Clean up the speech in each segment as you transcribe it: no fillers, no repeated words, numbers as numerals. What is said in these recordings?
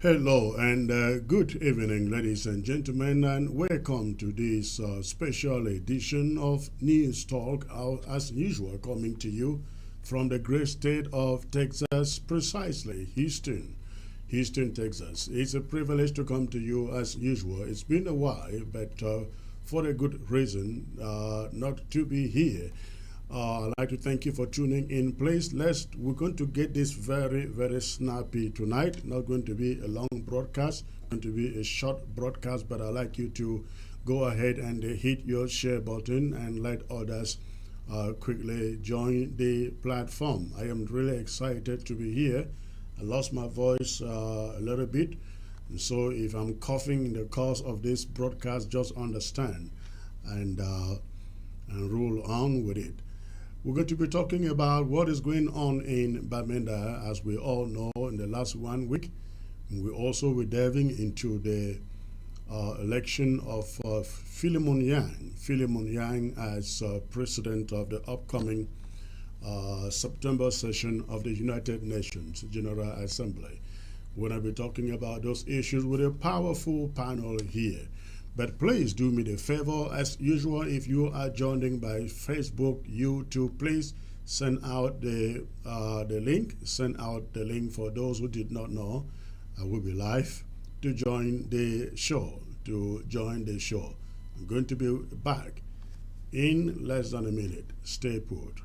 Hello and good evening, ladies and gentlemen, and welcome to this special edition of News Talk, as usual, coming to you from the great state of Texas, precisely Houston, Texas. It's a privilege to come to you as usual. It's been a while, but for a good reason, not to be here. I'd like to thank you for tuning in. Please, we're going to get this very snappy tonight. Not going to be a long broadcast, going to be a short broadcast, but I'd like you to go ahead and hit your share button and let others quickly join the platform. I am really excited to be here. I lost my voice a little bit, and so if I'm coughing in the course of this broadcast, just understand and roll on with it. We're going to be talking about what is going on in Bamenda, as we all know, in the last 1 week. And we also will delving into the election of Filimon Yang. Filimon Yang as president of the upcoming September session of the United Nations General Assembly. We're going to be talking about those issues with a powerful panel here. But please do me the favor, as usual, if you are joining by Facebook, YouTube, please send out the link. Send out the link for those who did not know. I will be live to join the show. I'm going to be back in less than a minute. Stay put.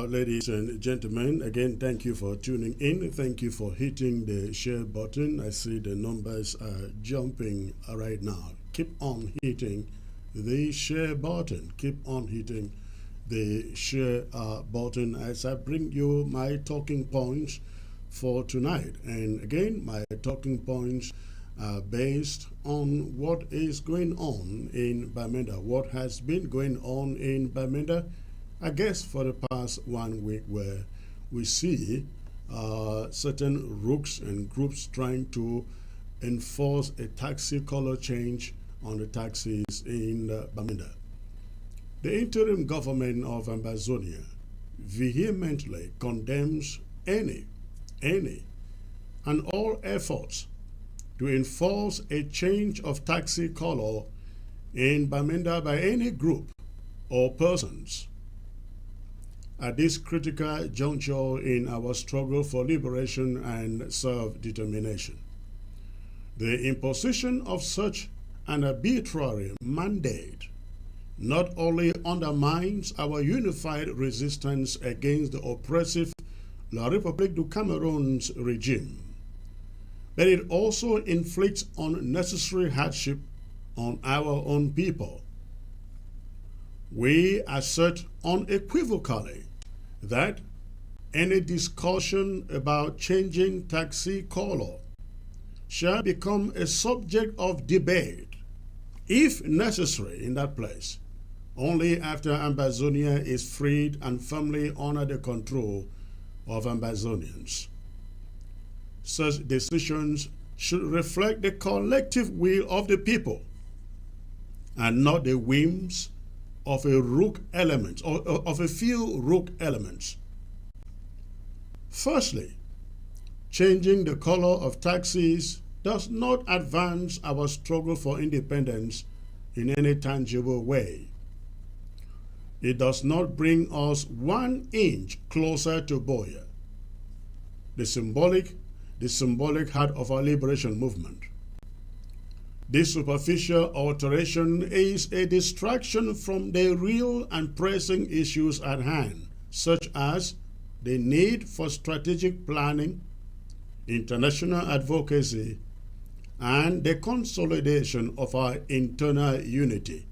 Ladies and gentlemen, again, thank you for tuning in. Thank you for hitting the share button. I see the numbers are jumping right now. Keep on hitting the share button. Keep on hitting the share button as I bring you my talking points for tonight. And again, my talking points are based on what is going on in Bamenda, what has been going on in Bamenda, I guess, for the past 1 week, where we see certain rooks and groups trying to enforce a taxi color change on the taxis in Bamenda. The interim government of Ambazonia vehemently condemns any and all efforts to enforce a change of taxi color in Bamenda by any group or persons at this critical juncture in our struggle for liberation and self-determination. The imposition of such an arbitrary mandate not only undermines our unified resistance against the oppressive La République du Cameroon's regime, but it also inflicts unnecessary hardship on our own people. We assert unequivocally that any discussion about changing taxi color shall become a subject of debate, if necessary, in that place, only after Ambazonia is freed and firmly under the control of Ambazonians. Such decisions should reflect the collective will of the people and not the whims of a rook element or of a few rook elements. Firstly, changing the color of taxis does not advance our struggle for independence in any tangible way. It does not bring us 1 inch closer to Boya, the symbolic heart of our liberation movement. This superficial alteration is a distraction from the real and pressing issues at hand, such as the need for strategic planning, international advocacy, and the consolidation of our internal unity.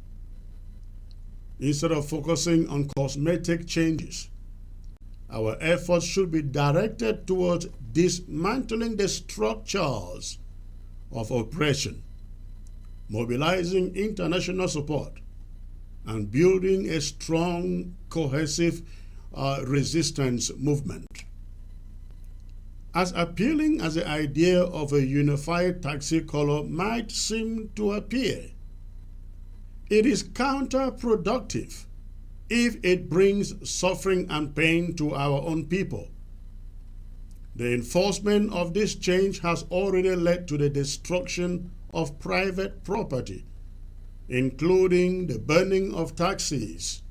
Instead of focusing on cosmetic changes, our efforts should be directed towards dismantling the structures of oppression, mobilizing international support, and building a strong, cohesive resistance movement. As appealing as the idea of a unified taxi color might seem to appear, it is counterproductive if it brings suffering and pain to our own people. The enforcement of this change has already led to the destruction of private property, including the burning of taxis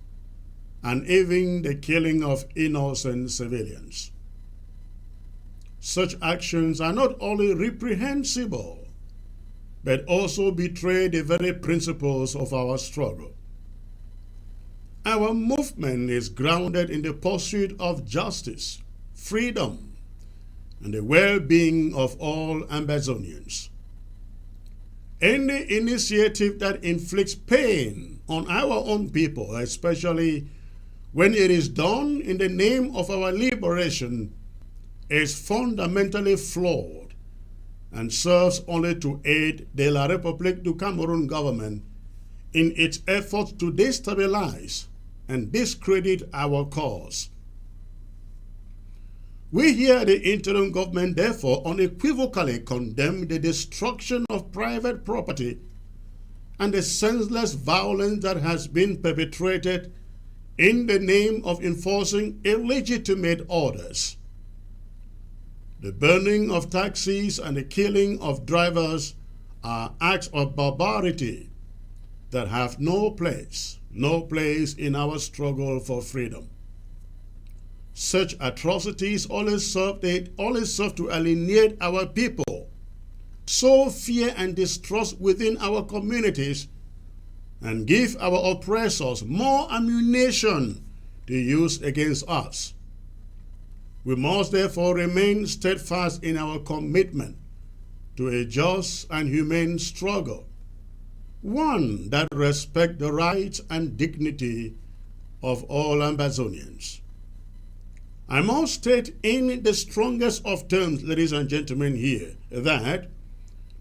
and even the killing of innocent civilians. Such actions are not only reprehensible, but also betray the very principles of our struggle. Our movement is grounded in the pursuit of justice, freedom, and the well-being of all Ambazonians. Any initiative that inflicts pain on our own people, especially when it is done in the name of our liberation, is fundamentally flawed and serves only to aid the La République du Cameroon government in its efforts to destabilize and discredit our cause. We here, the interim government, therefore unequivocally condemn the destruction of private property and the senseless violence that has been perpetrated in the name of enforcing illegitimate orders. The burning of taxis and the killing of drivers are acts of barbarity that have no place in our struggle for freedom. Such atrocities always serve to alienate our people, sow fear and distrust within our communities, and give our oppressors more ammunition to use against us. We must therefore remain steadfast in our commitment to a just and humane struggle, one that respects the rights and dignity of all Ambazonians. I must state in the strongest of terms, ladies and gentlemen, here, that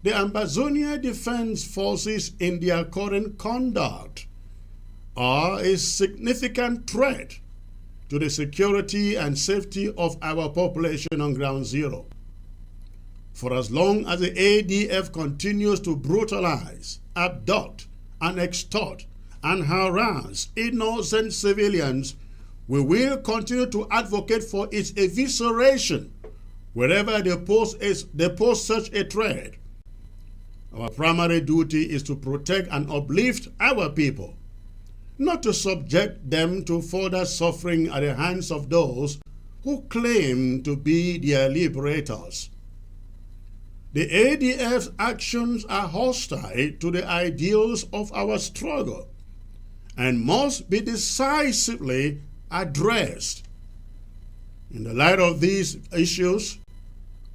the Ambazonia Defense Forces in their current conduct are a significant threat to the security and safety of our population on ground zero. For as long as the ADF continues to brutalize, abduct, and extort and harass innocent civilians, we will continue to advocate for its evisceration wherever they pose such a threat. Our primary duty is to protect and uplift our people, not to subject them to further suffering at the hands of those who claim to be their liberators. The ADF's actions are hostile to the ideals of our struggle and must be decisively addressed. In the light of these issues,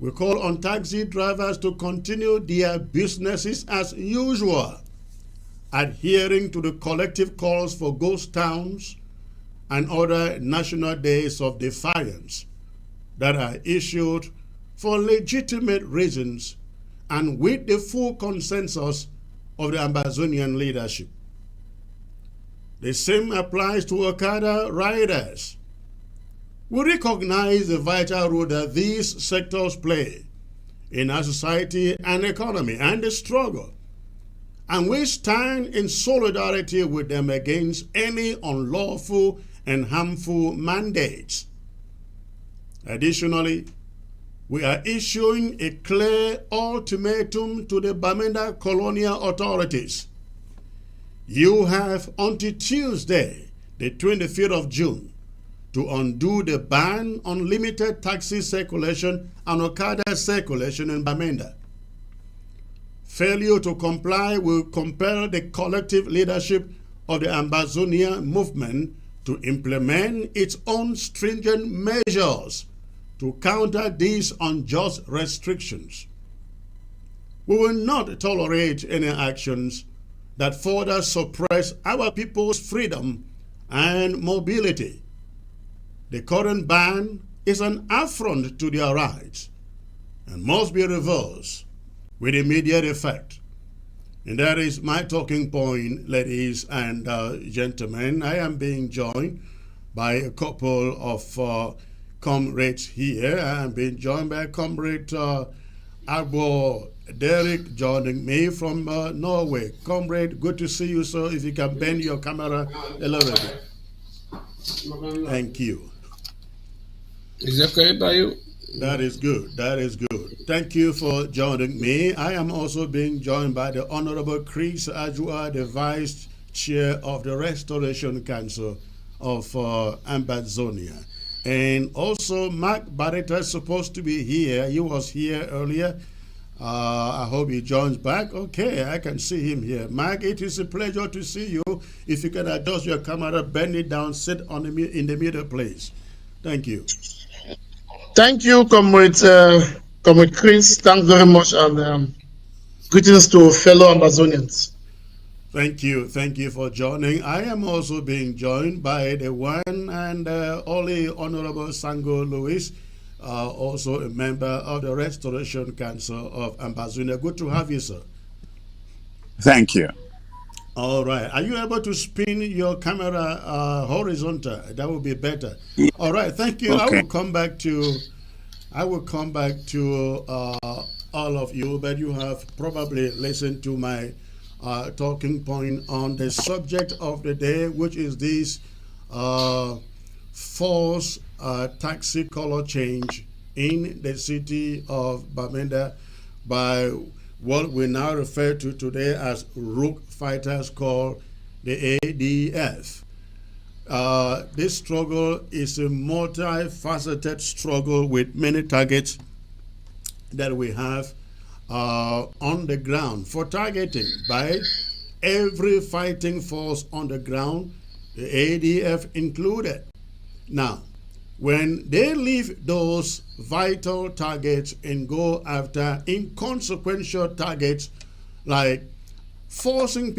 we call on taxi drivers to continue their businesses as usual, adhering to the collective calls for ghost towns and other national days of defiance that are issued for legitimate reasons and with the full consensus of the Ambazonian leadership. The same applies to Okada riders. We recognize the vital role that these sectors play in our society and economy and the struggle, and we stand in solidarity with them against any unlawful and harmful mandates. Additionally, we are issuing a clear ultimatum to the Bamenda colonial authorities. You have until Tuesday, the 25th of June, to undo the ban on limited taxi circulation and Okada circulation in Bamenda. Failure to comply will compel the collective leadership of the Ambazonia movement to implement its own stringent measures to counter these unjust restrictions. We will not tolerate any actions that further suppress our people's freedom and mobility. The current ban is an affront to their rights and must be reversed with immediate effect. And that is my talking point, ladies and gentlemen. I am being joined by a couple of comrades here. I am being joined by Comrade Agbo Derek joining me from Norway. Comrade, good to see you, sir. If you can bend your camera a little bit. Thank you. Is it okay by you? That is good. That is good. Thank you for joining me. I am also being joined by the Honorable Chris Ajua, the Vice Chair of the Restoration Council of Ambazonia. And also Mark Barretta is supposed to be here. He was here earlier. I hope he joins back. Okay, I can see him here. Mark, it is a pleasure to see you. If you can adjust your camera, bend it down, sit on in the middle, please. Thank you. Thank you, Comrade Chris. Thanks very much, and greetings to fellow Ambazonians. Thank you. Thank you for joining. I am also being joined by the one and only Honorable Sango Louis, also a member of the Restoration Council of Ambazonia. Good to have you, sir. Thank you. All right. Are you able to spin your camera horizontal? That would be better. All right. Thank you. Okay. I will come back to all of you, but you have probably listened to my talking point on the subject of the day, which is this forced taxi color change in the city of Bamenda by what we now refer to today as rogue fighters called the ADF. This struggle is a multifaceted struggle with many targets that we have on the ground for targeting by every fighting force on the ground, the ADF included. Now, when they leave those vital targets and go after inconsequential targets like trying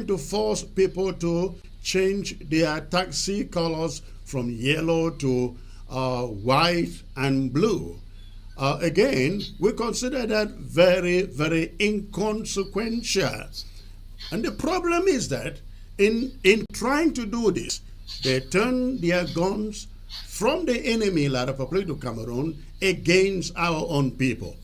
to force people to change their taxi colors from yellow to white and blue. Again, we consider that very, very inconsequential. And the problem is that in trying to do this, they turn their guns from the enemy, La République du Cameroon, against our own people.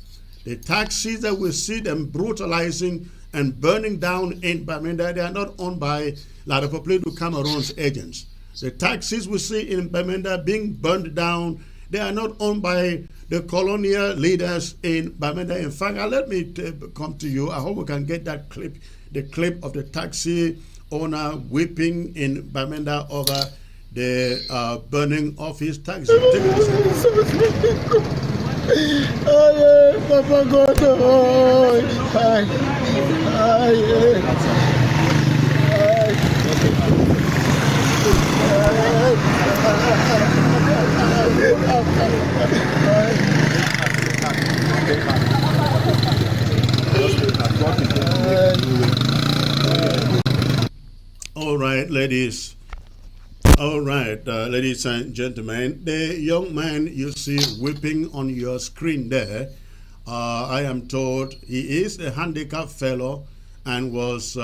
The taxis that we see them brutalizing and burning down in Bamenda, they are not owned by La République du Cameroon's agents. The taxis we see in Bamenda being burned down, they are not owned by the colonial leaders in Bamenda. In fact, let me come to you. I hope we can get that clip, the clip of the taxi owner weeping in Bamenda over the burning of his taxi. All right, ladies. All right, ladies and gentlemen, the young man you see weeping on your screen there I am told he is a handicapped fellow and was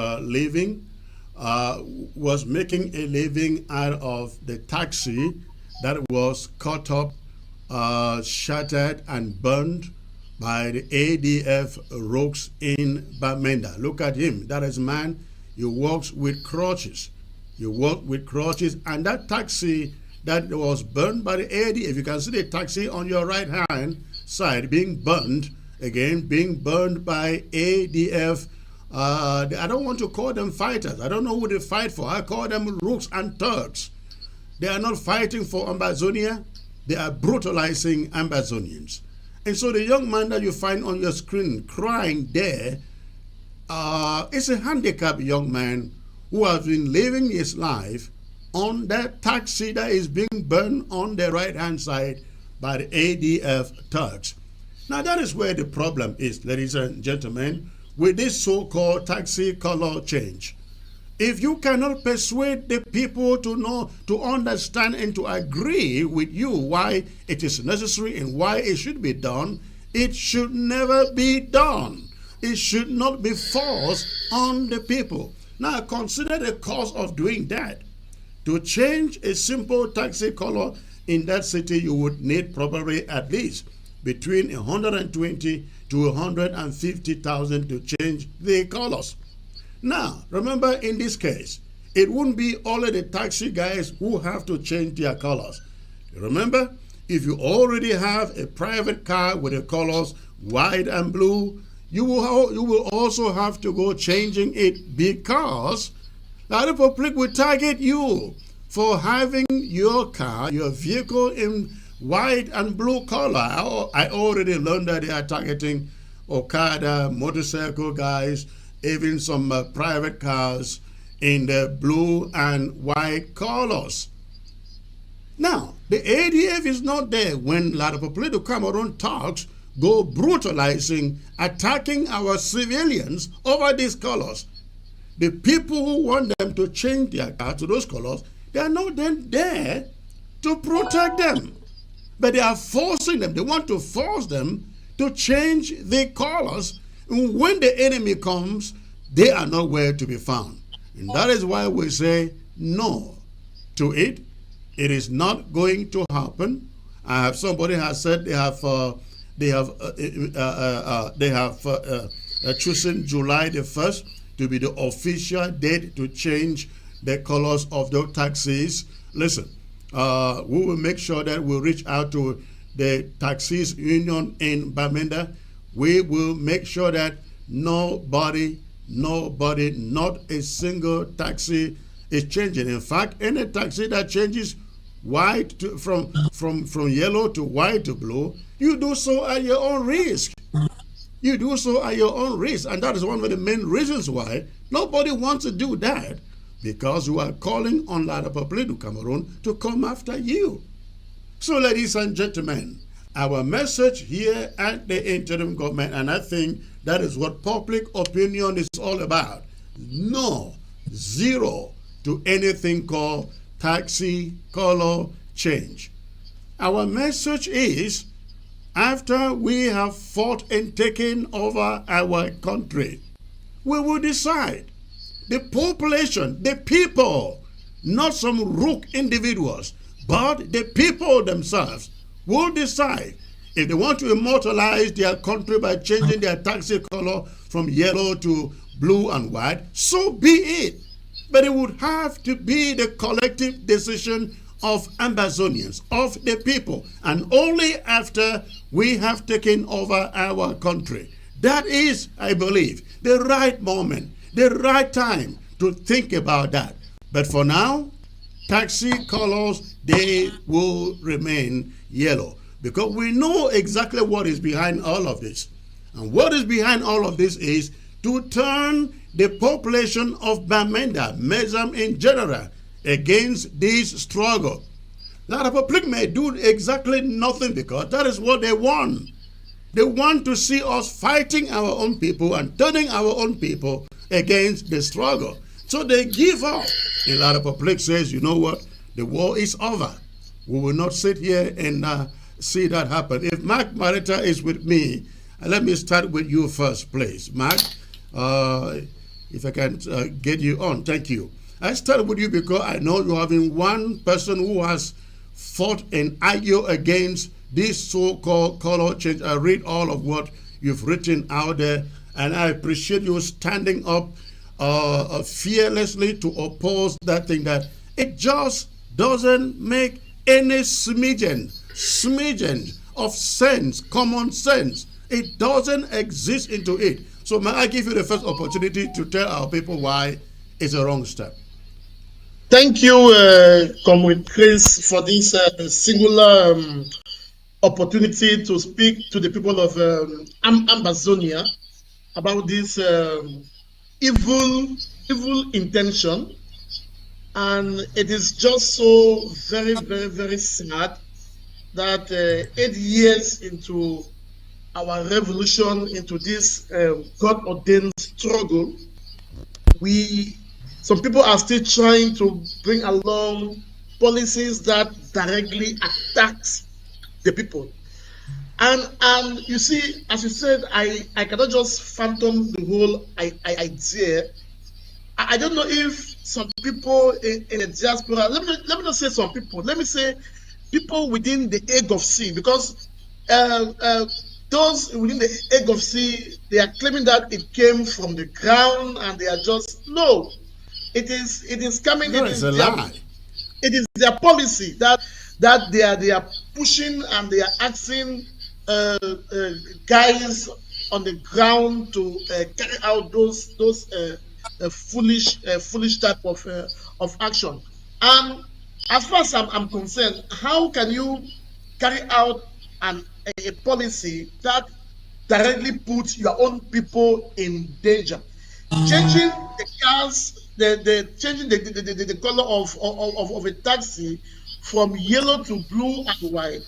was making a living out of the taxi that was cut up, shattered, and burned by the ADF rogues in Bamenda. Look at him. That is man. He walks with crutches. You walk with crutches, and that taxi that was burned by the ADF, you can see the taxi on your right hand side being burned, again, being burned by ADF. I don't want to call them fighters. I don't know who they fight for. I call them rooks and thugs. They are not fighting for Ambazonia. They are brutalizing Ambazonians. And so the young man that you find on your screen crying there is a handicapped young man who has been living his life on that taxi that is being burned on the right-hand side by the ADF thugs. Now that is where the problem is, ladies and gentlemen, with this so-called taxi color change. If you cannot persuade the people to know, to understand, and to agree with you why it is necessary and why it should be done, it should never be done. It should not be forced on the people. Now consider the cost of doing that. To change a simple taxi color in that city, you would need probably at least between 120 to 150,000 to change the colors. Now, remember in this case, it wouldn't be only the taxi guys who have to change their colors. Remember, if you already have a private car with the colors white and blue, you will also have to go changing it, because the public will target you for having your car, your vehicle in white and blue color. I already learned that they are targeting Okada, motorcycle guys, even some private cars in the blue and white colors. Now, the ADF is not there when a lot of political Cameroon thugs go brutalizing, attacking our civilians over these colors. The people who want them to change their car to those colors, they are not then there to protect them. But they are forcing them. They want to force them to change the colors. And when the enemy comes, they are nowhere to be found. And that is why we say no to it. It is not going to happen. Somebody has said they have chosen July the 1st to be the official date to change the colors of the taxis. Listen, we will make sure that we reach out to the taxis union in Bamenda. We will make sure that nobody, not a single taxi is changing. In fact, any taxi that changes white to, from yellow to white to blue, you do so at your own risk. You do so at your own risk. And that is one of the main reasons why nobody wants to do that, because you are calling on La République du Cameroon to come after you. So, ladies and gentlemen, our message here at the interim government, and I think that is what public opinion is all about. No, zero to anything called taxi color change. Our message is, after we have fought and taken over our country, we will decide. The population, the people, not some rook individuals, but the people themselves will decide if they want to immortalize their country by changing their taxi color from yellow to blue and white, so be it. But it would have to be the collective decision of Ambazonians, of the people, and only after we have taken over our country. That is, I believe, the right moment, the right time to think about that. But for now, taxi colors, they will remain yellow, because we know exactly what is behind all of this. And what is behind all of this is to turn the population of Bamenda, Mezam in general, against this struggle. La République may do exactly nothing, because that is what they want. They want to see us fighting our own people and turning our own people against the struggle. So they give up. And La République says, you know what? The war is over. We will not sit here and see that happen. If Mark Marita is with me, Let me start with you first, please, Mark. If I can get you on, thank you. I start with you because I know you have been one person who has fought and argued against this so-called color change. I read all of what you've written out there, and I appreciate you standing up fearlessly to oppose that thing that it just doesn't make any smidgen of sense, common sense. It doesn't exist into it. So may I give you the first opportunity to tell our people why it's a wrong step? Thank you, Comrade Chris, for this singular opportunity to speak to the people of Ambazonia about this evil intention. And it is just so very, very, very sad that 8 years into our revolution, into this God-ordained struggle, some people are still trying to bring along policies that directly attacks the people. And you see, as you said, I cannot just phantom the whole idea. I don't know if some people in the diaspora, let me not say some people, let me say people within the age of C, because those within the age of C, they are claiming that it came from the ground, and they are just, no, it is coming. No, it's a lie. It is their policy that they are pushing, and they are asking guys on the ground to carry out those foolish type of action. And as far as I'm concerned, how can you carry out a policy that directly puts your own people in danger? Changing the cars, changing the color of a taxi from yellow to blue and white.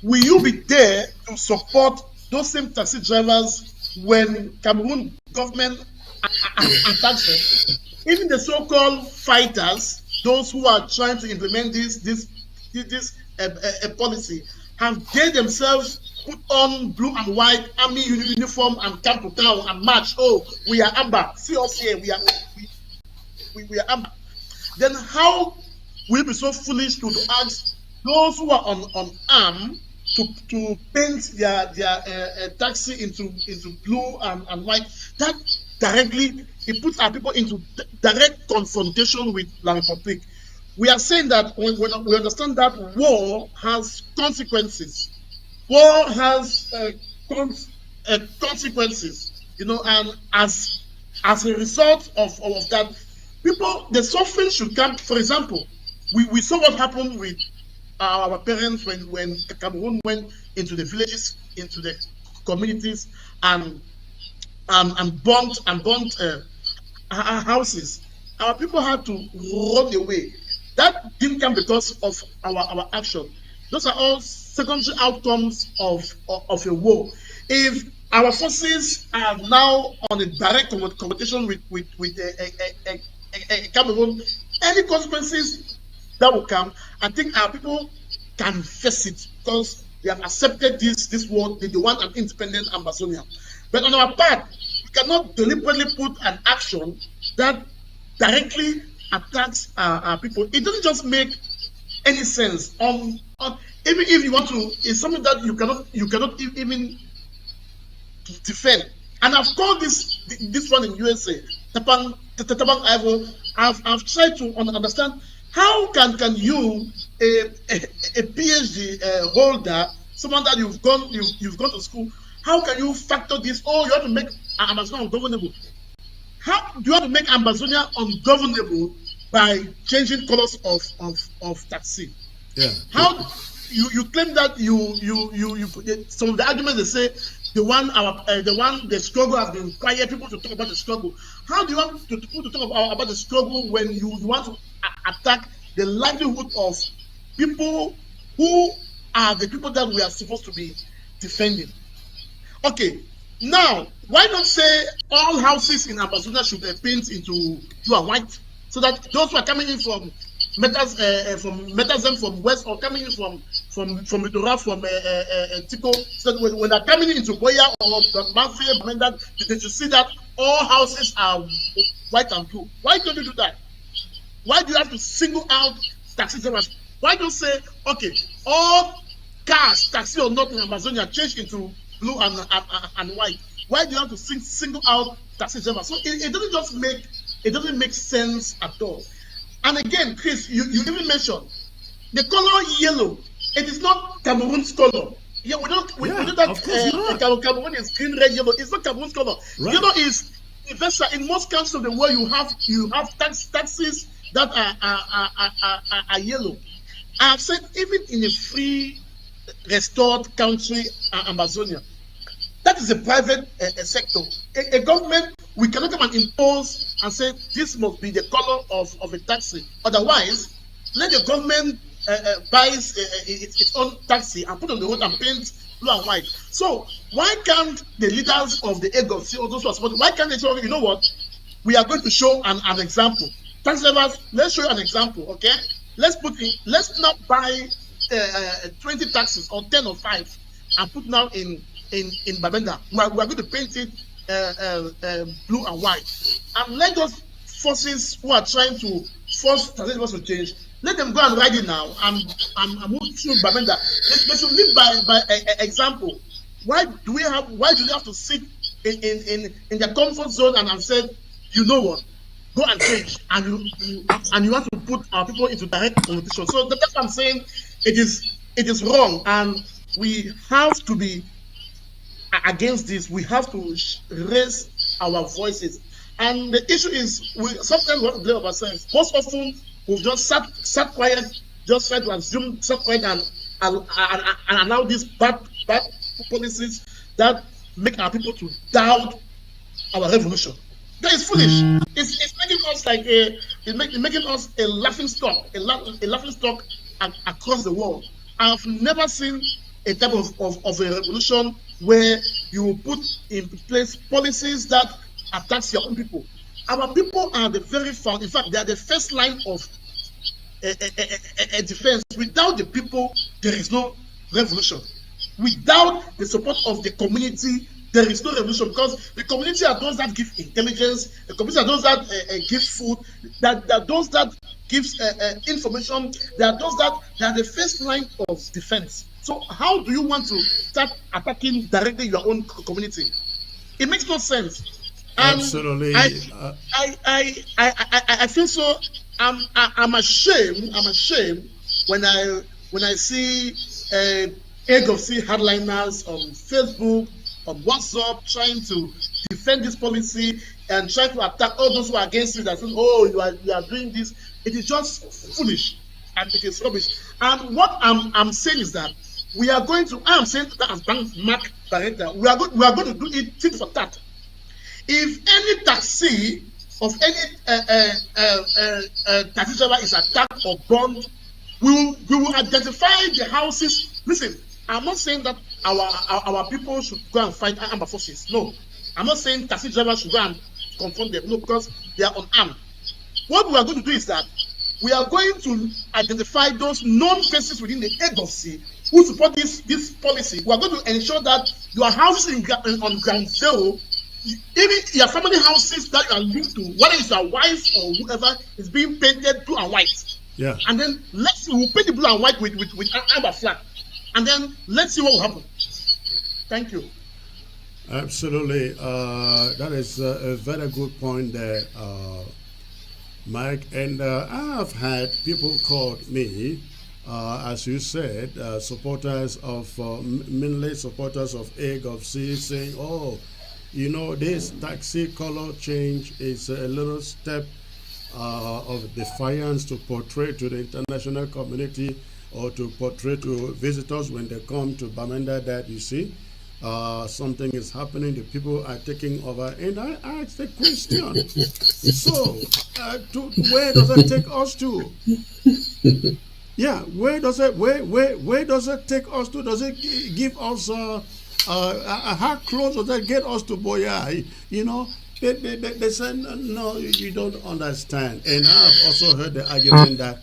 Will you be there to support those same taxi drivers when Cameroon government attacks them? Even the so-called fighters, those who are trying to implement this policy, have they themselves put on blue and white army uniform and come to town and march? Oh, we are Amber. See us here. We are Amber. Then how will you be so foolish to ask those who are unarmed to paint their taxi into blue and white? That directly, it puts our people into direct confrontation with La Republique. We are saying that when we understand that war has consequences. War has consequences, and as a result of that, people, the suffering should come. For example, we saw what happened with our parents when Cameroon went into the villages, into the communities, and burnt houses. Our people had to run away. That didn't come because of our action. Those are all secondary outcomes of a war. If our forces are now on a direct competition with Cameroon, any consequences that will come, I think our people can face it because they have accepted this war. They want an independent Ambazonia. But on our part, we cannot deliberately put an action that directly attacks our people. It doesn't just make any sense. Even if you want to, it's something that you cannot even defend. And I've called this one in USA, Tapang Ivo. I've tried to understand how can you, a PhD holder, someone that you've gone to school, how can you factor this? Oh, you have to make Amazonia ungovernable. How do you want to make Ambazonia ungovernable by changing colors of taxi? Yeah. How you claim that you some of the arguments they say the struggle has been quiet, people to talk about the struggle. How do you want people to talk about the struggle when you want to attack the livelihood of people who are the people that we are supposed to be defending? Okay, now why not say all houses in Ambazonia should be painted into blue and white, so that those who are coming in from Metazem from west or coming in from from Midora, from Tico. So when they're coming into Boya or Mafia, they should see that all houses are white and blue. Why don't you do that? Why do you have to single out taxi drivers? Why don't you say, okay, all cars, taxi or not in Amazonia, change into blue and white? Why do you have to single out taxi drivers? So it doesn't make sense at all. And again, Chris, you even mentioned the color yellow. It is not Cameroon's color. Yeah, we know that Cameroon is green, red, yellow. It's not Cameroon's color. Right. Yellow is universal. In most countries of the world, you have taxis that are yellow. I have said even in a free, restored country, Amazonia, that is a private sector. A government, we cannot come and impose and say this must be the color of a taxi. Otherwise, let the government buys its own taxi and put on the road and paint blue and white. So why can't the leaders of the AGOC or those who are supporting, why can't they say, you know what, we are going to show an example. Taxi drivers, let's show you an example, okay? Let's not buy 20 taxis or 10 or 5 and put now in Babenda. We are going to paint it blue and white. And let those forces who are trying to force taxi drivers to change, let them go and ride it now and move through Babenda. They should live by example. Why do they have to sit in their comfort zone and say, you know what, go and change, and you have to put our people into direct competition? So that's what I'm saying. It is wrong, and we have to be against this. We have to raise our voices. And the issue is, sometimes we have to blame ourselves. Most often, we've just sat quiet, just try to assume, sat quiet and allow these bad policies that make our people to doubt our revolution. That is foolish. It's making us like making us a laughing stock, a laughing stock across the world. I've never seen a type of a revolution where you will put in place policies that attacks your own people. Our people are the very first, in fact, they are the first line of a defense. Without the people, there is no revolution. Without the support of the community, there is no revolution, because the community are those that give intelligence, the community are those that give food, that those that gives information, they are those that they are the first line of defense. So how do you want to start attacking directly your own community? It makes no sense. And absolutely. I feel so. I'm ashamed. I'm ashamed when I see AGOC hardliners on Facebook, on WhatsApp, trying to defend this policy and trying to attack all those who are against it. That say, oh, you are doing this. It is just foolish and it is rubbish. And what I'm saying is that we are going to. I am saying that as Mark Barretta, we are going to do it tit for tat. If any taxi of any taxi driver is attacked or burned, we will identify the houses. Listen, I'm not saying that our people should go and fight armed forces. No, I'm not saying taxi drivers should go and confront them. No, because they are unarmed. What we are going to do is that we are going to identify those known faces within the AGOC who support this policy. We are going to ensure that your houses on ground zero, even your family houses that you are linked to, whether it's your wife or whoever, is being painted blue and white. Yeah. And then we'll paint the blue and white with amber flag. And then let's see what will happen. Thank you. Absolutely. That is a very good point there, Mike. And I have had people call me, as you said, supporters of, mainly supporters of AGOC, saying, oh, you know, this taxi color change is a little step of defiance to portray to the international community or to portray to visitors when they come to Bamenda that, you see, something is happening, the people are taking over. And I asked the question, so where does it take us to? Yeah, where does it take us to? Does it give us how close does that get us to Boya? You know, they say, no, you don't understand. And I've also heard the argument that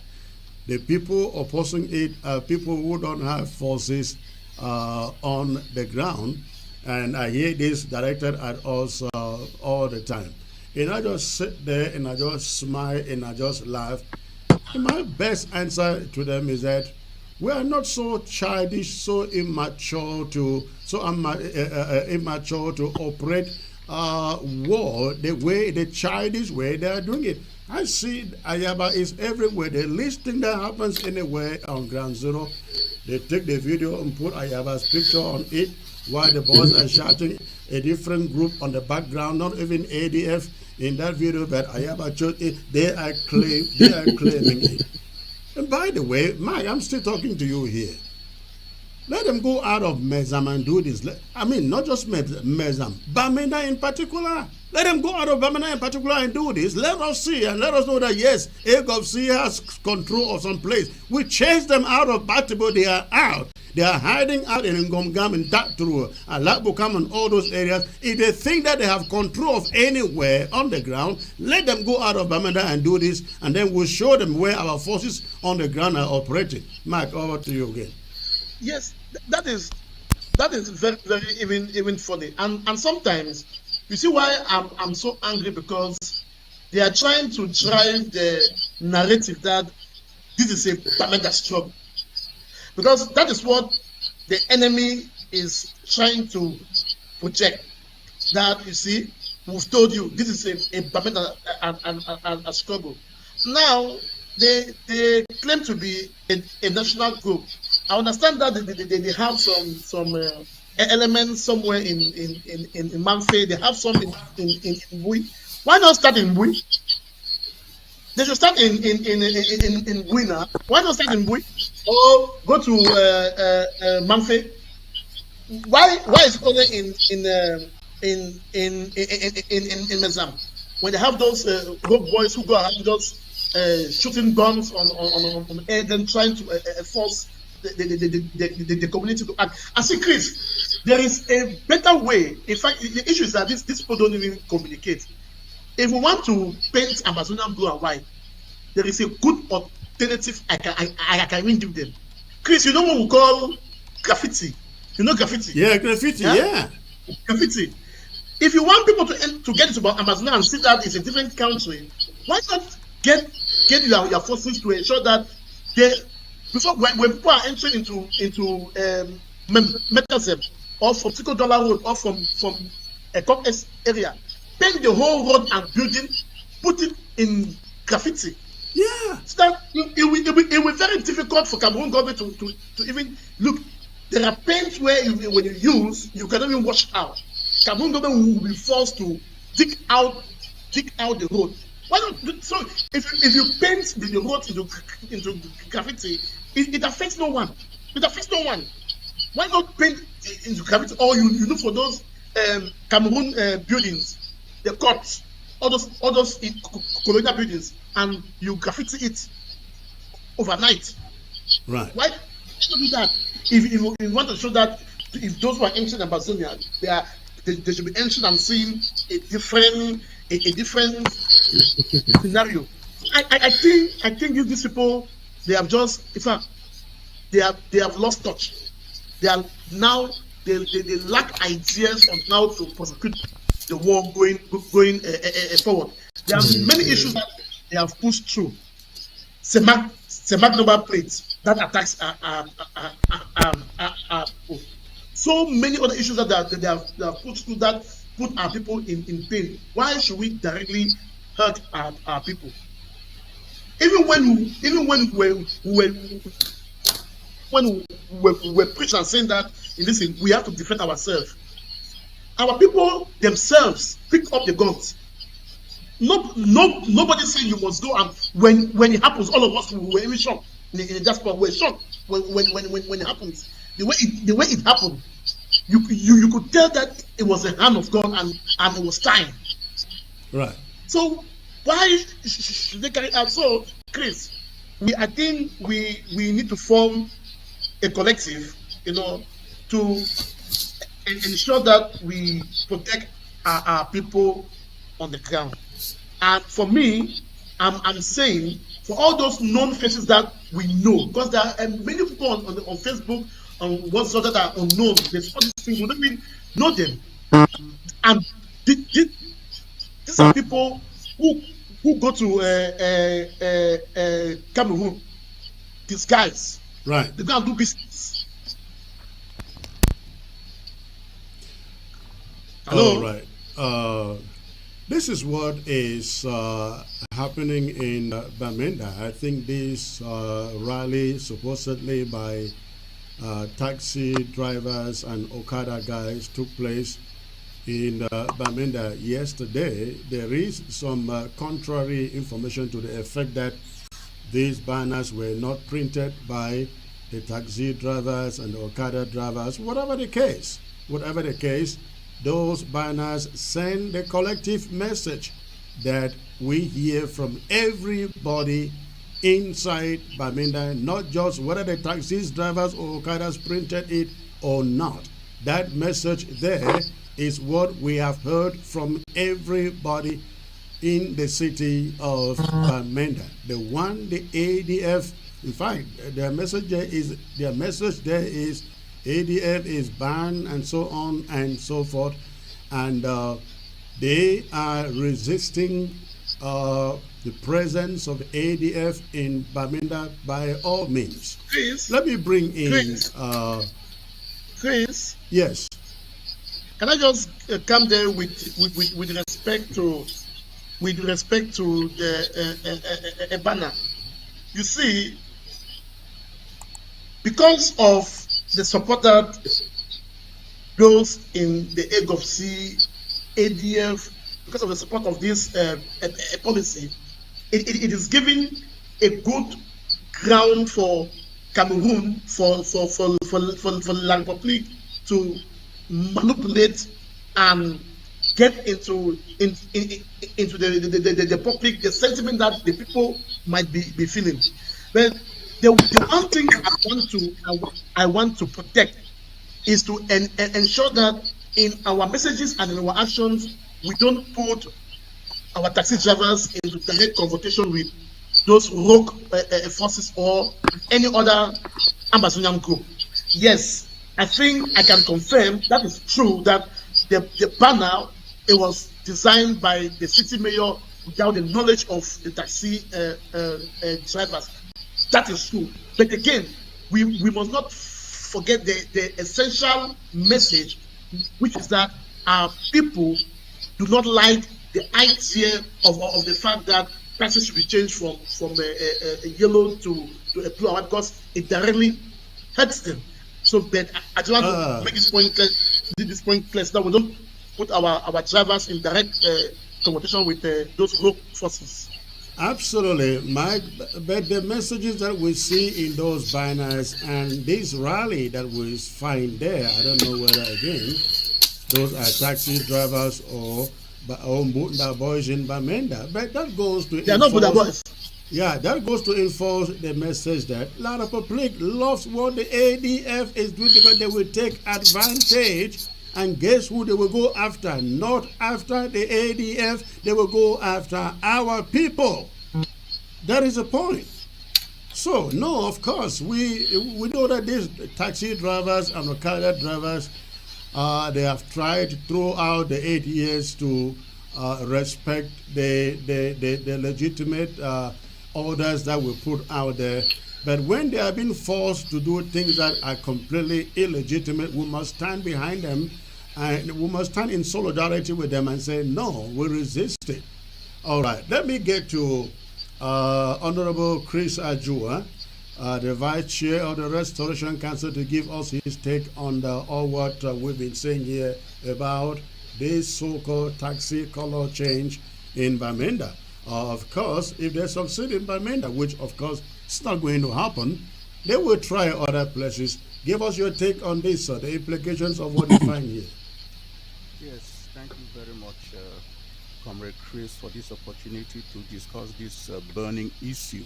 The people opposing it are people who don't have forces on the ground. And I hear this directed at us all the time. And I just sit there and I just smile and I just laugh. And my best answer to them is that we are not so childish, so immature to operate war the way, the childish way they are doing it. I see Ayaba is everywhere. The least thing that happens anywhere on Ground Zero, they take the video and put Ayaba's picture on it while the boys are shouting a different group on the background, not even ADF in that video, but Ayaba chose it. They are claiming it. And by the way, Mike, I'm still talking to you here. Let them go out of Mezam and do this. I mean, not just Mezam, Bamenda in particular. Let them go out of Bamenda in particular and do this. Let us see and let us know that, yes, AGOVC has control of some place. We chase them out of Batibo. They are out. They are hiding out in Ngomgam and Datru, Alabukam and all those areas. If they think that they have control of anywhere on the ground, let them go out of Bamenda and do this, and then we'll show them where our forces on the ground are operating. Mike, over to you again. Yes, that is very, very even funny. And sometimes you see why I'm so angry, because they are trying to drive the narrative that this is a Bamenda struggle. Because that is what the enemy is trying to project. That, you see, we've told you this is a Bamenda a struggle. Now they claim to be a national group. I understand that they have some elements somewhere in Manfe. They have some in Bui. Why not start in Bui? They should start in Bui now. Why not start in Bui or go to Manfe? Why is it only in Mezam when they have those rogue boys who go around just shooting guns on air, then trying to force the community to act? I see, Chris, there is a better way. In fact, the issue is that these people don't even communicate. If we want to paint Amazonian blue and white, there is a good alternative I can even give them. Chris, you know what we call graffiti? You know graffiti? Yeah, graffiti, yeah. Graffiti. If you want people to get into Amazonia and see that it's a different country, why not get your forces to ensure that before when people are entering into Metasem or from Tico Dollar Road or from a Cox area, paint the whole road and building, put it in graffiti. Yeah. So that it will be very difficult for Cameroon government to even look. There are paints where when you use, you cannot even wash out. Cameroon government will be forced to dig out the road. Why not? So if you paint the road into graffiti, it affects no one. It affects no one. Why not paint into graffiti? Or you look for those Cameroon buildings, the courts, all those colonial buildings, and you graffiti it overnight. Right. Why don't you do that? If you want to show that if those who are entering Amazonia, they should be entering and seeing a different scenario. I think these people, they have just, in fact, they have lost touch. They are now they lack ideas on how to prosecute the war going forward. There are many issues that they have pushed through. Semak number plates that attacks so many other issues that they have pushed through that put our people in pain. Why should we directly hurt our people? Even when we were preaching and saying that, listen, we have to defend ourselves. Our people themselves pick up the guns. Nobody saying you must go, and when it happens, all of us were even shocked. In the diaspora, we're shocked when it happens. The way it happened, you could tell that it was the hand of God and it was time. Right. So why should they carry out? So, Chris, I think we need to form a collective, to ensure that we protect our people on the ground. And for me, I'm saying for all those known faces that we know, because there are many people on Facebook, on WhatsApp that are unknown. There's all these things, we don't even know them. And these are people who go to Cameroon, these guys. Right. They go and do business. Hello? All right. This is what is happening in Bamenda. I think this rally supposedly by taxi drivers and Okada guys took place in Bamenda yesterday. There is some contrary information to the effect that these banners were not printed by the taxi drivers and the Okada drivers. Whatever the case, those banners send the collective message that we hear from everybody inside Bamenda, not just whether the taxi drivers or Okadas printed it or not. That message there is what we have heard from everybody in the city of Bamenda. The ADF, in fact, their message there is ADF is banned and so on and so forth, and they are resisting the presence of ADF in Bamenda by all means. Chris, Let me bring in. Chris, Yes. can I just come there with respect to the banner? You see, because of the support that those in the egg of sea, ADF, because of the support of this policy, it is giving a good ground for Cameroon, for La Republic to manipulate and get into the public, the sentiment that the people might be feeling. But the one thing I want to protect is to ensure that in our messages and in our actions, we don't put our taxi drivers into direct confrontation with those rogue forces or any other Amazonian group. Yes, I think I can confirm that is true, that the banner, it was designed by the city mayor without the knowledge of the taxi drivers. That is true. But again, we must not forget the essential message, which is that our people do not like the idea of the fact that prices should be changed from a yellow to a blue and white, because it directly hurts them. So, but I just want to make this point clear, so that we don't put our drivers in direct confrontation with those rogue forces. Absolutely, Mike. But the messages that we see in those banners and this rally that we find there, I don't know whether again those are taxi drivers or Buddha boys in Bamenda, but that goes to They are not Buddha boys. Yeah, that goes to enforce the message that a lot of public loves what the ADF is doing, because they will take advantage. And guess who they will go after? Not after the ADF, they will go after our people. That is the point. So, no, of course, we know that these taxi drivers and Okada drivers, they have tried throughout the 8 years to respect the legitimate orders that we put out there. But when they are being forced to do things that are completely illegitimate, we must stand behind them, and we must stand in solidarity with them and say, no, we resist it. All right, let me get to Honorable Chris Ajua, the Vice Chair of the Restoration Council, to give us his take on all what we've been saying here about this so-called taxi color change in Bamenda. Of course, if they succeed in Bamenda, which of course it's not going to happen, they will try other places. Give us your take on this, the implications of what you find here. Yes, thank you very much, Comrade Chris, for this opportunity to discuss this burning issue.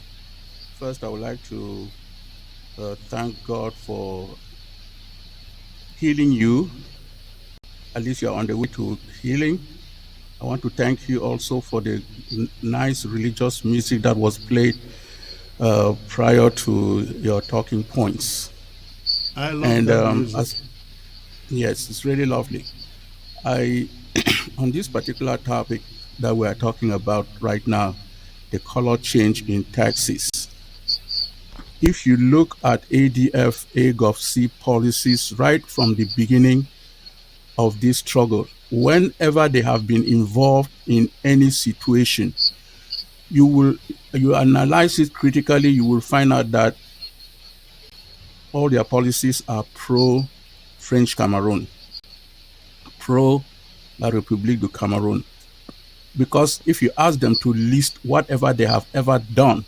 First, I would like to thank God for healing you. At least you're on the way to healing. I want to thank you also for the nice religious music that was played prior to your talking points. I love And that music. yes, it's really lovely. I on this particular topic that we are talking about right now, the color change in taxes. If you look at ADF, AGOV-C policies right from the beginning of this struggle, whenever they have been involved in any situation, you analyze it critically, you will find out that all their policies are pro French Cameroon, pro La République du Cameroun. Because if you ask them to list whatever they have ever done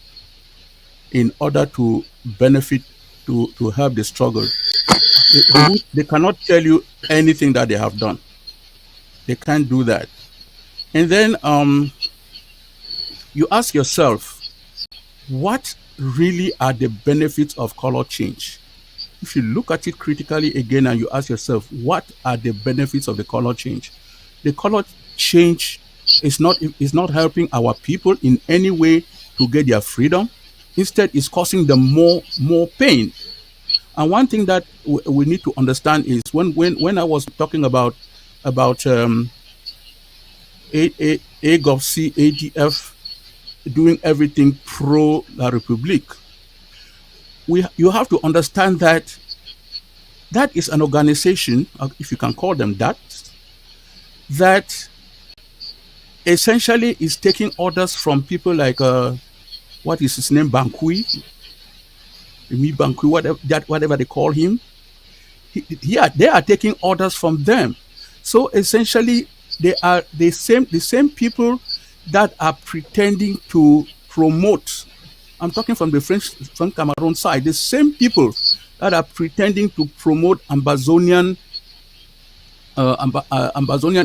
in order to benefit, to help the struggle, they cannot tell you anything that they have done. They can't do that. And then you ask yourself, what really are the benefits of color change? If you look at it critically again and you ask yourself, what are the benefits of the color change? The color change is not helping our people in any way to get their freedom. Instead, it's causing them more pain. And one thing that we need to understand is when I was talking about AGOV-C, ADF doing everything pro La République, you have to understand that that is an organization, if you can call them that essentially is taking orders from people like what is his name, Bankui, whatever they call him. They are taking orders from them. So essentially, they are the same people that are pretending to promote. I'm talking from Cameroon side. The same people that are pretending to promote Ambazonian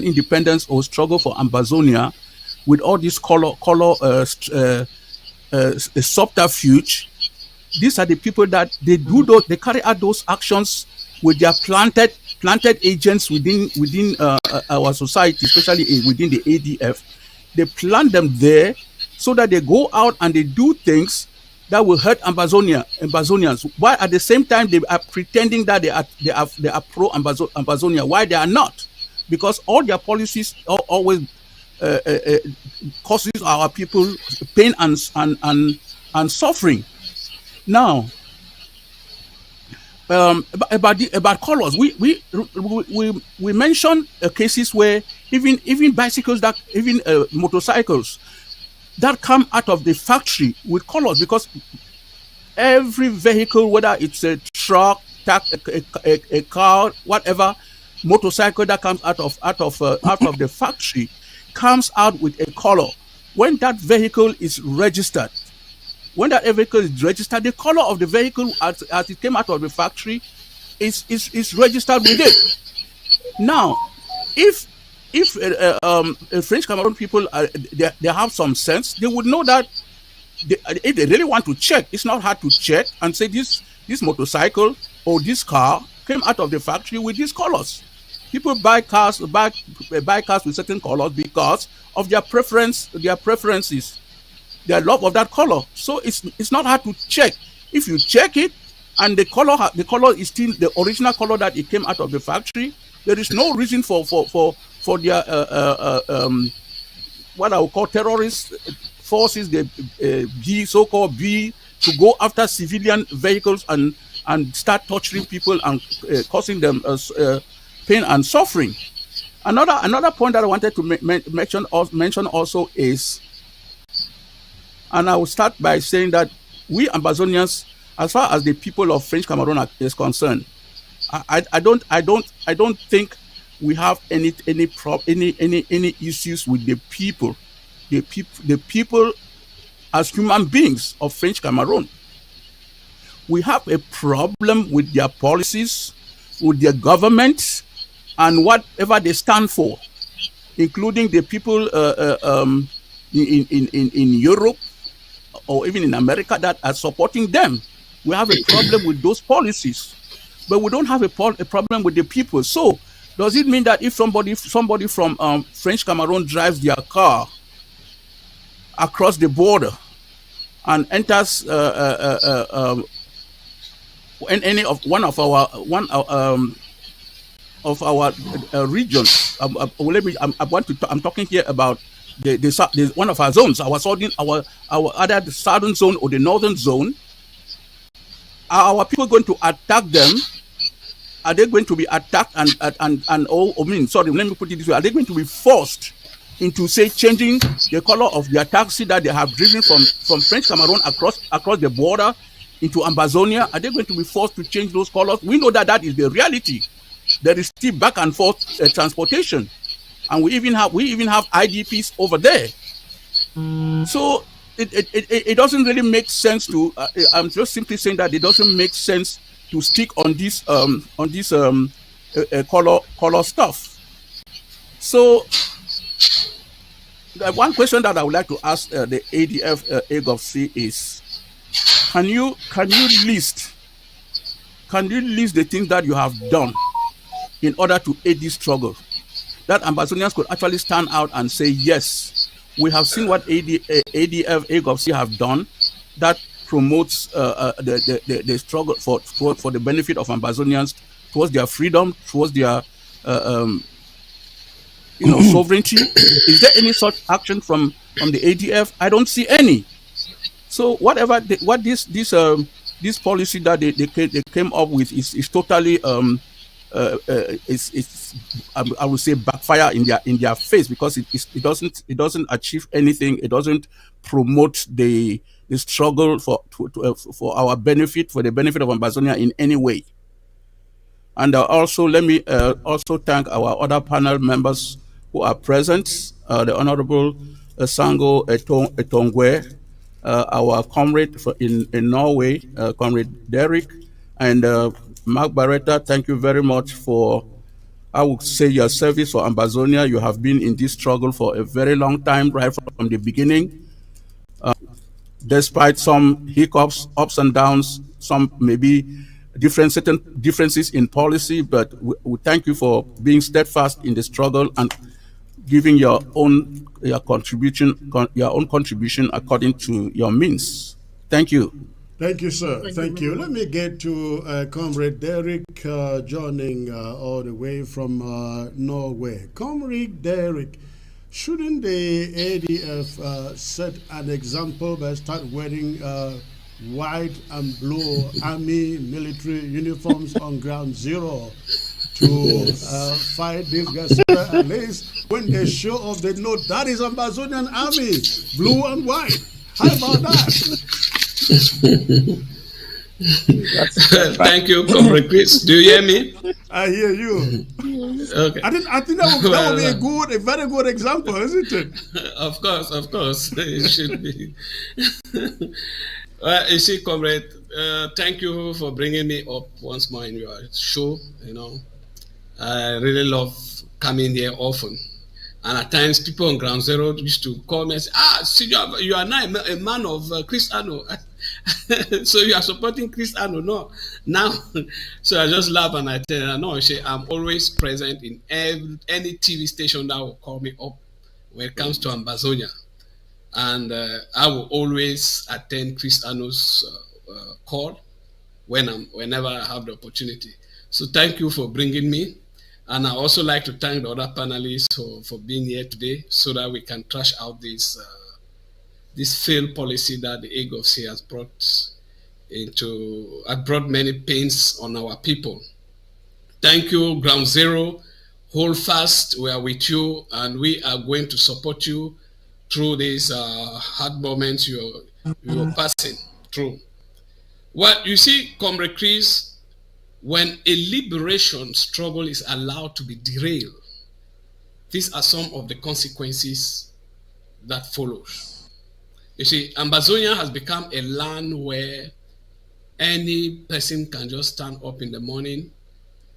independence or struggle for Ambazonia with all this color subterfuge. These are the people that they carry out those actions with their planted agents within our society, especially within the ADF. They plant them there so that they go out and they do things that will hurt Ambazonians. While at the same time they are pretending that they are pro Ambazonia. Why they are not? Because all their policies always causes our people pain and suffering. Now, about colors, we mentioned cases where even bicycles motorcycles that come out of the factory with colors, because every vehicle, whether it's a truck, a car, whatever, motorcycle that comes out of the factory comes out with a color. When that vehicle is registered, the color of the vehicle as it came out of the factory is registered with it. Now, if French Cameroon people they have some sense, they would know that if they really want to check, it's not hard to check and say this motorcycle or this car came out of the factory with these colors. People buy cars with certain colors because of their preferences, their love of that color. So it's not hard to check. If you check it and the color is still the original color that it came out of the factory, there is no reason for their what I would call terrorist forces, the so-called B, to go after civilian vehicles and start torturing people and causing them pain and suffering. Another point that I wanted to mention also is, and I will start by saying that we Ambazonians, as far as the people of French Cameroon is concerned, I don't think we have any issues with the people as human beings of French Cameroon. We have a problem with their policies, with their government, and whatever they stand for, including the people in Europe or even in America that are supporting them. We have a problem with those policies, but we don't have a problem with the people. So does it mean that if somebody from French Cameroon drives their car across the border and enters in any of one of our regions. I'm talking here about the one of our zones, our either the southern zone or the northern zone. Are our people going to attack them? Are they going to be attacked let me put it this way: are they going to be forced into, say, changing the color of their taxi that they have driven from French Cameroon across the border into Ambazonia? Are they going to be forced to change those colors? We know that is the reality. There is still back and forth transportation, and we even have IDPs over there. So it doesn't really make sense to. I'm just simply saying that it doesn't make sense to stick on this color stuff. So the one question that I would like to ask the ADF AGOVC is, can you list the things that you have done in order to aid this struggle, that Ambazonians could actually stand out and say, yes, we have seen what ADF AGOVC have done that promotes the struggle for the benefit of Ambazonians, towards their freedom, towards their sovereignty. Is there any such action from the ADF? I don't see any. So what this policy that they came up with is totally I would say backfire in their face, because it doesn't achieve anything. It doesn't promote the struggle for our benefit, for the benefit of Ambazonia in any way. And also let me also thank our other panel members who are present, the Honorable Sango Etongwe, our comrade in Norway, Comrade Derek, and Mark Barretta. Thank you very much for, I would say, your service for Ambazonia. You have been in this struggle for a very long time, right from the beginning. Despite some hiccups, ups and downs, some maybe certain differences in policy, but we thank you for being steadfast in the struggle and giving your own contribution according to your means. Thank you. Thank you, sir. Thank you. Let me get to Comrade Derek joining all the way from Norway. Comrade Derek, shouldn't the ADF set an example by start wearing white and blue army military uniforms on ground zero to fight these guys? At least when they show up, they know that is Ambazonian army, blue and white. How about that? Thank you, Comrade Chris. Do you hear me? I hear you. Okay. I think that would be a very good example, isn't it? Of course, it should be. You see, Comrade, thank you for bringing me up once more in your show. I really love coming here often. And at times, people on Ground Zero used to call me and say, see, you are now a man of Chris Ano. So you are supporting Chris Ano? No. Now, so I just laugh and I tell her, no, I'm always present in any TV station that will call me up when it comes to Ambazonia. And I will always attend Chris Ano's call whenever I have the opportunity. So thank you for bringing me. And I also like to thank the other panelists for being here today, so that we can trash out this failed policy that the AGOVC has brought many pains on our people. Thank you, Ground Zero. Hold fast. We are with you, and we are going to support you through these hard moments you're passing through. Well, you see, Comrade Chris, when a liberation struggle is allowed to be derailed, these are some of the consequences that follow. You see, Ambazonia has become a land where any person can just stand up in the morning.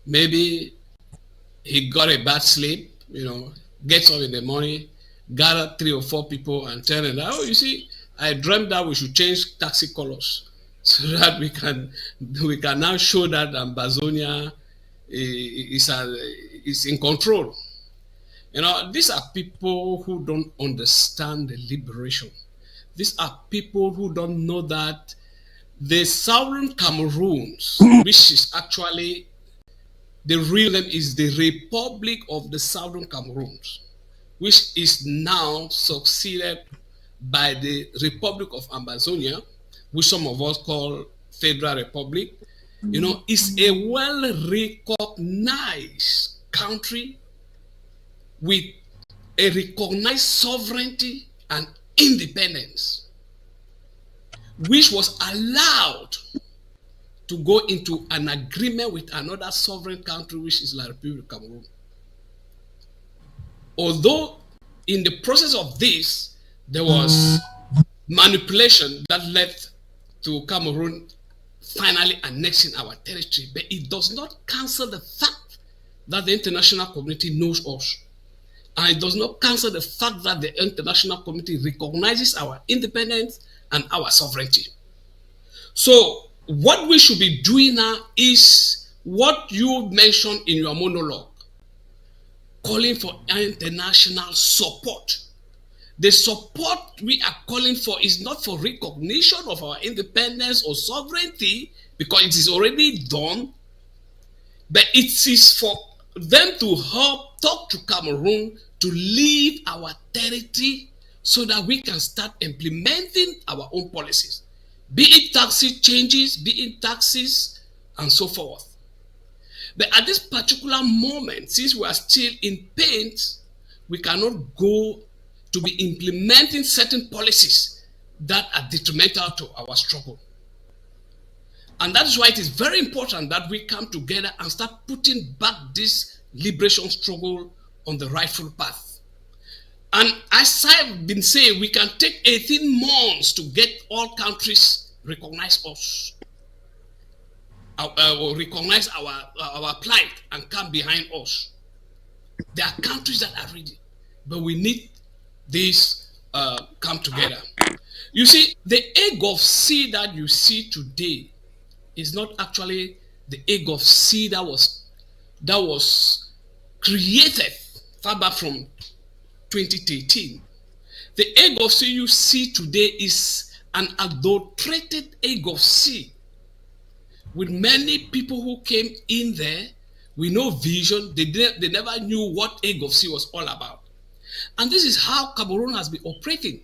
Maybe he got a bad sleep, gets up in the morning, gather 3 or 4 people and tell them, oh, you see, I dreamt that we should change taxi colors, so that we can now show that Ambazonia is in control. These are people who don't understand the liberation. These are people who don't know that the Southern Cameroons, which is actually the real name is the Republic of the Southern Cameroons, which is now succeeded by the Republic of Amazonia, which some of us call Federal Republic, is a well-recognized country with a recognized sovereignty and independence, which was allowed to go into an agreement with another sovereign country, which is the Republic of Cameroon. Although in the process of this, there was manipulation that led to Cameroon finally annexing our territory, but it does not cancel the fact that the international community knows us. And it does not cancel the fact that the international community recognizes our independence and our sovereignty. So what we should be doing now is what you mentioned in your monologue, calling for international support. The support we are calling for is not for recognition of our independence or sovereignty, because it is already done, but it is for them to help talk to Cameroon to leave our territory so that we can start implementing our own policies, be it taxi changes, be it taxes, and so forth. But at this particular moment, since we are still in paint, we cannot go to be implementing certain policies that are detrimental to our struggle. And that is why it is very important that we come together and start putting back this liberation struggle on the rightful path. And as I've been saying, we can take 18 months to get all countries recognize us, or recognize our plight and come behind us. There are countries that are ready, but we need this come together. You see, the egg of seed that you see today is not actually the egg of seed that was created far back from 2013. The egg of seed you see today is an adulterated egg of seed with many people who came in there with no vision. They never knew what egg of seed was all about. And this is how Cameroon has been operating.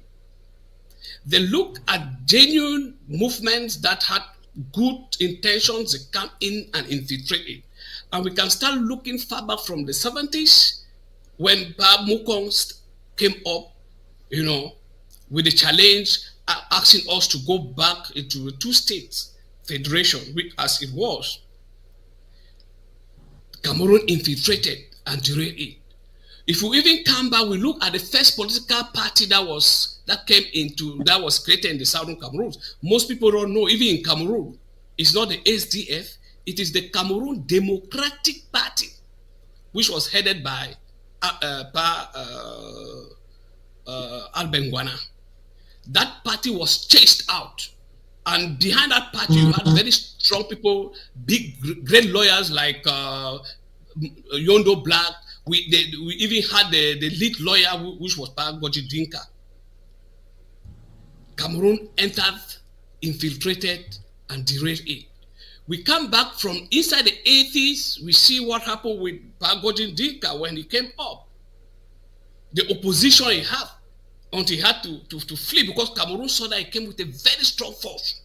They look at genuine movements that had good intentions, they come in and infiltrate it. And we can start looking far back from the 70s when Bob Mukong came up, with the challenge, asking us to go back into a two-state federation, as it was. Cameroon infiltrated and derailed it. If we even come back, we look at the first political party that was created in the Southern Cameroon. Most people don't know, even in Cameroon, it's not the SDF, it is the Cameroon Democratic Party, which was headed by Albengwana. That party was chased out. And behind that party, you had very strong people, great lawyers like Yondo Black. We even had the lead lawyer, which was Goji Dinka. Cameroon entered, infiltrated, and derailed it. We come back from inside the 80s, we see what happened with Goji Dinka when he came up. The opposition he had, until he had to flee, because Cameroon saw that he came with a very strong force.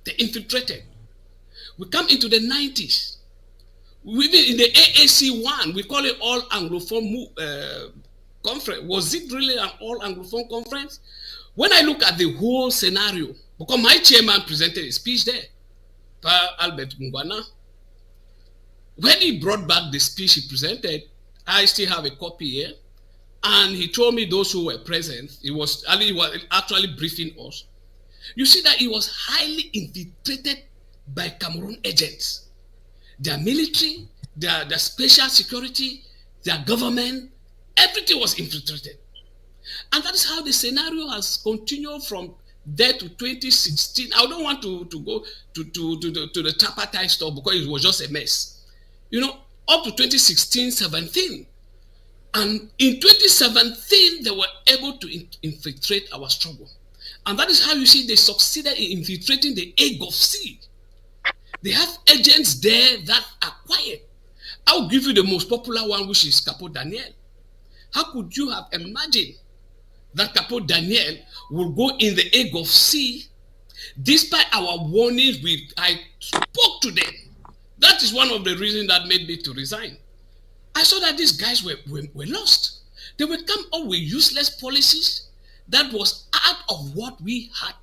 They infiltrated. We come into the 90s. Even in the AAC1, we call it All Anglophone Conference. Was it really an All Anglophone Conference? When I look at the whole scenario, because my chairman presented a speech there, Albert Ngwana, when he brought back the speech he presented, I still have a copy here, and he told me those who were present, he was actually briefing us. You see that he was highly infiltrated by Cameroon agents. Their military, their special security, their government, everything was infiltrated. And that is how the scenario has continued from there to 2016. I don't want to go to the tripartite stuff because it was just a mess. Up to 2016, 17. And in 2017, they were able to infiltrate our struggle. And that is how you see they succeeded in infiltrating the A Gulf Sea. They have agents there that are quiet. I'll give you the most popular one, which is Capo Daniel. How could you have imagined that Capo Daniel will go in the A Gulf Sea despite our warnings? I spoke to them. That is one of the reasons that made me to resign. I saw that these guys were lost. They would come up with useless policies that was out of what we had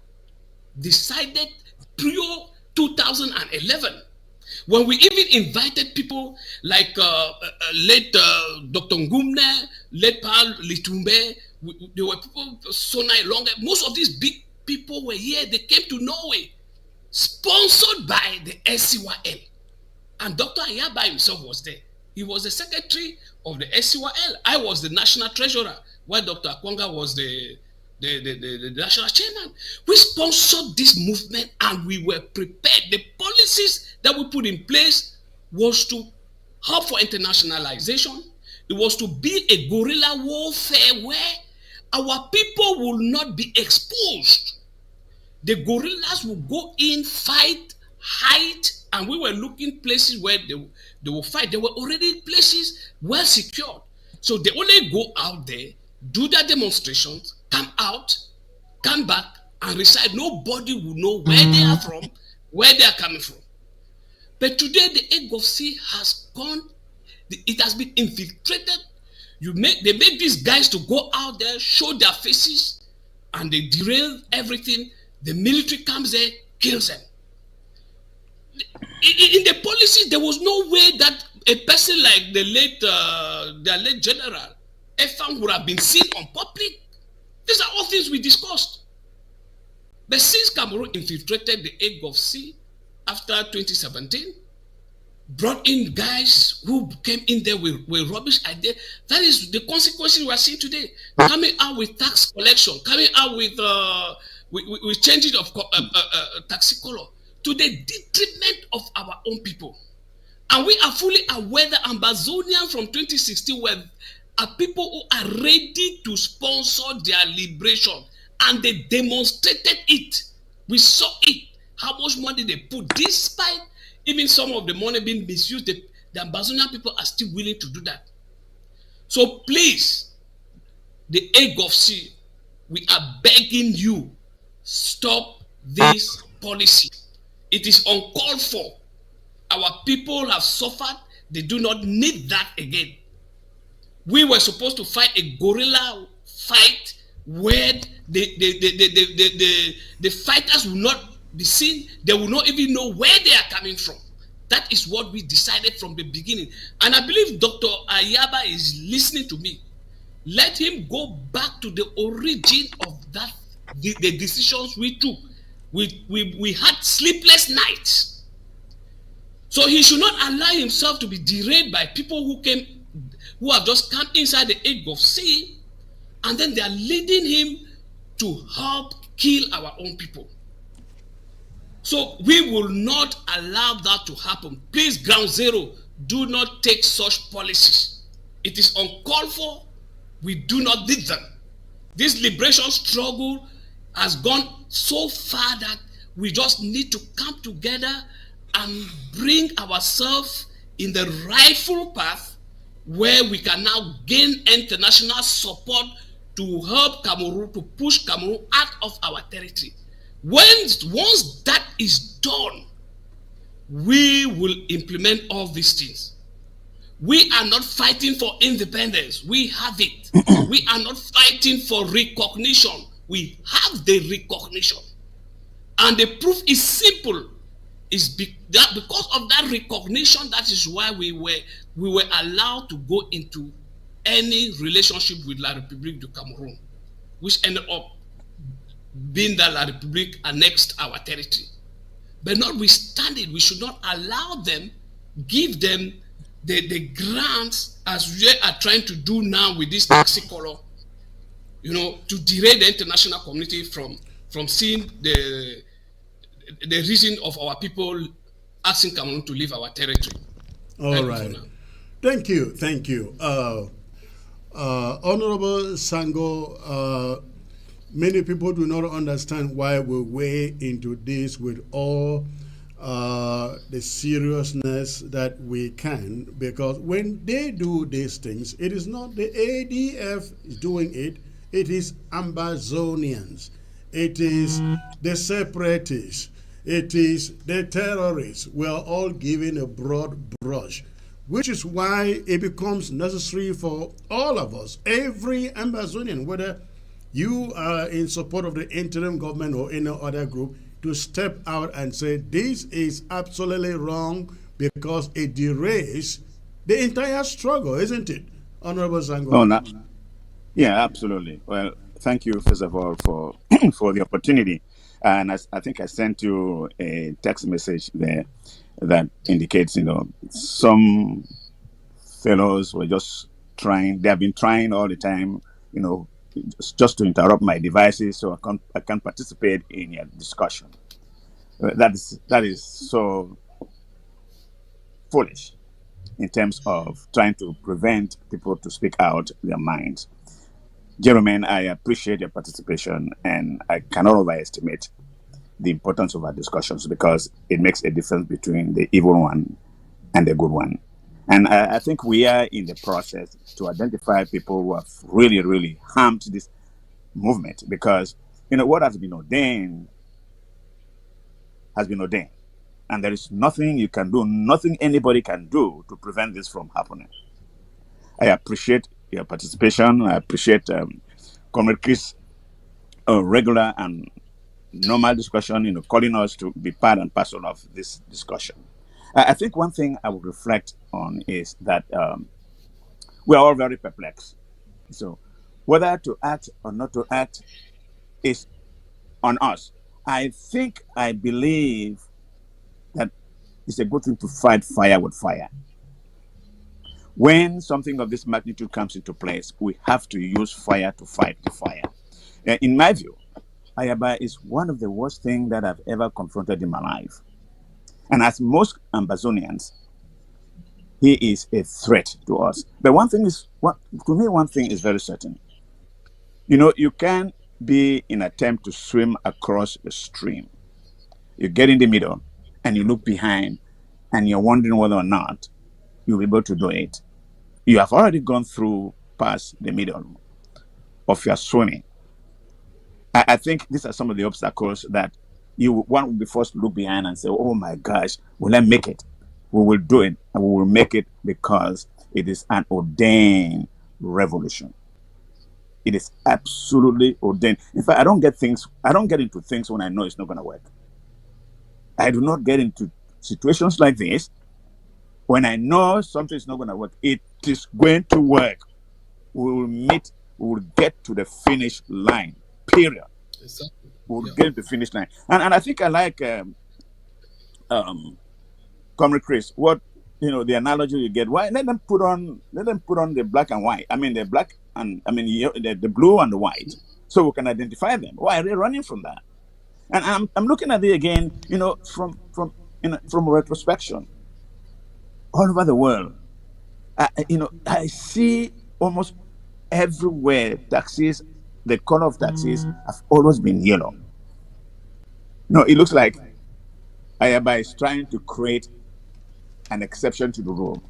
decided prior 2011. When we even invited people like late Dr. Ngumne, late Paul Litumbe, there were people, Sonai Longa, most of these big people were here. They came to Norway, sponsored by the SCYL. And Dr. Ayaba himself was there. He was the secretary of the SCYL. I was the national treasurer, while Dr. Akwanga was the national chairman. We sponsored this movement and we were prepared. The policies that we put in place was to help for internationalization. It was to be a guerrilla warfare where our people will not be exposed. The guerrillas will go in, fight, hide, and we were looking places where they will fight. There were already places well secured. So they only go out there, do their demonstrations, come out, come back, and reside. Nobody will know where they are from, where they are coming from. But today the A Gulf Sea has gone, it has been infiltrated. They make these guys to go out there, show their faces, and they derail everything. The military comes there, kills them. In the policy, there was no way that a person like their late general, Efang, would have been seen on public. These are all things we discussed. But since Cameroon infiltrated the A Gulf Sea after 2017, brought in guys who came in there with rubbish ideas, that is the consequences we are seeing today. Coming out with tax collection, coming out with changing of taxi color to the detriment of our own people. And we are fully aware that Ambazonians from 2016 are people who are ready to sponsor their liberation. And they demonstrated it. We saw it. How much money they put. Despite even some of the money being misused, the Ambazonian people are still willing to do that. So please, the A Gulf Sea, we are begging you, stop this policy. It is uncalled for. Our people have suffered. They do not need that again. We were supposed to fight a guerrilla fight where the fighters will not be seen. They will not even know where they are coming from. That is what we decided from the beginning. And I believe Dr. Ayaba is listening to me. Let him go back to the origin of that, the decisions we took. We had sleepless nights. So he should not allow himself to be derailed by people who have just come inside the A Gulf Sea, and then they are leading him to help kill our own people. So we will not allow that to happen. Please, Ground Zero, do not take such policies. It is uncalled for. We do not need them. This liberation struggle has gone so far that we just need to come together and bring ourselves in the rightful path where we can now gain international support to help Cameroon, to push Cameroon out of our territory. Once that is done, we will implement all these things. We are not fighting for independence. We have it. We are not fighting for recognition. We have the recognition. And the proof is simple. It's because of that recognition, that is why we were allowed to go into any relationship with La République du Cameroun, which ended up being that La République annexed our territory. But notwithstanding, we should not allow them, give them the grants as we are trying to do now with this taxi color, to derail the international community from seeing the reason of our people asking Cameroon to leave our territory. All right. Thank you. Honorable Sango, many people do not understand why we weigh into this with all the seriousness that we can, because when they do these things, it is not the ADF doing it, it is Ambazonians, it is the separatists, it is the terrorists. We are all given a broad brush, which is why it becomes necessary for all of us, every Ambazonian, whether you are in support of the interim government or any other group, to step out and say this is absolutely wrong because it derails the entire struggle, isn't it, Honorable Zango? Oh, no. Yeah, absolutely. Well, thank you, first of all, for for the opportunity. And I think I sent you a text message there that indicates, some fellows were just trying. They have been trying all the time, just to interrupt my devices so I can participate in your discussion. That is so foolish in terms of trying to prevent people to speak out their minds. Gentlemen, I appreciate your participation, and I cannot overestimate the importance of our discussions because it makes a difference between the evil one and the good one. And I think we are in the process to identify people who have really, really harmed this movement because, what has been ordained has been ordained. And there is nothing you can do, nothing anybody can do to prevent this from happening. I appreciate your participation. I appreciate Comrade Chris' regular and normal discussion, calling us to be part and parcel of this discussion. I think one thing I would reflect on is that we are all very perplexed. So whether to act or not to act is on us. I believe that it's a good thing to fight fire with fire. When something of this magnitude comes into place, we have to use fire to fight the fire. In my view, Ayaba is one of the worst things that I've ever confronted in my life. And as most Ambazonians, he is a threat to us. But one thing is very certain. You can be in an attempt to swim across a stream. You get in the middle and you look behind and you're wondering whether or not you'll be able to do it. You have already gone through past the middle of your swimming. I think these are some of the obstacles that one will be forced to look behind and say, oh my gosh, will I make it? We will do it, and we will make it because it is an ordained revolution. It is absolutely ordained. In fact, I don't get into things when I know it's not going to work. I do not get into situations like this when I know something is not going to work. It is going to work. We will get to the finish line, period. Exactly. We'll get to the finish line. And I think I like Comrade Chris, the analogy you get. Why let them put on the black and white. I mean the black and the blue and the white, so we can identify them. Why are they running from that? And I'm looking at it again, from retrospection. All over the world, I see almost everywhere taxis. The color of taxis have always been yellow. No, it looks like Ayaba is trying to create an exception to the rule.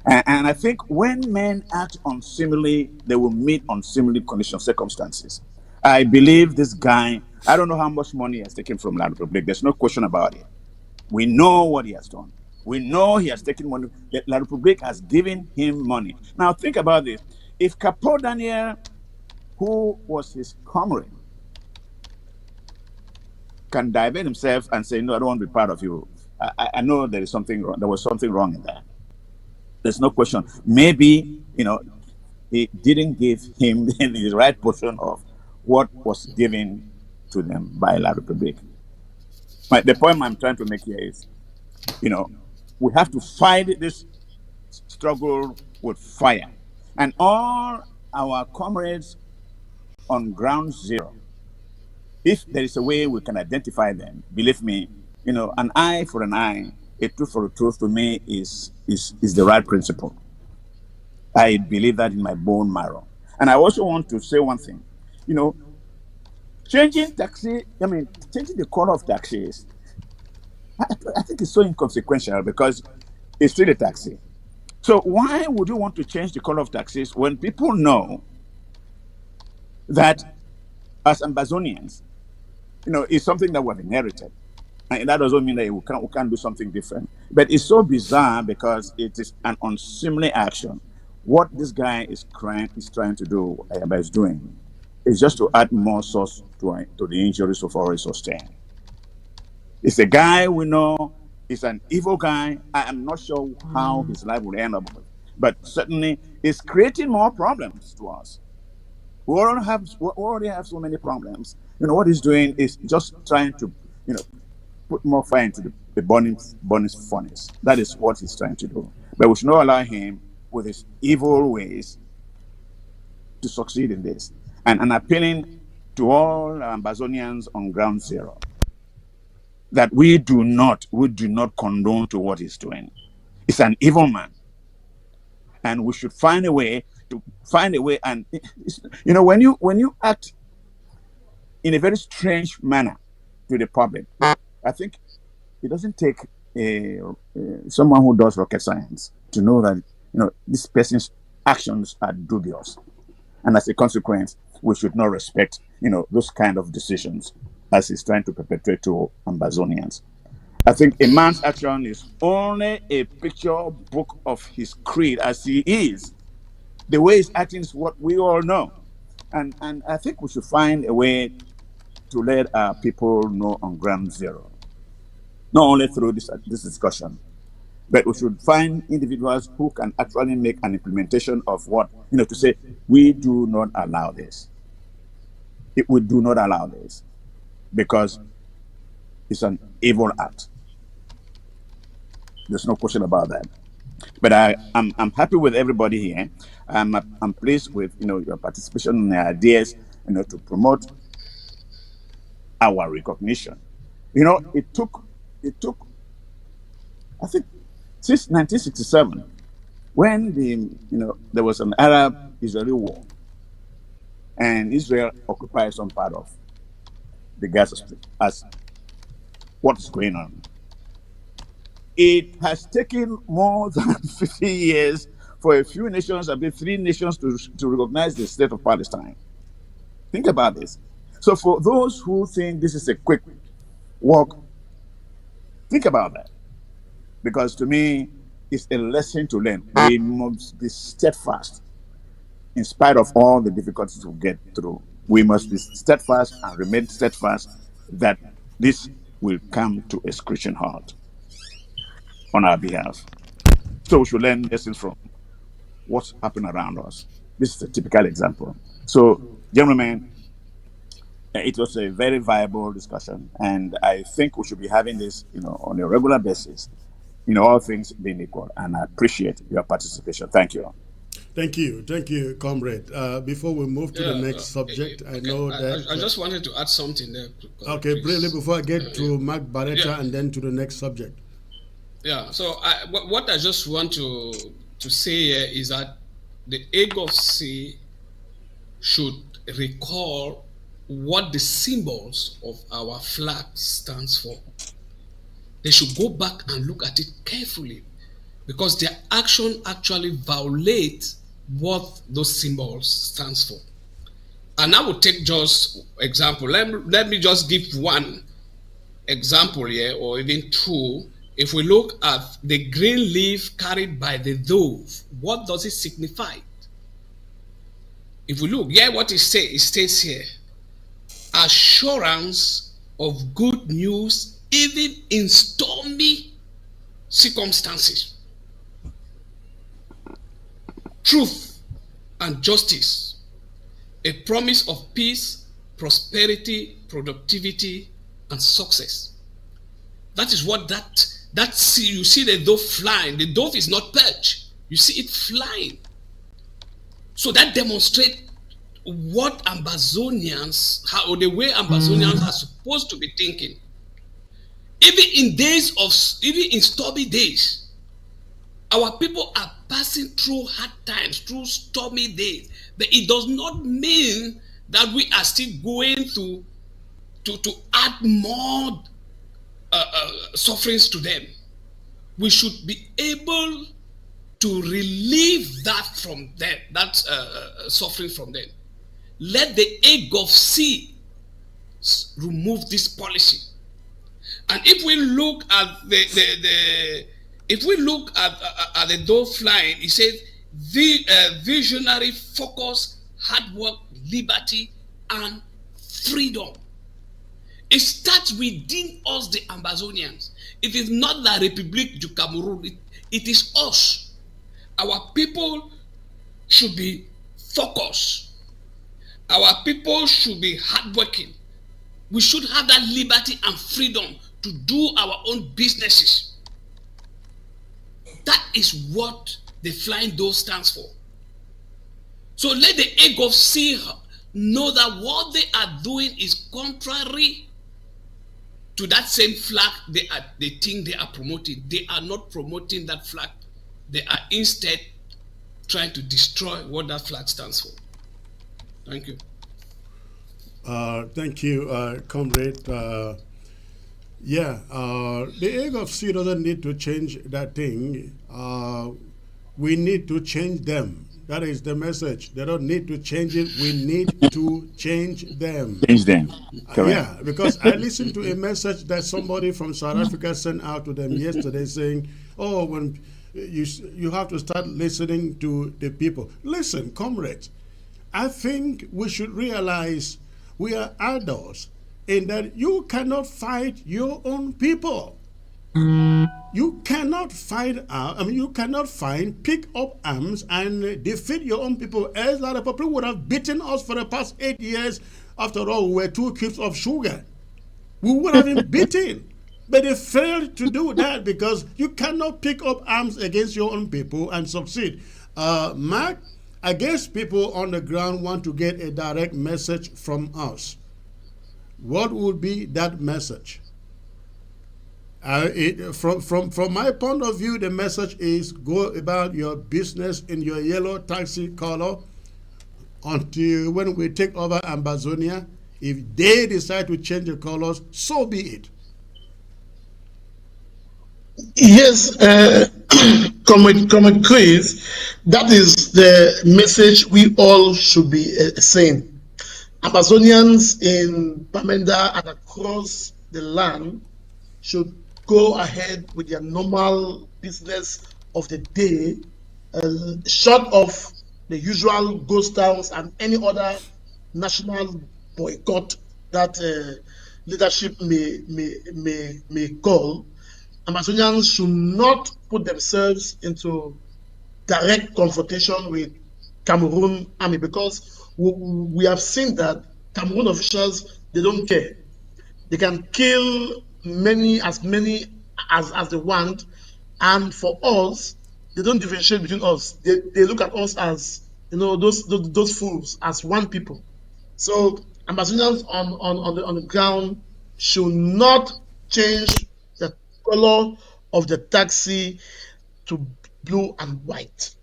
And I think when men act on similarly, they will meet on similar conditions, circumstances. I believe this guy, I don't know how much money he has taken from La Republic. There's no question about it. We know what he has done. We know he has taken money. La Republic has given him money. Now think about this. If Capo Daniel, who was his comrade, can divert himself and say, no, I don't want to be part of you. I know there was something wrong in that. There's no question. Maybe, he didn't give him the right portion of what was given to them by La Republic. The point I'm trying to make here is, we have to fight this struggle with fire. And all our comrades on ground zero, if there is a way we can identify them, believe me, an eye for an eye, a tooth for a tooth, to me is the right principle. I believe that in my bone marrow. And I also want to say one thing. changing the color of taxis, I think it's so inconsequential because it's still a taxi. So why would you want to change the color of taxis when people know that as Ambazonians, it's something that we've inherited? And that doesn't mean that we can't do something different. But it's so bizarre because it is an unseemly action. What this guy is trying to do, Ayaba is doing, is just to add more sauce to the injuries so far sustained. It's a guy we know. He's an evil guy. I am not sure how his life will end up, but certainly it's creating more problems to us. We already have so many problems. What he's doing is just trying to, put more fire into the burning furnace. That is what he's trying to do. But we should not allow him, with his evil ways, to succeed in this. And appealing to all Ambazonians on ground zero that we do not condone to what he's doing. It's an evil man, and we should find a way. And when you act in a very strange manner to the public, I think it doesn't take someone who does rocket science to know that this person's actions are dubious, and as a consequence, we should not respect those kind of decisions as he's trying to perpetrate to Ambazonians. I think a man's action is only a picture book of his creed as he is. The way he's acting is what we all know, and I think we should find a way to let our people know on ground zero, not only through this discussion, but we should find individuals who can actually make an implementation of what, to say, we do not allow this. We do not allow this because it's an evil act. There's no question about that. But I'm happy with everybody here. I'm pleased with your participation and the ideas to promote our recognition. It took I think since 1967 when there was an Arab-Israeli war and Israel occupied some part of the Gaza Strip as what's going on. It has taken more than 50 years for a few nations, I believe 3 nations, to recognize the state of Palestine. Think about this. So for those who think this is a quick walk, think about that. Because to me, it's a lesson to learn. We must be steadfast in spite of all the difficulties we get through. We must be steadfast and remain steadfast that this will come to a screeching halt on our behalf. So we should learn lessons from what's happening around us. This is a typical example. So, gentlemen, it was a very viable discussion, and I think we should be having this, on a regular basis, all things being equal. And I appreciate your participation. Thank you. Thank you, comrade. Before we move to the next subject, I know that I just wanted to add something there. Okay, brilliant. Before I get to Mark Barretta and then to the next subject. Yeah. So what I just want to say here is that the AGOC should recall what the symbols of our flag stands for. They should go back and look at it carefully, because their action actually violates what those symbols stands for. And I will take just example. Let me just give one example here, or even two. If we look at the green leaf carried by the dove, what does it signify? If we look, what it states here: assurance of good news even in stormy circumstances. Truth and justice, a promise of peace, prosperity, productivity, and success. That is what you see the dove flying. The dove is not perched. You see it flying. So that demonstrates what Ambazonians, the way Ambazonians are supposed to be thinking. Even in stormy days, our people are passing through hard times, through stormy days. But it does not mean that we are still going to to add more sufferings to them. We should be able to relieve that from them, that suffering from them. Let the AGOVC remove this policy. And if we look at the door flying, it says visionary, focus, hard work, liberty, and freedom. It starts within us, the Amazonians. It is not the Republic du Cameroon. It is us. Our people should be focused. Our people should be hardworking. We should have that liberty and freedom to do our own businesses. That is what the flying dove stands for. So let the AGOVC know that what they are doing is contrary to that same flag they think they are promoting. They are not promoting that flag. They are instead trying to destroy what that flag stands for. Thank you. Thank you, comrade. The AGOVC doesn't need to change that thing. We need to change them. That is the message. They don't need to change it. We need to change them. Change them. Correct. Yeah, because I listened to a message that somebody from South Africa sent out to them yesterday saying, oh, when you have to start listening to the people. Listen, comrades, I think we should realize we are adults in that you cannot fight your own people. You cannot fight you cannot pick up arms and defeat your own people. As the people would have beaten us for the past 8 years. After all, we were 2 cubes of sugar. We would have been beaten. But they failed to do that because you cannot pick up arms against your own people and succeed. Mark, I guess people on the ground want to get a direct message from us. What would be that message? From my point of view, the message is go about your business in your yellow taxi color until when we take over Amazonia. If they decide to change the colors, so be it. Yes, Comrade Chris, that is the message we all should be saying. Amazonians in Bamenda and across the land should go ahead with their normal business of the day, short of the usual ghost towns and any other national boycott that leadership may call. Amazonians should not put themselves into direct confrontation with Cameroon army because we have seen that Cameroon officials, they don't care. They can kill many as they want, and for us, they don't differentiate between us. They look at us as those fools, as one people. So Amazonians on the ground should not change the color of the taxi to blue and white,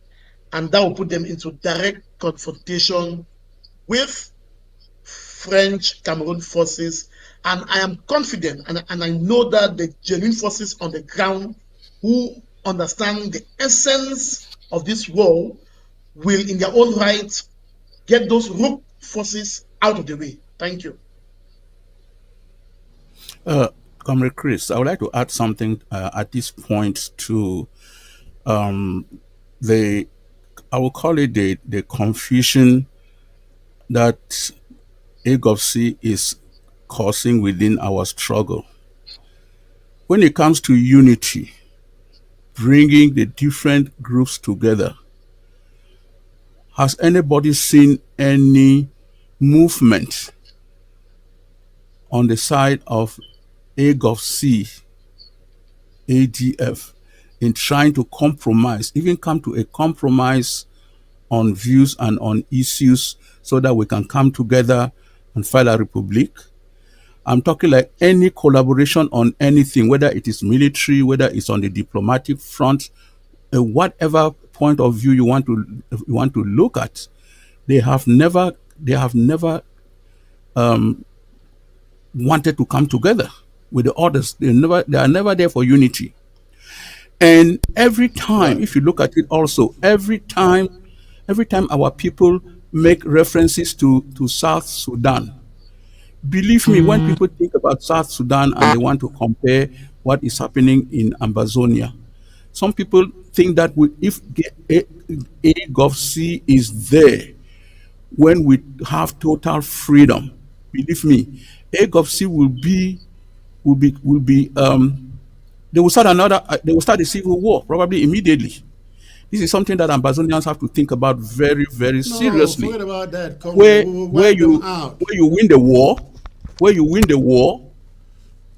and that will put them into direct confrontation with French Cameroon forces. And I am confident, and I know that the genuine forces on the ground who understand the essence of this war will, in their own right, get those rogue forces out of the way. Thank you. Comrade Chris, I would like to add something at this point to I will call it the confusion that AGOVC is causing within our struggle. When it comes to unity, bringing the different groups together, has anybody seen any movement on the side of AGOVC, ADF, in trying to compromise, even come to a compromise on views and on issues so that we can come together and file a republic? I'm talking like any collaboration on anything, whether it is military, whether it's on the diplomatic front, whatever point of view you want to look at. They have never wanted to come together with the others. They are never there for unity. And every time, Right. if you look at it also, every time our people make references to South Sudan, believe me, when people think about South Sudan and they want to compare what is happening in Ambazonia, some people think that if A Gov C is there, when we have total freedom, believe me, A Gov C will be they will start they will start a civil war probably immediately. This is something that Ambazonians have to think about very, very No, seriously. forget about that, comrade. Where We will where wipe them you out. where you win the war, where you win the war,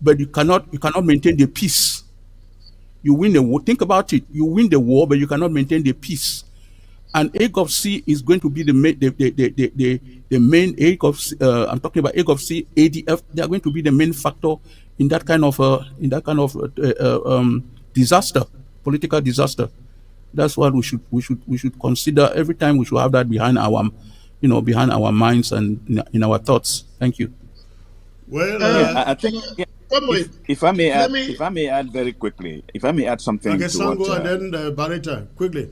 but you cannot maintain the peace. You win the war. Think about it. You win the war, but you cannot maintain the peace. And AGOV C is going to be the main AGOV C, I'm talking about AGOV C, ADF. They are going to be the main factor in that kind of disaster, political disaster. That's what we should consider every time. We should have that behind our minds and in our thoughts. Thank you. Well, Yeah, Uh, I think yeah, comrade, if I may let add, me if I may add very quickly, if I may add something okay, to what Sango and then Barita, quickly.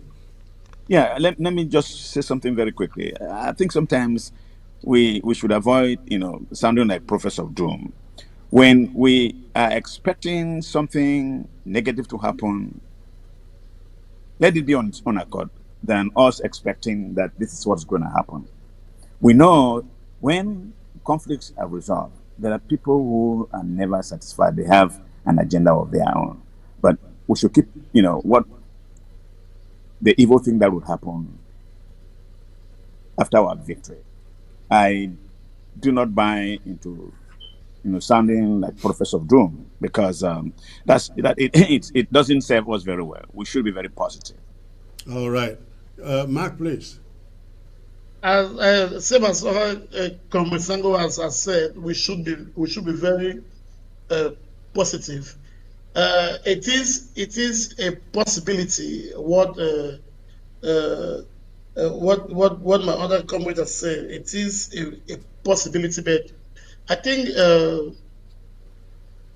yeah, let me just say something very quickly. I think sometimes we should avoid, sounding like prophets of doom. When we are expecting something negative to happen, let it be on its own accord than us expecting that this is what's going to happen. We know when conflicts are resolved, there are people who are never satisfied. They have an agenda of their own. But we should keep, what the evil thing that would happen after our victory. I do not buy into sounding like prophets of doom because it doesn't serve us very well. We should be very positive. All right. Mark, please. as same as Comrade Sango has said, we should be very uh, positive. It is a possibility uh, what my other comrade has said. It is a possibility, but I think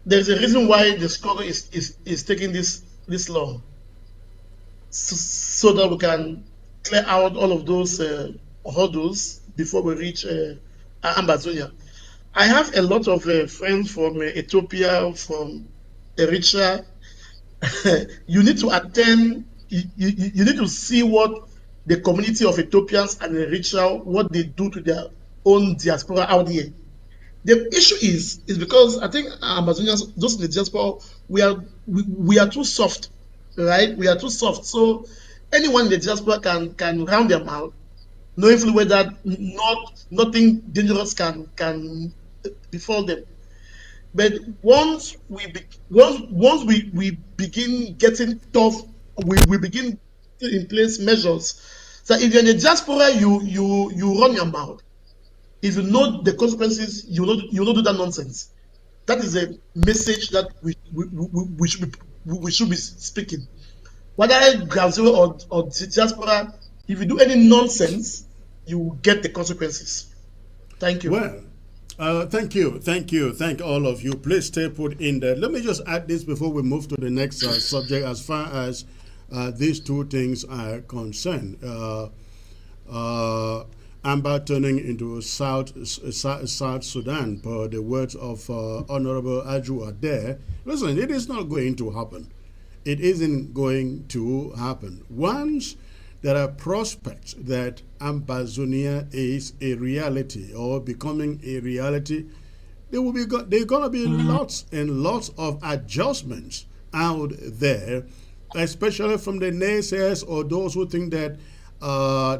there's a reason why the struggle is taking this long, so that we can clear out all of those hurdles before we reach Ambazonia. I have a lot of friends from Ethiopia, from Eritrea. You need to attend. You need to see what the community of Ethiopians and Eritrea, what they do to their own diaspora out here. The issue is because I think Amazonians, those in the diaspora, we are too soft, right? We are too soft. So anyone in the diaspora can round them out, knowing fully well that nothing dangerous can befall them. But once we begin getting tough, we begin putting in place measures. So if you're in the diaspora, you run your mouth. If you know the consequences, you not do that nonsense. That is a message that we should be speaking. Whether ground zero or diaspora, if you do any nonsense, you will get the consequences. Thank you. Well, thank you, thank all of you. Please stay put in there. Let me just add this before we move to the next subject. As far as these two things are concerned, Amber turning into South Sudan, per the words of Honorable Aju Adair. Listen, it is not going to happen. It isn't going to happen. Once there are prospects that Ambazonia is a reality or becoming a reality, there are going to be lots and lots of adjustments out there, especially from the naysayers or those who think that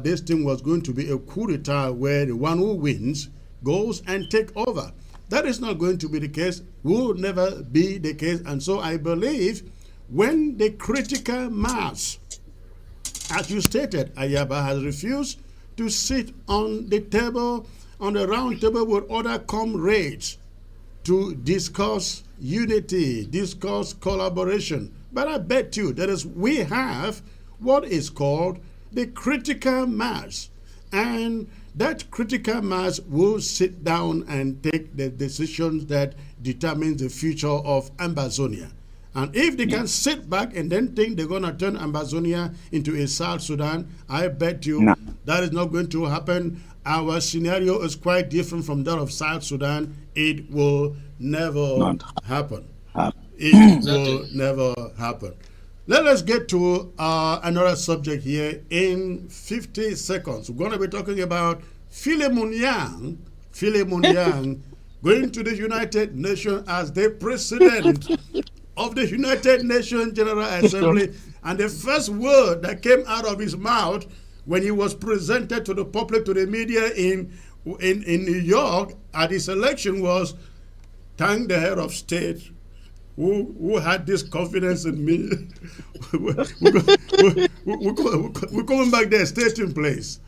this thing was going to be a coup d'etat where the one who wins goes and take over. That is not going to be the case, will never be the case. And so I believe when the critical mass, as you stated, Ayaba has refused to sit on the table, on the round table with other comrades to discuss unity, discuss collaboration. But I bet you that we have what is called the critical mass. And that critical mass will sit down and take the decisions that determine the future of Ambazonia. And if they can sit back and then think they're going to turn Ambazonia into a South Sudan, I bet you that is not going to happen. Our scenario is quite different from that of South Sudan. It will never happen. It will never happen. Let us get to another subject here in 50 seconds. We're going to be talking about Filimon Yang. Filimon Yang going to the United Nations as the president of the United Nations General Assembly. And the first word that came out of his mouth when he was presented to the public, to the media in New York at his election was, thank the head of state who had this confidence in me. We're coming back there. Stay tuned, please.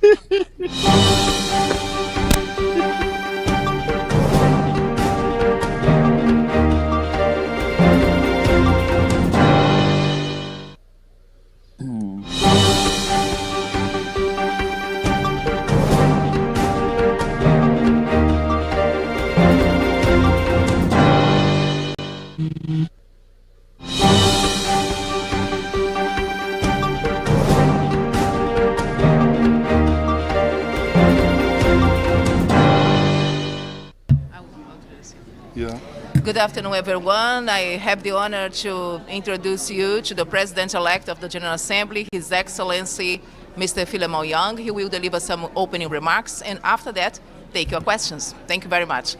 Good afternoon, everyone. I have the honor to introduce you to the President-elect of the General Assembly, His Excellency, Mr. Filimon Yang. He will deliver some opening remarks, and after that, take your questions. Thank you very much.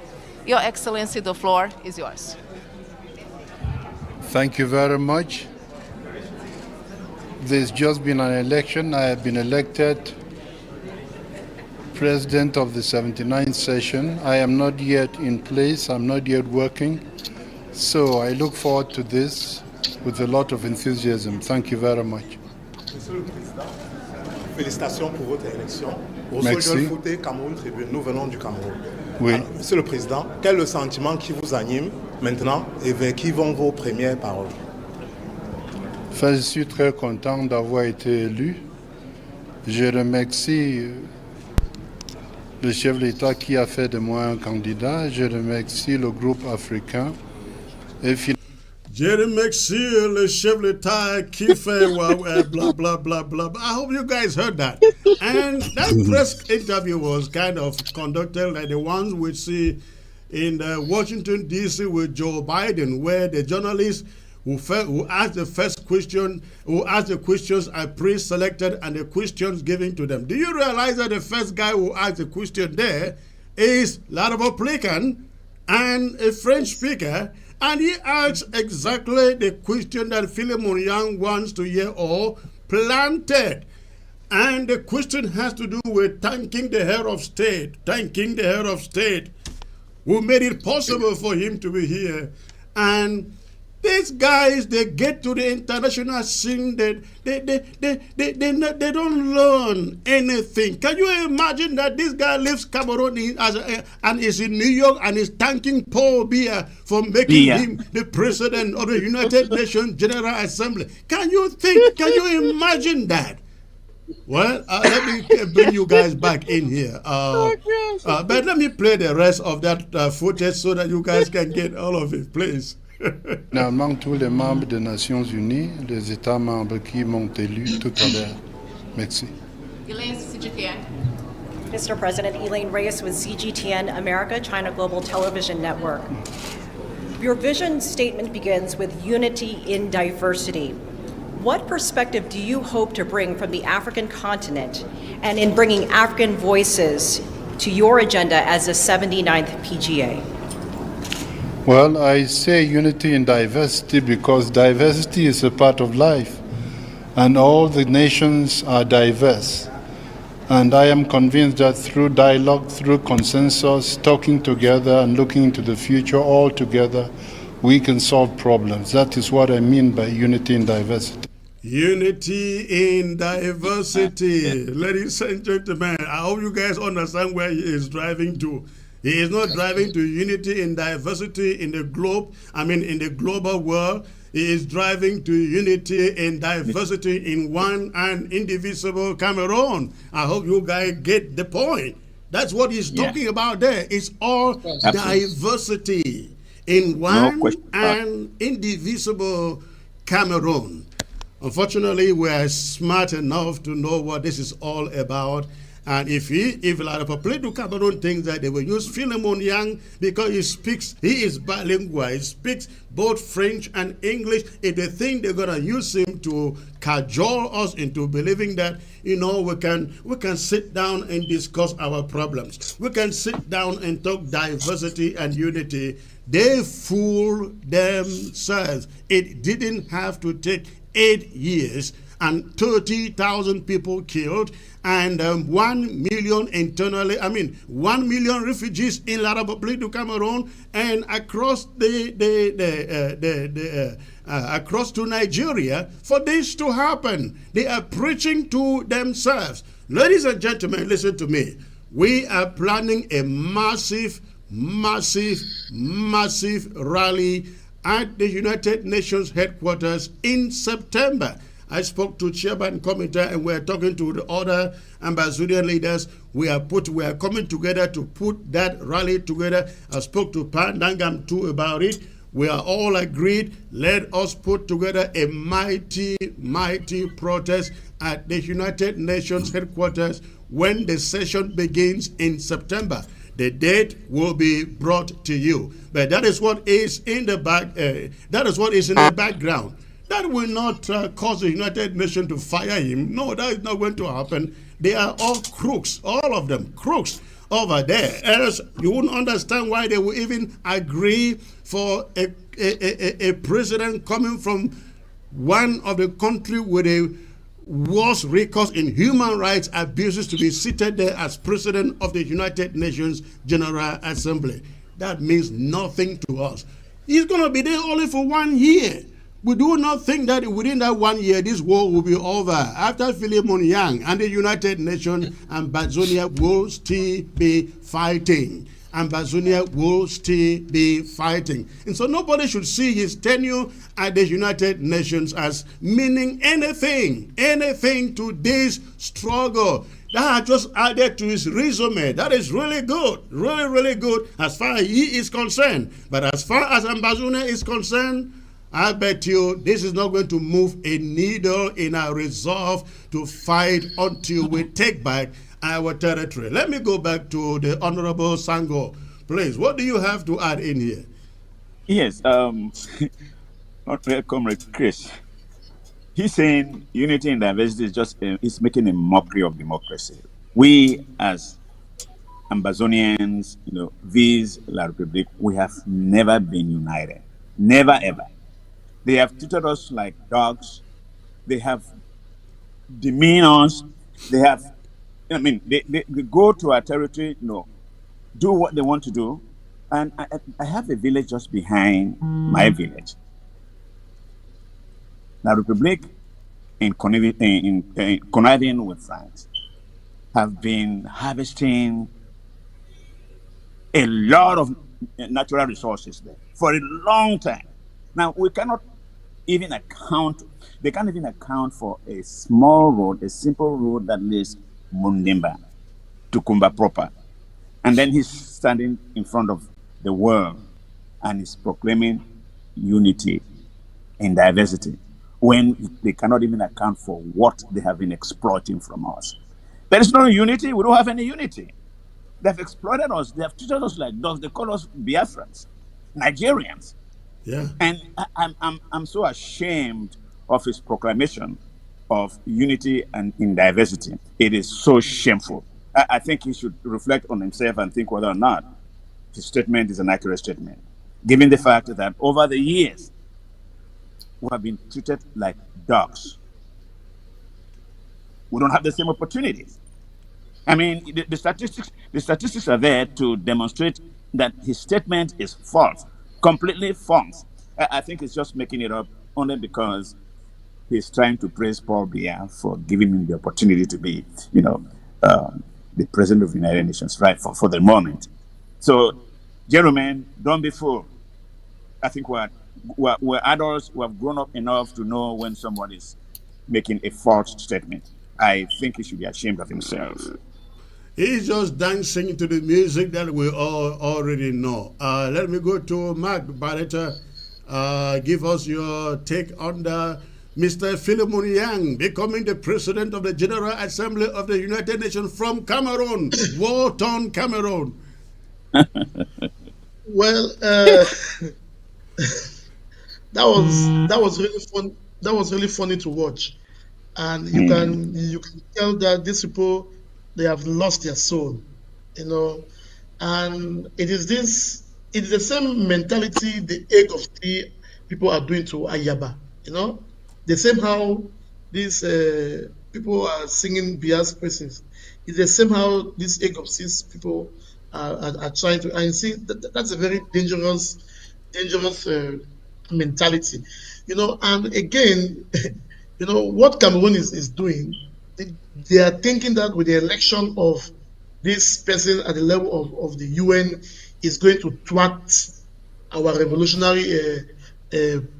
Your Excellency, the floor is yours. Thank you very much. There's just been an election. I have been elected President of the 79th session. I am not yet in place. I'm not yet working. So I look forward to this with a lot of enthusiasm. Thank you very much. Monsieur le Président, félicitations pour votre élection. Merci. Cameroun Tribune, nous venons du Cameroun. Oui. Alors, Monsieur le Président, quel est le sentiment qui vous anime maintenant et vers qui vont vos premières paroles? Enfin, je suis très content d'avoir été élu. Je remercie le chef de l'État qui a fait de moi un candidat. Je remercie le groupe africain. Et Je remercie le chef de l'État qui fait blah, blah, blah, blah. I hope you guys heard that. And that press interview was kind of conducted like the ones we see in Washington, D.C. with Joe Biden, where the journalists who asked the first question, who asked the questions are pre-selected and the questions given to them. Do you realize that the first guy who asked the question there is Laraboplican and a French speaker, and he asks exactly the question that Filimon Yang wants to hear or planted. And the question has to do with thanking the head of state, who made it possible for him to be here. And these guys, they get to the international scene, they don't learn anything. Can you imagine that this guy leaves Cameroon and is in New York and is thanking Paul Biya for making him the president of the United Nations General Assembly? Can you imagine that? Well, let me bring you guys back in here. But let me play the rest of that footage so that you guys can get all of it, please. Finalement, tous les membres des Nations Unies, les États membres qui m'ont élu tout à l'heure. Merci. Mr. President, Elaine Reyes with CGTN America, China Global Television Network. Your vision statement begins with unity in diversity. What perspective do you hope to bring from the African continent and in bringing African voices to your agenda as the 79th PGA? Well, I say unity in diversity because diversity is a part of life, and all the nations are diverse. And I am convinced that through dialogue, through consensus, talking together and looking into the future all together, we can solve problems. That is what I mean by unity in diversity. Unity in diversity. Ladies and gentlemen, I hope you guys understand where he is driving to. He is not driving to unity in diversity in the globe, in the global world. He is driving to unity in diversity in one and indivisible Cameroon. I hope you guys get the point. That's what he's Yeah. talking about there. It's all Absolutely. diversity in No one question about it. and indivisible Cameroon. Unfortunately, we are smart enough to know what this is all about. And if a lot of people to Cameroon thinks that they will use Filimon Yang because he is bilingual, he speaks both French and English. If they think they're gonna use him to cajole us into believing that we can sit down and discuss our problems, we can sit down and talk diversity and unity, they fool themselves. It didn't have to take 8 years and 30,000 people killed and 1 million 1 million refugees in La République du Cameroon and across across to Nigeria for this to happen. They are preaching to themselves. Ladies and gentlemen, listen to me. We are planning a massive rally at the United Nations headquarters in September. I spoke to Chairman Committee and we're talking to the other Ambazonian leaders. We are coming together to put that rally together. I spoke to Pandangam too about it. We are all agreed. Let us put together a mighty protest at the United Nations headquarters when the session begins in September. The date will be brought to you. But that is what is in the background. That will not cause the United Nations to fire him. No, that is not going to happen. They are all crooks, all of them crooks over there. Else, you wouldn't understand why they will even agree for a president coming from one of the country with a worst records in human rights abuses to be seated there as president of the United Nations General Assembly. That means nothing to us. He's going to be there only for 1 year. We do not think that within that 1 year, this war will be over. After Filimon Yang and the United Nations, Ambazonia will still be fighting. Ambazonia will still be fighting. And so nobody should see his tenure at the United Nations as meaning anything to this struggle. That just added to his resume. That is really good, really good as far as he is concerned. But as far as Ambazonia is concerned, I bet you this is not going to move a needle in our resolve to fight until we take back our territory. Let me go back to the Honorable Sango. Please, what do you have to add in here? Yes, Comrade Chris. He's saying unity and diversity is just is making a mockery of democracy. We as Ambazonians, vis La République, we have never been united. Never ever. They have treated us like dogs. They have demeaned us. They have, they go to our territory, do what they want to do. And I have a village just behind my village. La République, in conniving with France, have been harvesting a lot of natural resources there for a long time. Now, we cannot even they can't even account for a small road, a simple road that leads Mundimba to Kumba proper. And then he's standing in front of the world and is proclaiming unity in diversity when they cannot even account for what they have been exploiting from us. There is no unity. We don't have any unity. They've exploited us. They have treated us like dogs. They call us Biafrans, Nigerians. Yeah. And I'm so ashamed of his proclamation of unity and in diversity. It is so shameful. I think he should reflect on himself and think whether or not his statement is an accurate statement, given the fact that over the years we have been treated like dogs. We don't have the same opportunities. I mean, the statistics are there to demonstrate that his statement is false, completely false. I think he's just making it up only because he's trying to praise Paul Biya for giving him the opportunity to be, the president of the United Nations, right, for the moment. So, gentlemen, don't be fooled. I think we're adults who have grown up enough to know when someone is making a false statement. I think he should be ashamed of himself. He's just dancing to the music that we all already know. Let me go to Mark Barretta. Give us your take on the Mr. Filimon Yang becoming the president of the General Assembly of the United Nations from Cameroon, war-torn Cameroon. Well, that was really fun. That was really funny to watch, and you can tell that these people, they have lost their soul, you know. And it is the same mentality the egg of tea people are doing to Ayaba, you know. The same how these people are singing Bia's praises. It's the same how these egg of seas people are trying to. And see that's a very dangerous mentality, you know. And again, you know what Cameroon is doing. They are thinking that with the election of this person at the level of the UN is going to thwart our revolutionary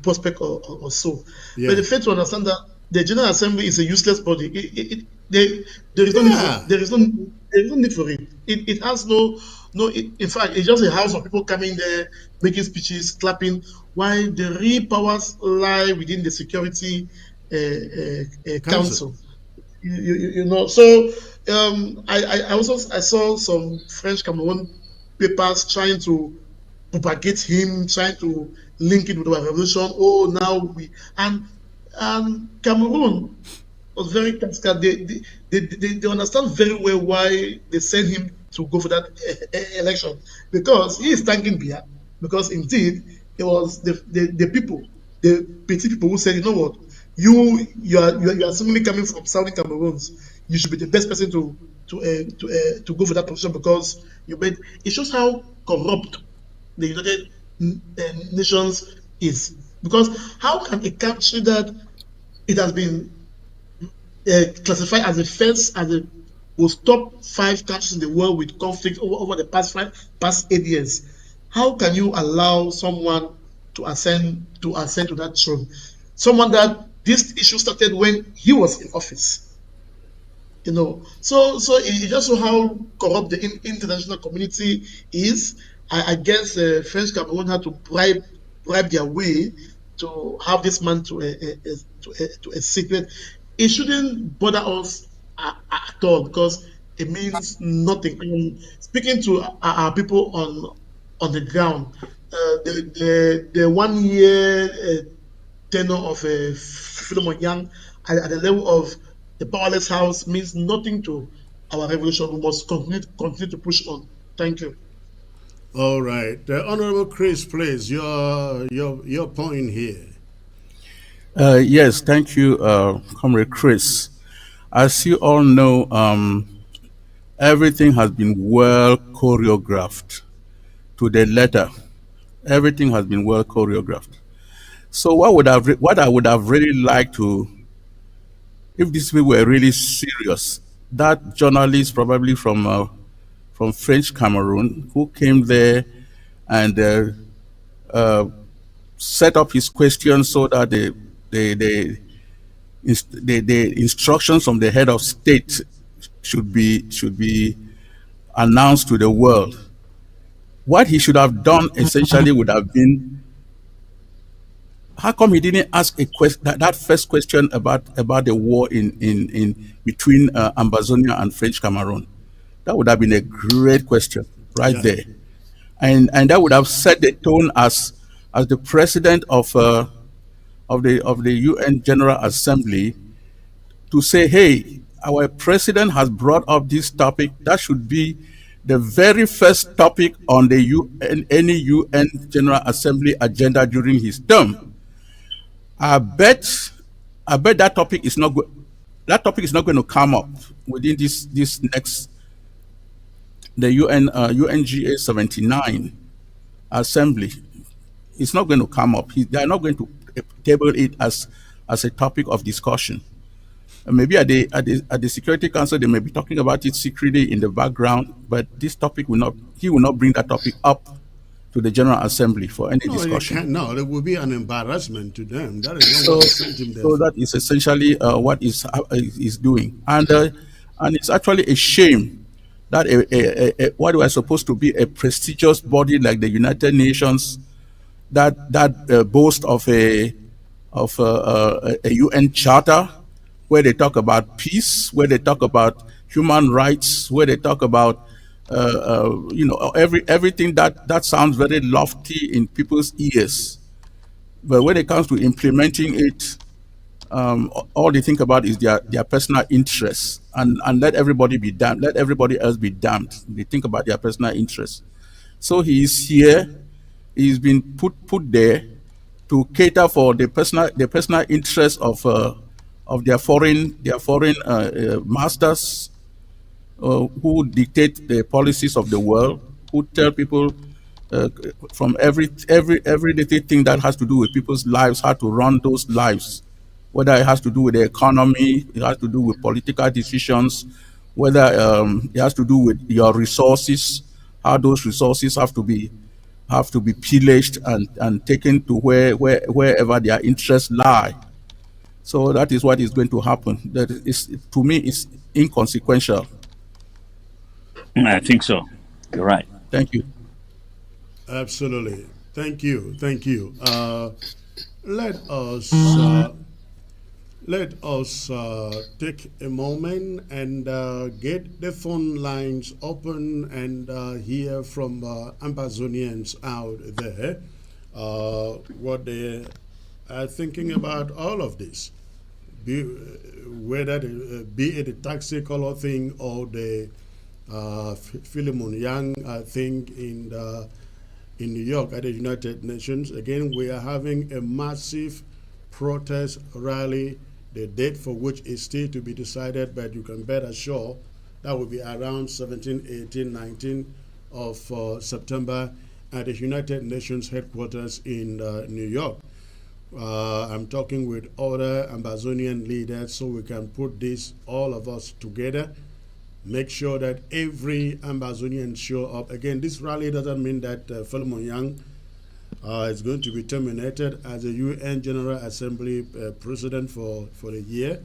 prospect or so. Yeah. But the fact to understand that the General Assembly is a useless body. There is no need Yeah. for, there is no need for it. It has no. In fact, it's just a house of people coming there, making speeches, clapping. While the real powers lie within the Security Council. You know. So I saw some French Cameroon papers trying to propagate him, trying to link it with our revolution. Oh, now we and Cameroon was very tactical. They understand very well why they sent him to go for that election, because he is thanking Biya, because indeed it was the people, the petty people who said, you know what, you are simply coming from Southern Cameroons. You should be the best person to go for that position, because you made. It shows how corrupt the United Nations is, because how can a country that it has been classified as the first, as the most top 5 countries in the world with conflict over the past 8 years, how can you allow someone to ascend to that throne? Someone that this issue started when he was in office, you know. So it just shows how corrupt the international community is. I guess French Cameroon had to bribe their way to have this man to a secret. It shouldn't bother us at all, because it means nothing. Speaking to our people on the ground, the 1 year tenure of Filimon Yang at the level of the powerless house means nothing to our revolution. We must continue to push on. Thank you. All right, Honorable Chris, please, your point here. Yes, thank you, Comrade Chris. As you all know, everything has been well choreographed to the letter. Everything has been well choreographed. So what I would have really liked to, if these people were really serious, that journalist probably from French Cameroon who came there and set up his questions so that the instructions from the head of state should be announced to the world. What he should have done essentially would have been, how come he didn't ask a question, that first question about the war in between Ambazonia and French Cameroon? That would have been a great question right there, and that would have set the tone as the president of the UN General Assembly, to say, hey, our president has brought up this topic. That should be the very first topic on the any UN General Assembly agenda during his term. I bet that topic is not going to come up within this next, the UNGA 79 assembly. It's not going to come up. They are not going to table it as a topic of discussion. Maybe at the Security Council, they may be talking about it secretly in the background, but this topic he will not bring that topic up to the General Assembly for any discussion. No, it will be an embarrassment to them. That is not what they sent him there. So that is essentially what is doing, and it's actually a shame that what was supposed to be a prestigious body like the United Nations, that boast of a UN charter where they talk about peace, where they talk about human rights, where they talk about everything that sounds very lofty in people's ears, but when it comes to implementing it, all they think about is their personal interests, and let everybody be damned, let everybody else be damned. They think about their personal interests. So he is here. He's been put there to cater for the personal interests of their foreign masters, who dictate the policies of the world, who tell people from every little thing that has to do with people's lives, how to run those lives, whether it has to do with the economy, it has to do with political decisions, whether it has to do with your resources, how those resources have to be pillaged and taken to wherever their interests lie. So that is what is going to happen. That is, to me, is inconsequential. I think so. You're right. Thank you. Absolutely. Thank you. Thank you. Let us take a moment and get the phone lines open and hear from Ambazonians out there what they are thinking about all of this. Whether be it the taxi color thing or the Filimon Yang thing in New York at the United Nations. Again, we are having a massive protest rally, the date for which is still to be decided, but you can bet assure that will be around 17, 18, 19 of September at the United Nations headquarters in New York. I'm talking with other Ambazonian leaders so we can put this, all of us together, make sure that every Ambazonian show up. Again, this rally doesn't mean that Filimon Yang is going to be terminated as a UN General Assembly president for the year.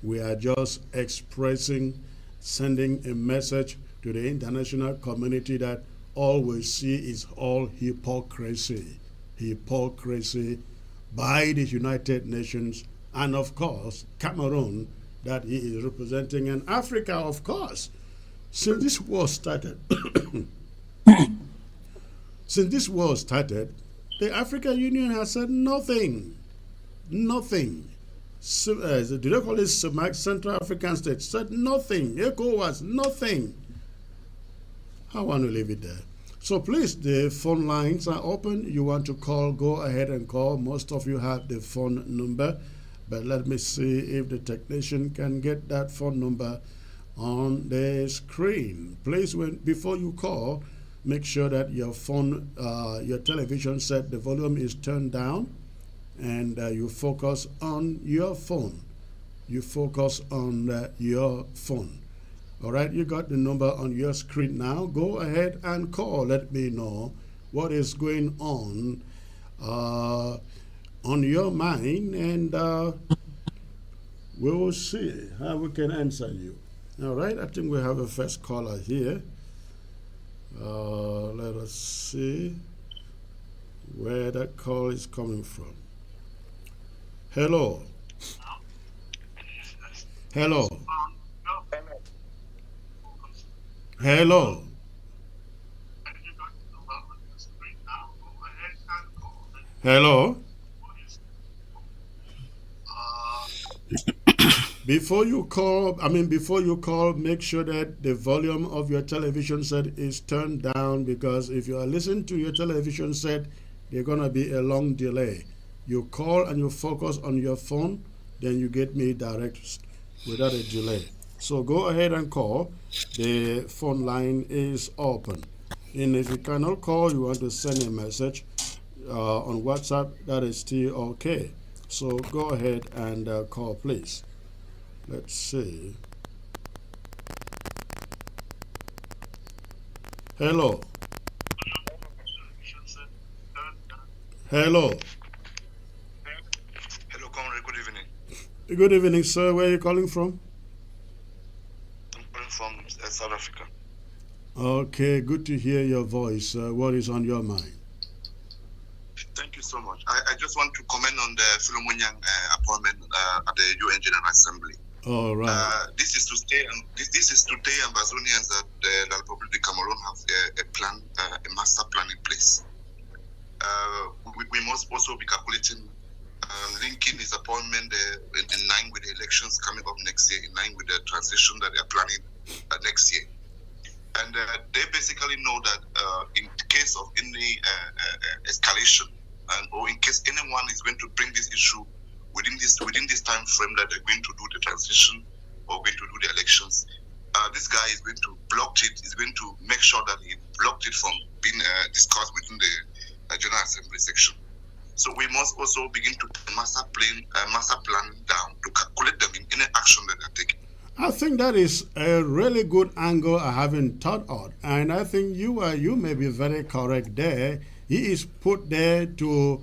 We are just expressing, sending a message to the international community that all we see is all hypocrisy. Hypocrisy by the United Nations and, of course, Cameroon, that he is representing, and Africa, of course. Since this war started, the African Union has said nothing. Nothing. Do they call it Central African States? Said nothing. ECOWAS, nothing. I want to leave it there. So please, the phone lines are open. You want to call, go ahead and call. Most of you have the phone number, but let me see if the technician can get that phone number on the screen. Please, before you call, make sure that your phone, your television set, the volume is turned down, and you focus on your phone. You focus on your phone. All right, you got the number on your screen now. Go ahead and call. Let me know what is going on your mind, and we will see how we can answer you. All right, I think we have a first caller here. Let us see where that call is coming from. Hello. Hello. Hello. Hello. Before you call, make sure that the volume of your television set is turned down, because if you are listening to your television set, there's going to be a long delay. You call and you focus on your phone, then you get me direct without a delay. So go ahead and call. The phone line is open. And if you cannot call, you want to send a message on WhatsApp, that is still okay. So go ahead and call, please. Let's see. Hello. Hello. Hello, Comrade. Good evening. Good evening, sir. Where are you calling from? I'm calling from South Africa. Okay, good to hear your voice. What is on your mind? Thank you so much. I just want to comment on the Filimon Yang appointment at the UN General Assembly. All right. This is to stay Ambazonians that the Republic of Cameroon have a plan, a master plan in place. We must also be calculating, linking his appointment in line with the elections coming up next year, in line with the transition that they are planning next year. And they basically know that in case of any escalation, or in case anyone is going to bring this issue within this time frame that they're going to do the transition or going to do the elections, this guy is going to block it. Is going to make sure that he blocked it from being discussed within the General Assembly section. So we must also begin to master plan down to calculate them in any action that they're taking. I think that is a really good angle I haven't thought of, and I think you may be very correct there. He is put there to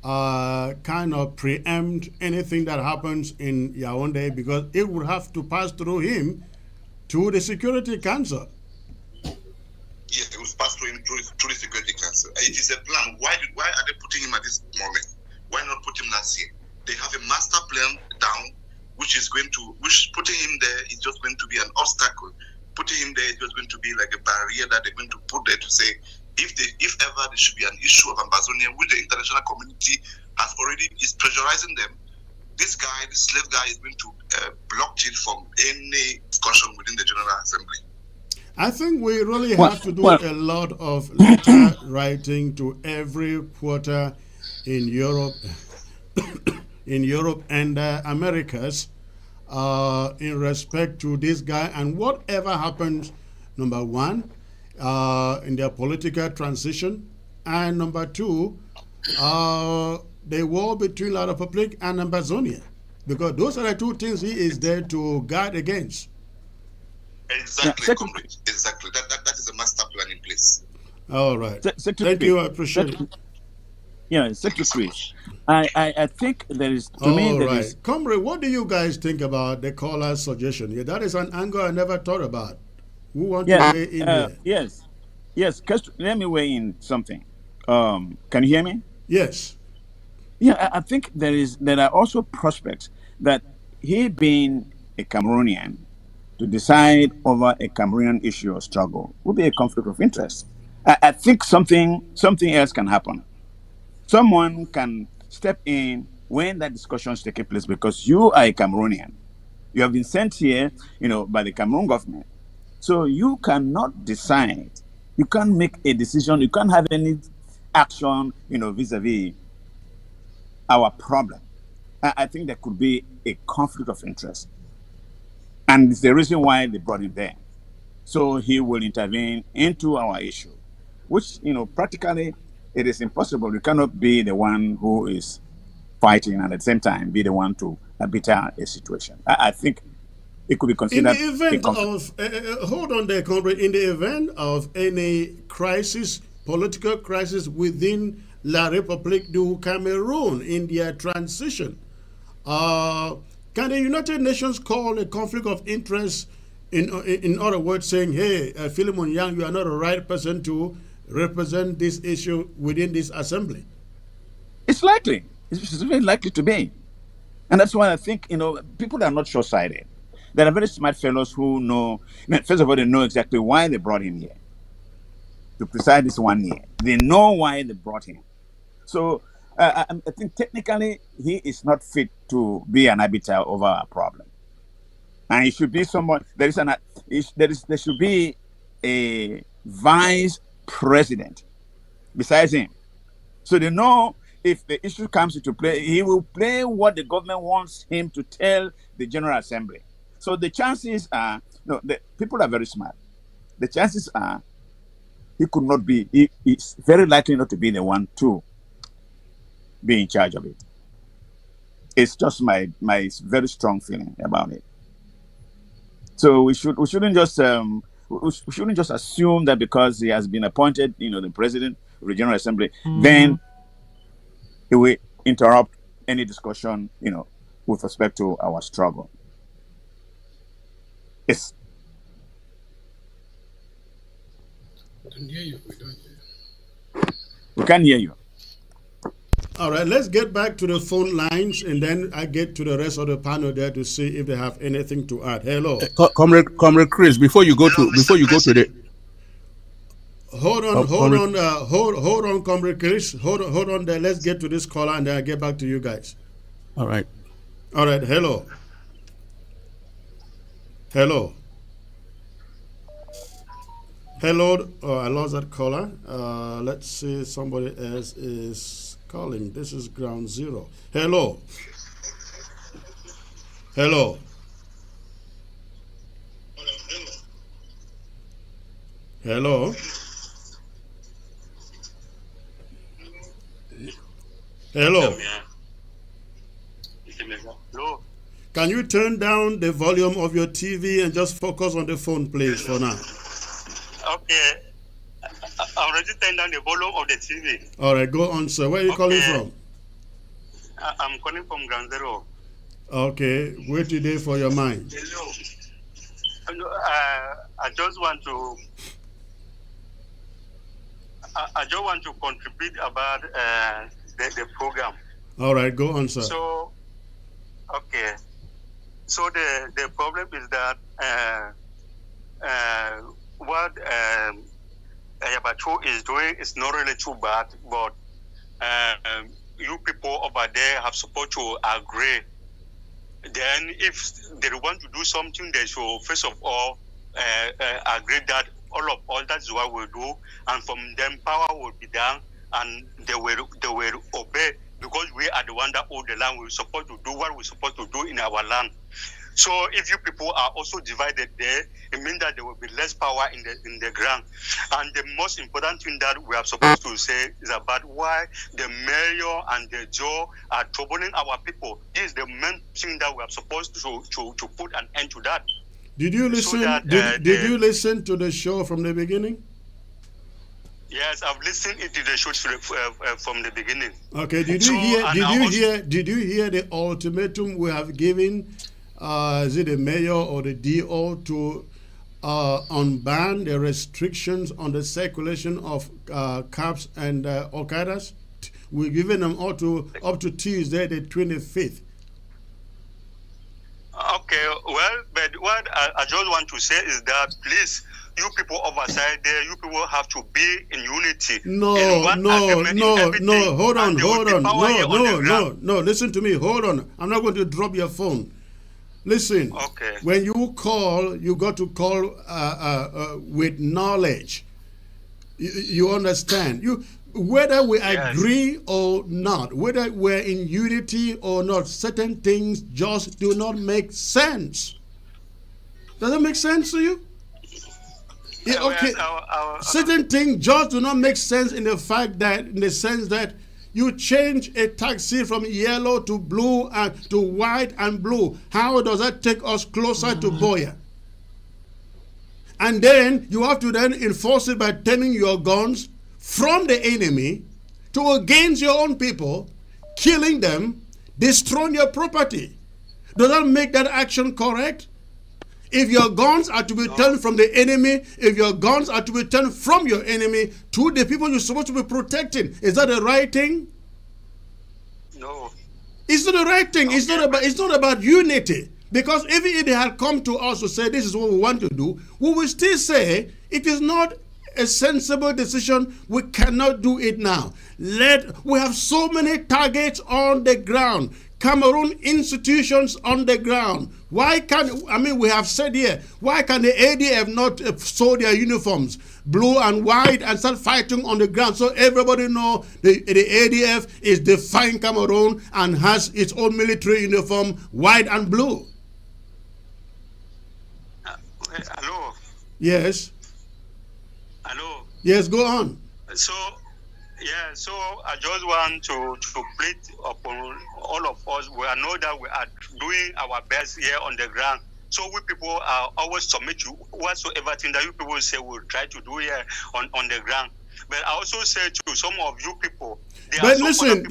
kind of preempt anything that happens in Yaoundé because it would have to pass through him to the Security Council. Yes, it was passed through him through the Security Council. It is a plan. Why are they putting him at this moment? Why not put him last year? They have a master plan down, which putting him there is just going to be an obstacle. Putting him there is just going to be like a barrier that they're going to put there to say, if ever there should be an issue of Ambazonia, which the international community is pressurizing them, this slave guy is going to block it from any discussion within the General Assembly. I think we really have to do a lot of letter writing to every quarter in Europe, and Americas, in respect to this guy and whatever happens. Number one, in their political transition, and number two, the war between La Republic and Ambazonia, because those are the two things he is there to guard against. Exactly, comrade. Exactly. That is a master plan in place. All right. Thank you. I appreciate it. Yeah, Secretary. I think there is, to me, there is... Comrade, what do you guys think about the caller's suggestion? Yeah, that is an angle I never thought about. Who wants to weigh in here? Yes. Let me weigh in something. Can you hear me? Yes. Yeah, I think there are also prospects that he being a Cameroonian to decide over a Cameroonian issue or struggle would be a conflict of interest. I think something else can happen. Someone can step in when that discussion is taking place because you are a Cameroonian. You have been sent here, by the Cameroon government. So you cannot decide. You can't make a decision. You can't have any action, vis-a-vis our problem. I think there could be a conflict of interest. And it's the reason why they brought him there. So he will intervene into our issue, which, practically it is impossible. You cannot be the one who is fighting and at the same time be the one to arbitrate a situation. I think it could be considered. In the event of, hold on there, comrade, in the event of any crisis, political crisis within La République du Cameroon in their transition, can the United Nations call a conflict of interest, in other words, saying, hey, Filimon Yang, you are not the right person to represent this issue within this assembly? It's likely. It's very likely to be. And that's why I think, people are not short-sighted. There are very smart fellows who know, first of all, they know exactly why they brought him here to preside this 1 year. They know why they brought him. So I think technically he is not fit to be an arbiter over our problem. And he should be someone, there should be a vice president besides him. So they know if the issue comes into play, he will play what the government wants him to tell the General Assembly. So the chances are, the people are very smart. The chances are he's very likely not to be the one to be in charge of it. It's just my very strong feeling about it. So we shouldn't just assume that because he has been appointed, the president of the General Assembly, then he will interrupt any discussion, with respect to our struggle. We don't hear you. We don't hear you. We can't hear you. All right, let's get back to the phone lines, and then I get to the rest of the panel there to see if they have anything to add. Hello, Comrade Chris. Before you go to the hold on, Comrade Chris. Hold on there. Let's get to this caller, and then I get back to you guys. All right. Hello. Oh, I lost that caller. Let's see. Somebody else is calling. This is ground zero. Hello. Hello. Can you turn down the volume of your TV and just focus on the phone, please, for now? Okay. I already turned down the volume of the TV. All right, go on, sir. Where are you calling from? I'm calling from Ground Zero. Okay, wait today for your mind. Hello. I just want to contribute about the program. All right, go on, sir. So, okay. So the problem is that what Yabacho is doing is not really too bad, but you people over there have supposed to agree. Then if they want to do something, they should first of all agree that all of that is what we do, and from them power will be done, and they will obey, because we are the one that own the land. We're supposed to do what we're supposed to do in our land. So if you people are also divided there, it means that there will be less power in the ground. And the most important thing that we are supposed to say is about why the mayor and the Joe are troubling our people. This is the main thing that we are supposed to put an end to that. Did you listen? So that, did you listen to the show from the beginning? Yes, I've listened to the show from the beginning. Okay. Did you hear the ultimatum we have given? Is it the mayor or the DO to unban the restrictions on the circulation of cabs and Okadas? We're giving them up to Tuesday, the 25th. Okay, well, but what I just want to say is that, please, you people overside there, you people have to be in unity. No, hold on. No, listen to me, hold on. I'm not going to drop your phone. Listen, okay. When you call, you got to call with knowledge. You understand? Whether we agree or not, whether we're in unity or not, certain things just do not make sense. Does that make sense to you? Yeah, okay. Certain things just do not make sense in the sense that you change a taxi from yellow to blue and to white and blue. How does that take us closer to Boya? And then you have to then enforce it by turning your guns from the enemy to against your own people, killing them, destroying your property. Does that make that action correct? If your guns are to be turned from the enemy, if your guns are to be turned from your enemy to the people you're supposed to be protecting, is that the right thing? No. It's not the right thing. Okay. It's not about unity. Because if they had come to us to say this is what we want to do, we will still say it is not a sensible decision. We cannot do it now. We have so many targets on the ground. Cameroon institutions on the ground. We have said here, why can the ADF not sew their uniforms, blue and white, and start fighting on the ground so everybody know the ADF is defying Cameroon and has its own military uniform, white and blue? Hello? Yes. Hello? Yes, go on. So I just want to plead upon all of us. We know that we are doing our best here on the ground. So we people are always submit to whatsoever thing that you people say we'll try to do here on the ground. But I also say to some of you people, but listen,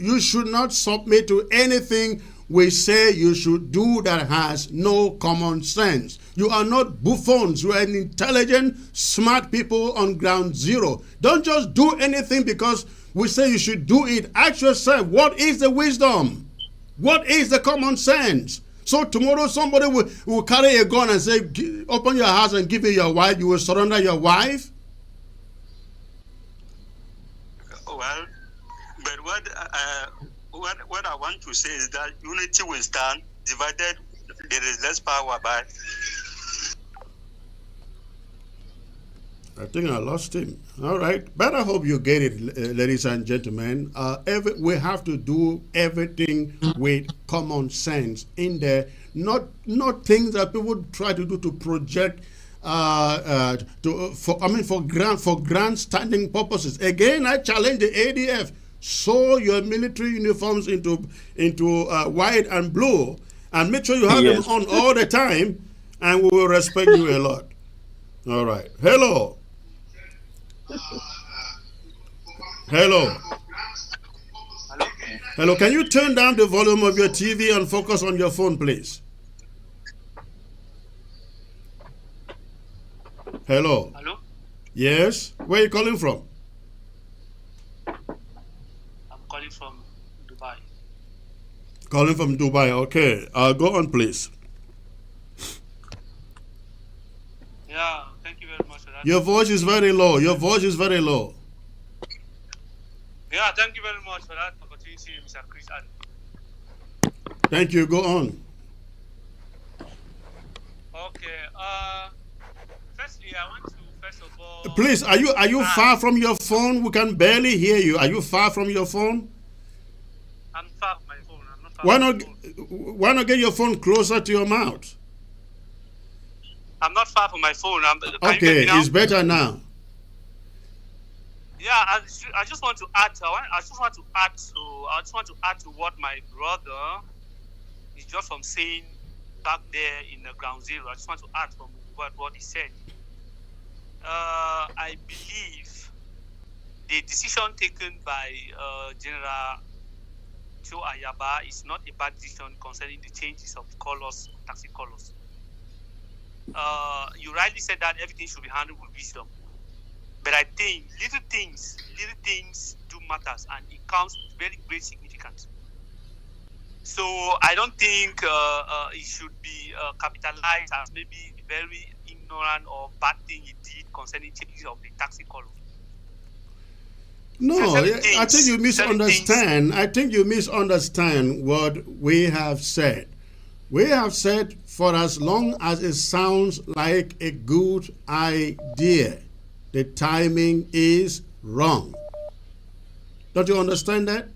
you should not submit to anything we say you should do that has no common sense. You are not buffoons. You are an intelligent, smart people on ground zero. Don't just do anything because we say you should do it. Ask yourself, what is the wisdom? What is the common sense? So tomorrow somebody will carry a gun and say, open your house and give me your wife. You will surrender your wife? Well, but what I want to say is that unity will stand. Divided, there is less power. But I think I lost him. All right. But I hope you get it, ladies and gentlemen. We have to do everything with common sense in there. Not things that people try to do to project for grandstanding purposes. Again, I challenge the ADF. Sew your military uniforms into white and blue, and make sure you have them on all the time, and we will respect you a lot. All right. Hello. Hello. Hello. Can you turn down the volume of your TV and focus on your phone, please? Hello. Hello. Yes. Where are you calling from? I'm calling from Dubai. Calling from Dubai. Okay. Go on, please. Yeah. Thank you very much for that. Your voice is very low. Your voice is very low. Yeah. Thank you very much for that opportunity, Mr. Chris. Thank you. Go on. Okay. Firstly, I want to first of all. Please, are you far from your phone? We can barely hear you. Are you far from your phone? I'm far from my phone. I'm not far. Why not get your phone closer to your mouth? I'm not far from my phone. Okay, it's better now. Yeah, I just want to add. I just want to add to what my brother is just from saying back there in the ground zero. I just want to add from what he said. I believe the decision taken by General Joe Ayaba is not a bad decision concerning the changes of colors, taxi colors. You rightly said that everything should be handled with wisdom. But I think little things do matters, and it counts with very great significance. So I don't think it should be capitalized as maybe very ignorant or bad thing it did concerning changes of the taxi color. No, I think you misunderstand. I think you misunderstand what we have said. We have said for as long as it sounds like a good idea, the timing is wrong. Don't you understand that?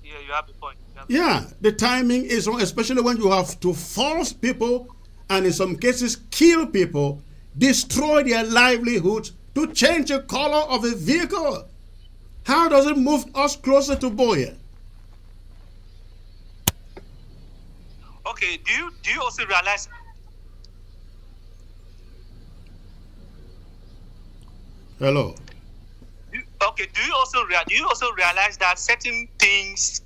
Yeah, you have the point. Yeah, the timing is wrong, especially when you have to force people and in some cases kill people, destroy their livelihoods to change the color of a vehicle. How does it move us closer to Boya? Okay, do you also realize? Hello. Okay, do you also realize that certain things,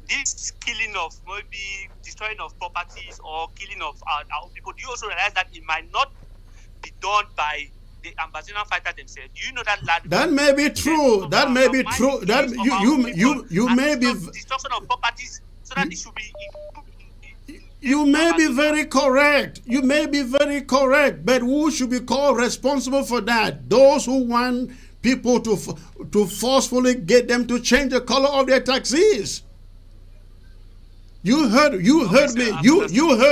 this killing of maybe destroying of properties or killing of our people, do you also realize that it might not be done by the Ambazonian fighter themselves? Do you know that? That may be true. That may be true. That you may be destruction of properties, so that it should be. You may be very correct. You may be very correct. But who should be called responsible for that? Those who want people to forcefully get them to change the color of their taxis. You heard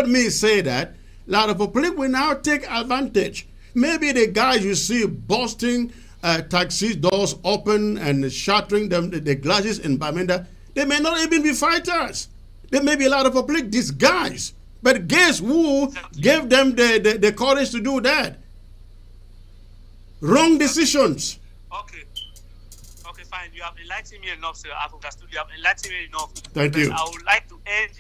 me say that. A lot of people will now take advantage. Maybe the guys you see busting taxi doors open and shattering the glasses in Bamenda, they may not even be fighters. There may be a lot of public disguise. But guess who gave them the courage to do that? Wrong decisions. Okay, fine. You have enlightened me enough, sir. I've understood. You have enlightened me enough. Thank you. I would like to end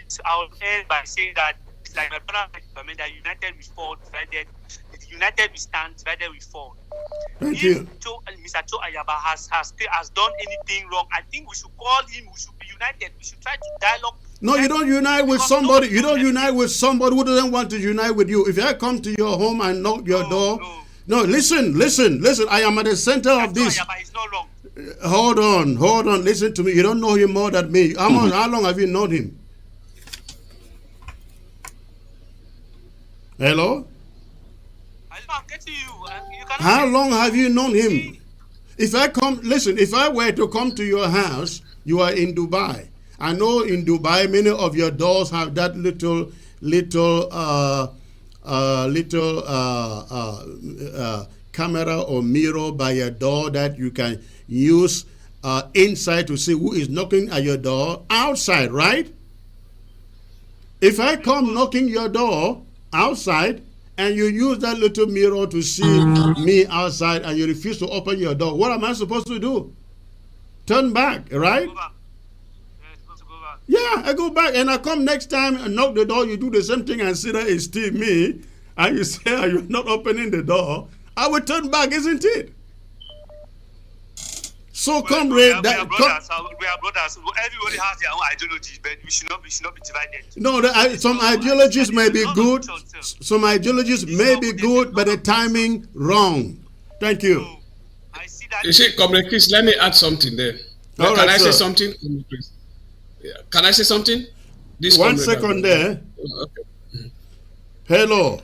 by saying that it's like my brother said, that united we fall, divided. United we stand, divided we fall. Thank you. Mr. Joe Ayaba has done anything wrong, I think we should call him. We should be united. We should try to dialogue No, you don't unite with somebody. You don't unite with somebody who doesn't want to unite with you. If I come to your home and knock your door, no, listen. I am at the center of this. Hold on. Listen to me. You don't know him more than me. How long have you known him? Hello? I'm getting you. How long have you known him? If I were to come to your house, you are in Dubai. I know in Dubai, many of your doors have that little camera or mirror by your door that you can use inside to see who is knocking at your door outside, right? If I come knocking your door outside and you use that little mirror to see me outside and you refuse to open your door, what am I supposed to do? Turn back, right? Yeah, I go back and I come next time and knock the door. You do the same thing and see that it's still me, and you say you're not opening the door. I will turn back, isn't it? So, comrade, we are brothers. Everybody has their own ideologies, but we should not be divided. No, some ideologies may be good. Some ideologies may be good, but the timing wrong. Thank you. I see that. You see, comrade Chris, let me add something there. Can I say something? Yeah. Can I say something? One second there. Okay. Hello.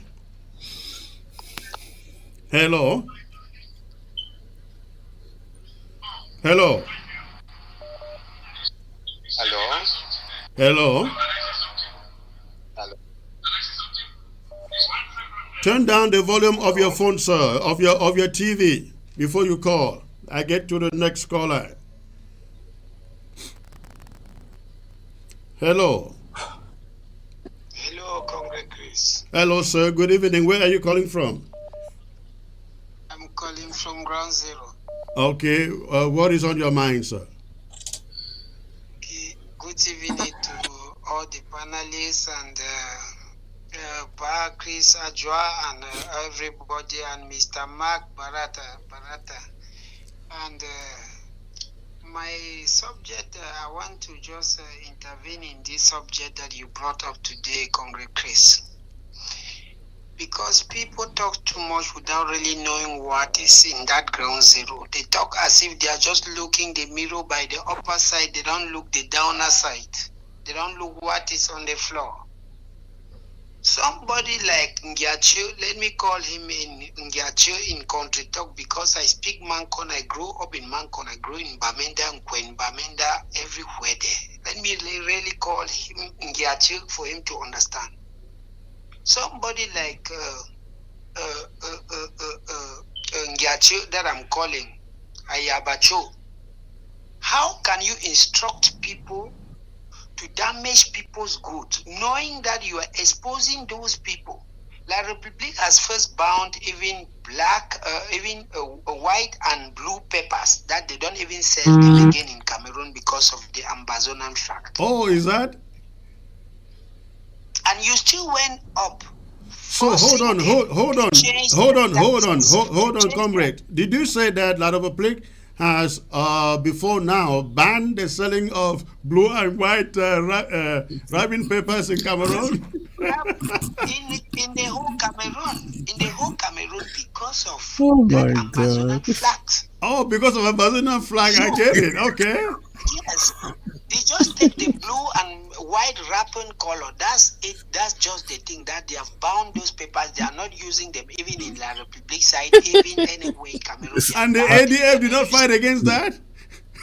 Turn down the volume of your phone, sir, of your TV before you call. I get to the next caller. Hello, Comrade Chris. Hello, sir. Good evening. Where are you calling from? I'm calling from Ground Zero. Okay. What is on your mind, sir? Okay. Good evening to all the panelists and Chris Ajwa and everybody and Mr. Mark Barata. And my subject, I want to just intervene in this subject that you brought up today, Comrade Chris. Because people talk too much without really knowing what is in that ground zero. They talk as if they are just looking the mirror by the upper side. They don't look the downer side. They don't look what is on the floor. Somebody like Ngiachu, let me call him Ngiachu in country talk because I speak Mancon. I grew up in Mancon. I grew in Bamenda and Kwen Bamenda, everywhere there. Let me really call him Ngiachu for him to understand. Somebody like Ngiachu that I'm calling Ayabacho. How can you instruct people to damage people's goods, knowing that you are exposing those people? La République has first bound even white and blue peppers that they don't even sell them again in Cameroon because of the Ambazonan fact. Oh, is that? And you still went up. So hold on, comrade. Did you say that La République has before now banned the selling of blue and white wrapping papers in Cameroon? in the whole Cameroon, because of that Ambazonan flags. Oh, because of Ambazonan flag, I get it. Okay. Yes, they just take the blue and white wrapping color. That's it. That's just the thing that they have bound those papers. They are not using them even in La République side, even anyway in Cameroon. And the ADF did not fight against that?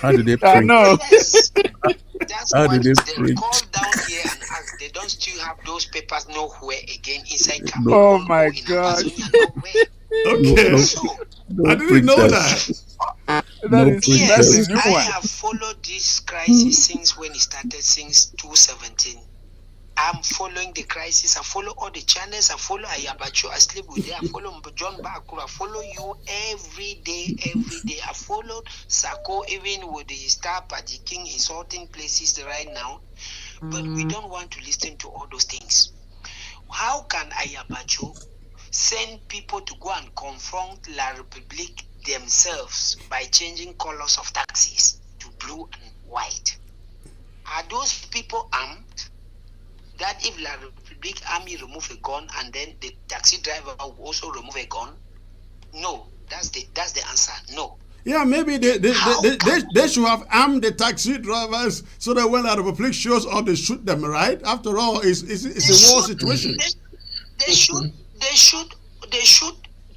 How did they preach? No. Yes. That's How why did they they preach? call down here and ask. They don't still have those papers nowhere again inside Oh Cameroon. my or in God. Amazonia, nowhere. Okay. So, I didn't know that. yes, I have followed this crisis since when it started, since 2017. I'm following the crisis. I follow all the channels. I follow Ayabacho. I sleep with them. I follow John Bakura. I follow you every day. I followed Sako even with the Star Party King insulting places right now. But we don't want to listen to all those things. How can Ayabacho send people to go and confront La République themselves by changing colors of taxis to blue and white? Are those people armed? That if La Republic Army remove a gun and then the taxi driver will also remove a gun? No, that's the answer. No. Yeah, maybe they should have armed the taxi drivers so that when the Republic shows up, they shoot them, right? After all, it's a war situation. They shoot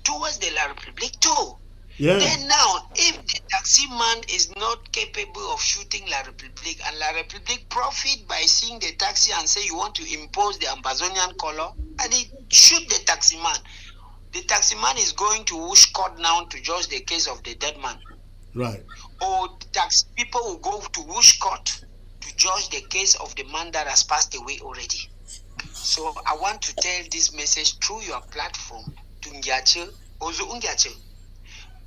towards the La Republic too. Yeah. Then now, if the taxi man is not capable of shooting La Republic and La Republic profit by seeing the taxi and say you want to impose the Amazonian color, and they shoot the taxi man. The taxi man is going to Wush court now to judge the case of the dead man. Right. Or taxi people will go to Wush court to judge the case of the man that has passed away already. So I want to tell this message through your platform to Ngiache, Ozo Ngiache.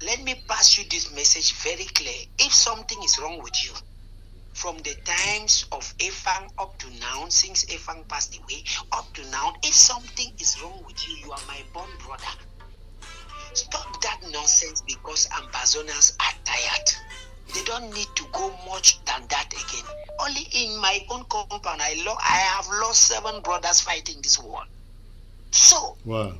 Let me pass you this message very clear. If something is wrong with you, from the times of Efang up to now, since Efang passed away, up to now, if something is wrong with you, you are my born brother. Stop that nonsense because Amazonians are tired. They don't need to go much than that again. Only in my own compound, I have lost 7 brothers fighting this war. So, wow.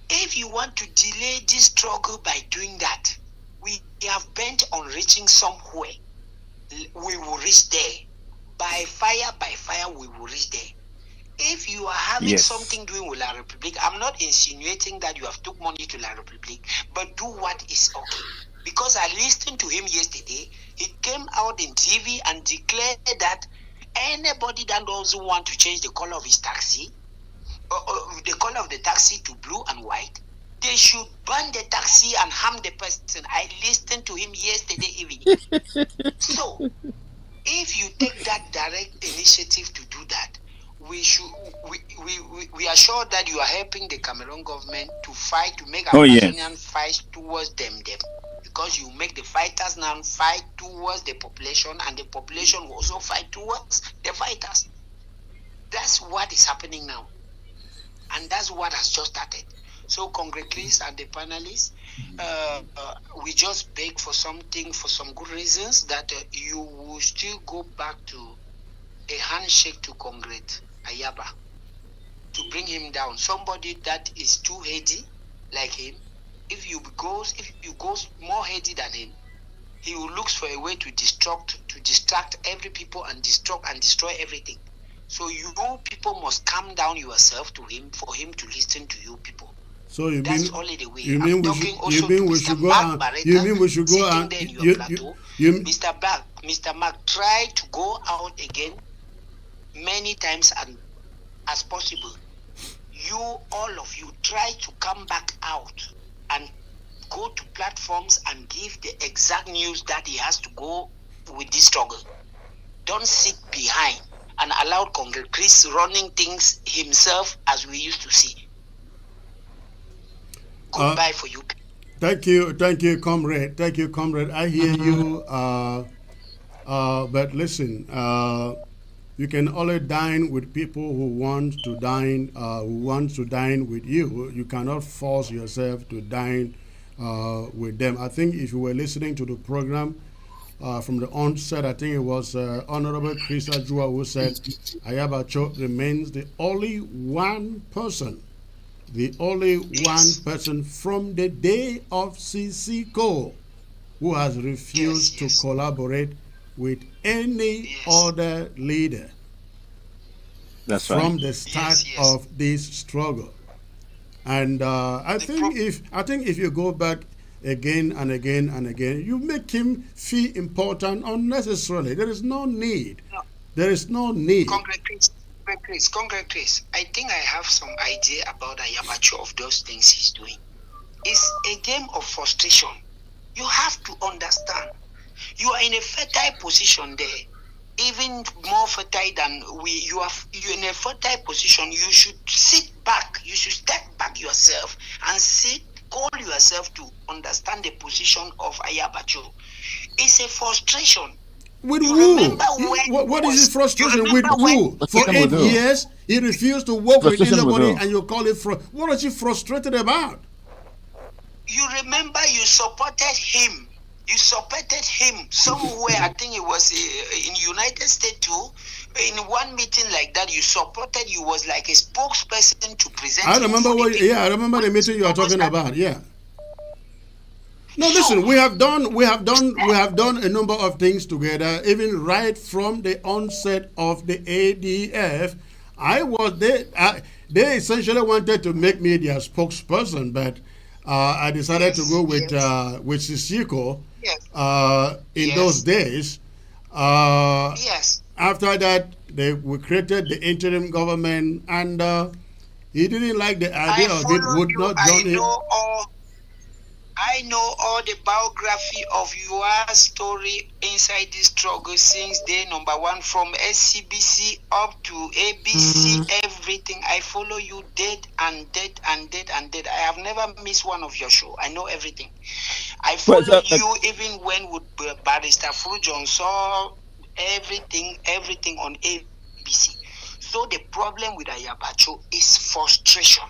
If you want to delay this struggle by doing that, we have bent on reaching somewhere. We will reach there. By fire, we will reach there. If you are having something doing with La Republic, I'm not insinuating that you have took money to La Republic, but do what is okay. Because I listened to him yesterday, he came out in TV and declared that anybody that doesn't want to change the color of his taxi, the color of the taxi to blue and white, they should burn the taxi and harm the person. I listened to him yesterday evening. So, if you take that direct initiative to do that, we are sure that you are helping the Cameroon government to fight, to make Amazonian fight towards them. Because you make the fighters now fight towards the population, and the population will also fight towards the fighters. That's what is happening now. And that's what has just started. So congratulations and the panelists. We just beg for something, for some good reasons, that you will still go back to a handshake to Comrade Ayaba to bring him down. Somebody that is too heady like him, if you go more heady than him, he will look for a way to distract every people and destroy everything. So you people must calm down yourself to him for him to listen to you people. So that's only the way. You mean we should go out? You mean we should go out? Mr. Mark, try to go out again many times as possible. All of you, try to come back out and go to platforms and give the exact news that he has to go with this struggle. Don't sit behind and allow Congress Chris running things himself as we used to see. Goodbye for you. Thank you, comrade. Thank you, comrade. I hear you. But listen, you can only dine with people who want to dine with you. You cannot force yourself to dine with them. I think if you were listening to the program from the onset, I think it was Honorable Chris Ajua who said Ayaba Cho remains the only one person from the day of CCCO who has refused to collaborate with any other leader. That's from the start of this struggle. And I think if you go back again and again and again, you make him feel important unnecessarily. There is no need. There is no need. Congress Chris, I think I have some idea about Ayabacho of those things he's doing. It's a game of frustration. You have to understand. You are in a fertile position there, even more fertile than we. You're in a fertile position. You should sit back. You should step back yourself and call yourself to understand the position of Ayabacho. It's a frustration. With who? What is his frustration with who? For 8 years, he refused to work with anybody, and you call it what is he frustrated about? You remember you supported him You supported him somewhere. I think it was in United States too. In one meeting like that, you supported. You was like a spokesperson to present. I remember I remember the meeting you are talking about. Yeah. No, listen. We have done a number of things together, even right from the onset of the ADF. They essentially wanted to make me their spokesperson, but I decided to go with Sisiko in those days. After that, we created the interim government, and he didn't like the idea of it. Would not join it. I know all the biography of your story inside this struggle since day number one, from SCBC up to ABC, everything. I follow you dead and dead and dead and dead. I have never missed one of your show. I know everything. I follow you even when with Barrister Frujon saw everything on ABC. So the problem with Ayabacho is frustration.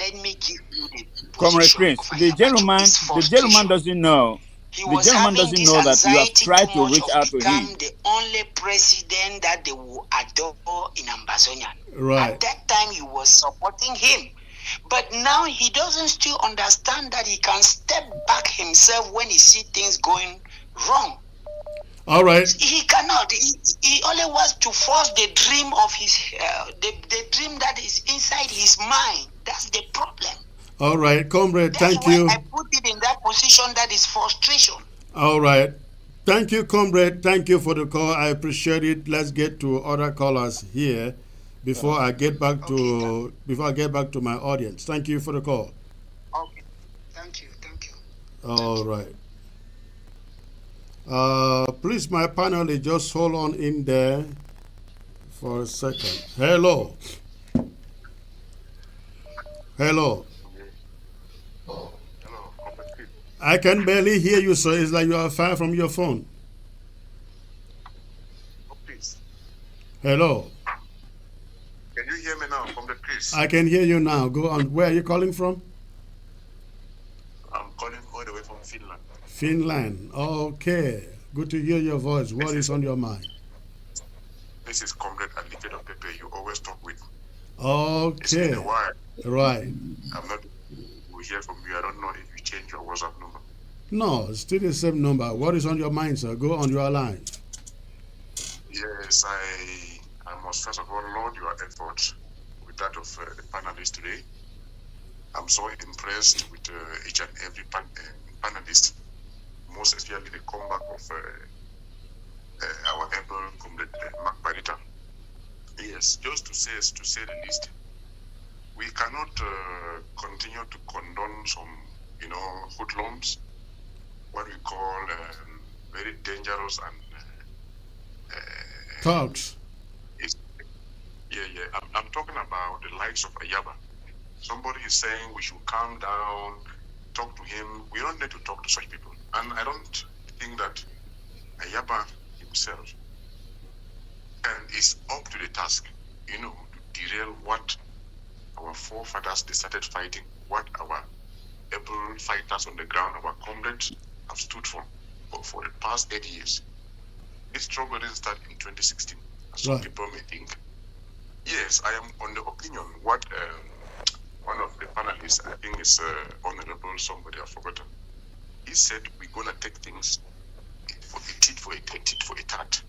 Let me give you the Comrade Prince, the gentleman doesn't know. The gentleman doesn't know that you have tried to reach out to him. The only president that they will adore in Ambazonia. Right. At that time, you was supporting him. But now he doesn't still understand that he can step back himself when he see things going wrong. All right. He cannot. He only wants to force the dream of his, the dream that is inside his mind. That's the problem. All right, comrade, thank you. I put it in that position that is frustration. All right. Thank you, comrade. Thank you for the call. I appreciate it. Let's get to other callers here before I get back to my audience. Thank you for the call. Okay. Thank you. All right. Please, my panel, just hold on in there for a second. Hello. I can barely hear you, sir. It's like you are far from your phone. Hello. Can you hear me now, Comrade Chris? I can hear you now. Go on. Where are you calling from? I'm calling all the way from Finland. Finland. Okay. Good to hear your voice. What is on your mind? This is Comrade Alike of Pepe you always talk with. Okay. It's been a while. Right. I'm not we hear from you. I don't know if you change your WhatsApp number. No, it's still the same number. What is on your mind, sir? Go on your line. Yes, I must first of all laud your efforts with that of the panelists today. I'm so impressed with each and every panelist, most especially the comeback of our able Comrade Mark Barita. Yes, just to say the least, we cannot continue to condone some, hoodlums, what we call very dangerous and thugs. I'm talking about the likes of Ayaba. Somebody is saying we should calm down, talk to him. We don't need to talk to such people. And I don't think that Ayaba himself is up to the task, to derail what our forefathers they started fighting, what our able fighters on the ground, our comrades have stood for the past 8 years. This struggle didn't start in 2016, as some people may think. Yes, I am on the opinion what one of the panelists, I think is honorable, somebody I've forgotten. He said we're gonna take things for a tit for a tat.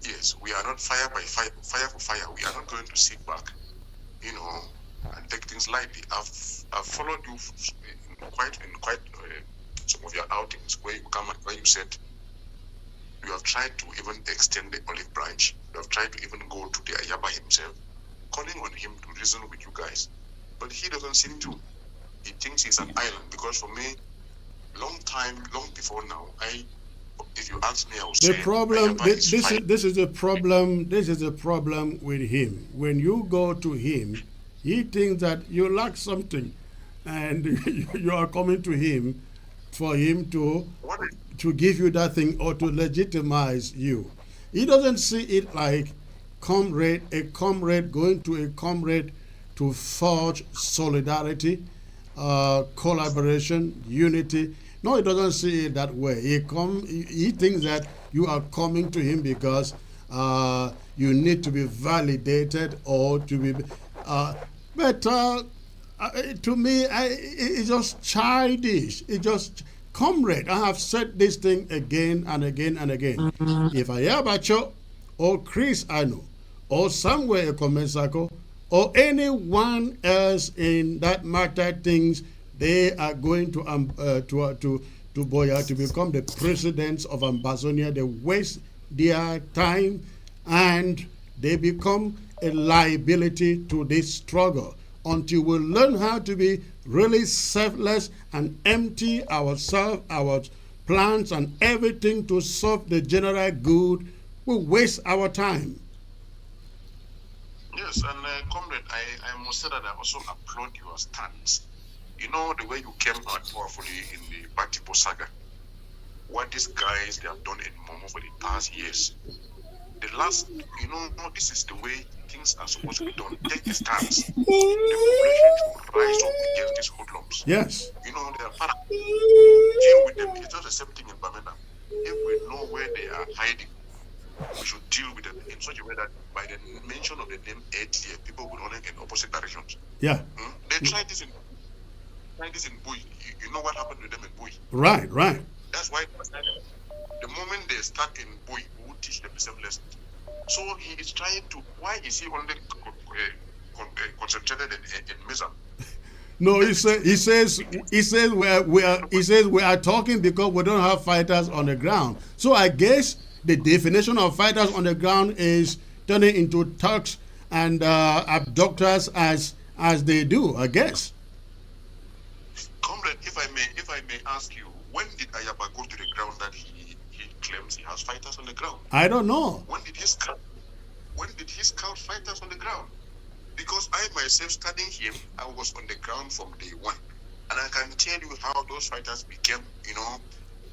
Yes, we are not fire for fire. We are not going to sit back, and take things lightly. I've followed you in quite some of your outings where you said you have tried to even extend the olive branch. You have tried to even go to the Ayaba himself, calling on him to reason with you guys. But he doesn't seem to. He thinks he's an island. Because for me, long before now, if you ask me, I would say this is the problem with him. When you go to him, he thinks that you lack something, and you are coming to him for him to give you that thing or to legitimize you. He doesn't see it like a comrade going to a comrade to forge solidarity, collaboration, unity, No, he doesn't see it that way. He thinks that you are coming to him because you need to be validated or to be. But to me, it's just childish. It's just, comrade, I have said this thing again and again and again. If I hear about you, or Chris I know, or somewhere Komesako, or anyone else in that matter thinks they are going to Boya to become the presidents of Ambazonia, they waste their time and they become a liability to this struggle. Until we learn how to be really selfless and empty ourselves, our plans and everything to serve the general good, we waste our time. Yes, and comrade, I must say that I also applaud your stance. You know, the way you came out powerfully in the Batipo saga, what these guys, they have done in Momo for the past years. The last, this is the way things are supposed to be done. Take a stance. The population should rise up against these hoodlums. Yes. They are deal with them. It's just the same thing in Bamenda. If we know where they are hiding, we should deal with them in such a way that by the mention of the name ATF, people will run in opposite directions. Yeah. They tried this in Bui. You know what happened to them in Bui? Right. That's why the moment they start in Bui, we will teach them the same lesson. So he is trying to. Why is he only concentrated in Mizam? No, he says we are talking because we don't have fighters on the ground. So I guess the definition of fighters on the ground is turning into thugs and abductors as they do, I guess. Comrade, if I may ask you, when did Ayaba go to the ground that he claims he has fighters on the ground? I don't know. When did he scout fighters on the ground? Because I myself studying him, I was on the ground from day one. And I can tell you how those fighters became,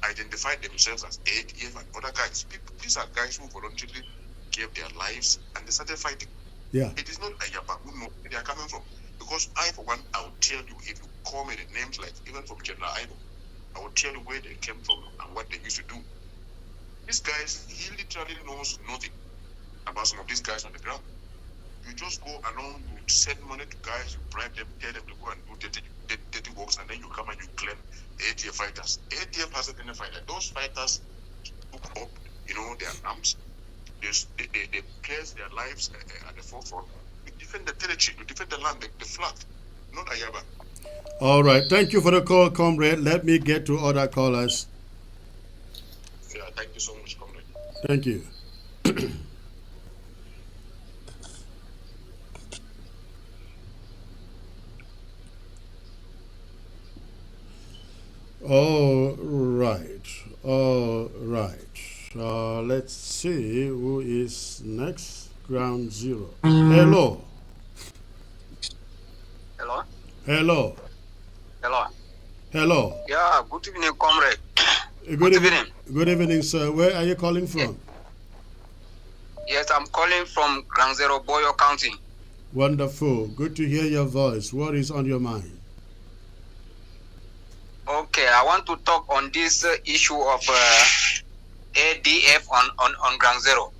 identified themselves as ADF and other guys. These are guys who voluntarily gave their lives and they started fighting. Yeah. It is not Ayaba who knows where they are coming from. Because I, for one, I will tell you, if you call me the names, like even from General Ivo, I will tell you where they came from and what they used to do. These guys, he literally knows nothing about some of these guys on the ground. You just go along, you send money to guys, you bribe them, tell them to go and do dirty works, and then you come and you claim ATF fighters. ATF hasn't any fighter. Those fighters took up, their arms. They place their lives at the forefront. To defend the territory, to defend the land, the flag, not Ayaba. All right. Thank you for the call, comrade. Let me get to other callers. Yeah, thank you so much, comrade. Thank you. All right. Let's see who is next. Ground zero. Hello. Yeah, good evening, comrade. Good evening, sir. Where are you calling from? Yes, I'm calling from Ground Zero, Boyo County. Wonderful. Good to hear your voice. What is on your mind? Okay, I want to talk on this issue of ADF on Ground Zero.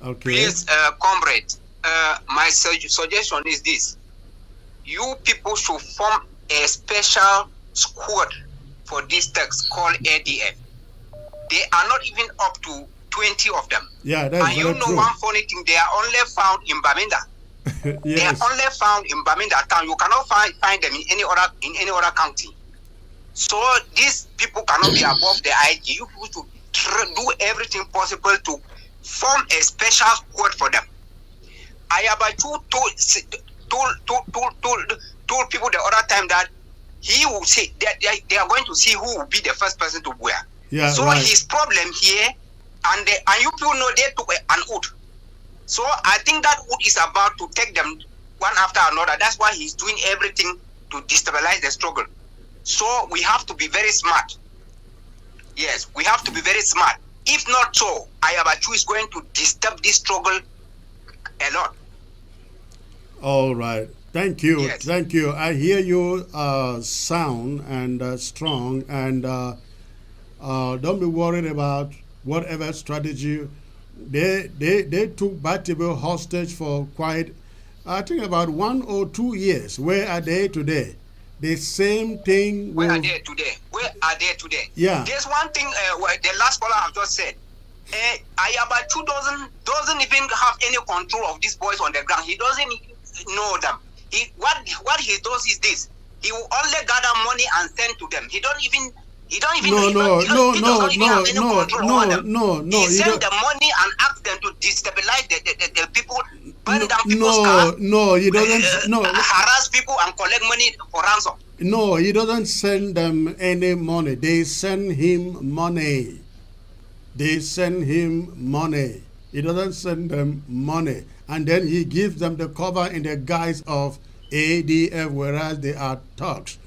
Okay. Please, comrade, my suggestion is this. You people should form a special squad for this text called ADF. They are not even up to 20 of them. Yeah, that's and you know true. One funny thing, they are only found in Bamenda. Yes. They are only found in Bamenda town. You cannot find them in any other county. So these people cannot be above the IG. You people should do everything possible to form a special squad for them. Ayabachu told people the other time that he will say that they are going to see who will be the first person to wear. Yeah, so right. His problem here, and you people know they took an oath. So I think that oath is about to take them one after another. That's why he's doing everything to destabilize the struggle. So we have to be very smart. Yes, we have to be very smart. If not so, Ayabachu is going to disturb this struggle a lot. All right. Thank you, Yes. thank you. I hear you sound and strong, and don't be worried about whatever strategy. They took Batibo hostage for quite, I think, about 1 or 2 years. Where are they today? The same thing Where are will. they today? Where are they today? Yeah. There's one thing the last caller have just said. Ayabachu doesn't even have any control of these boys on the ground. He doesn't know them. What he does is this. He will only gather money and send to them. He don't even he doesn't even have any control over them. He send the money and ask them to destabilize the people, burn down people's cars, No, he doesn't. No, harass people and collect money for ransom. no, he doesn't send them any money. They send him money. They send him money. He doesn't send them money. And then he gives them the cover in the guise of ADF, whereas they are thugs.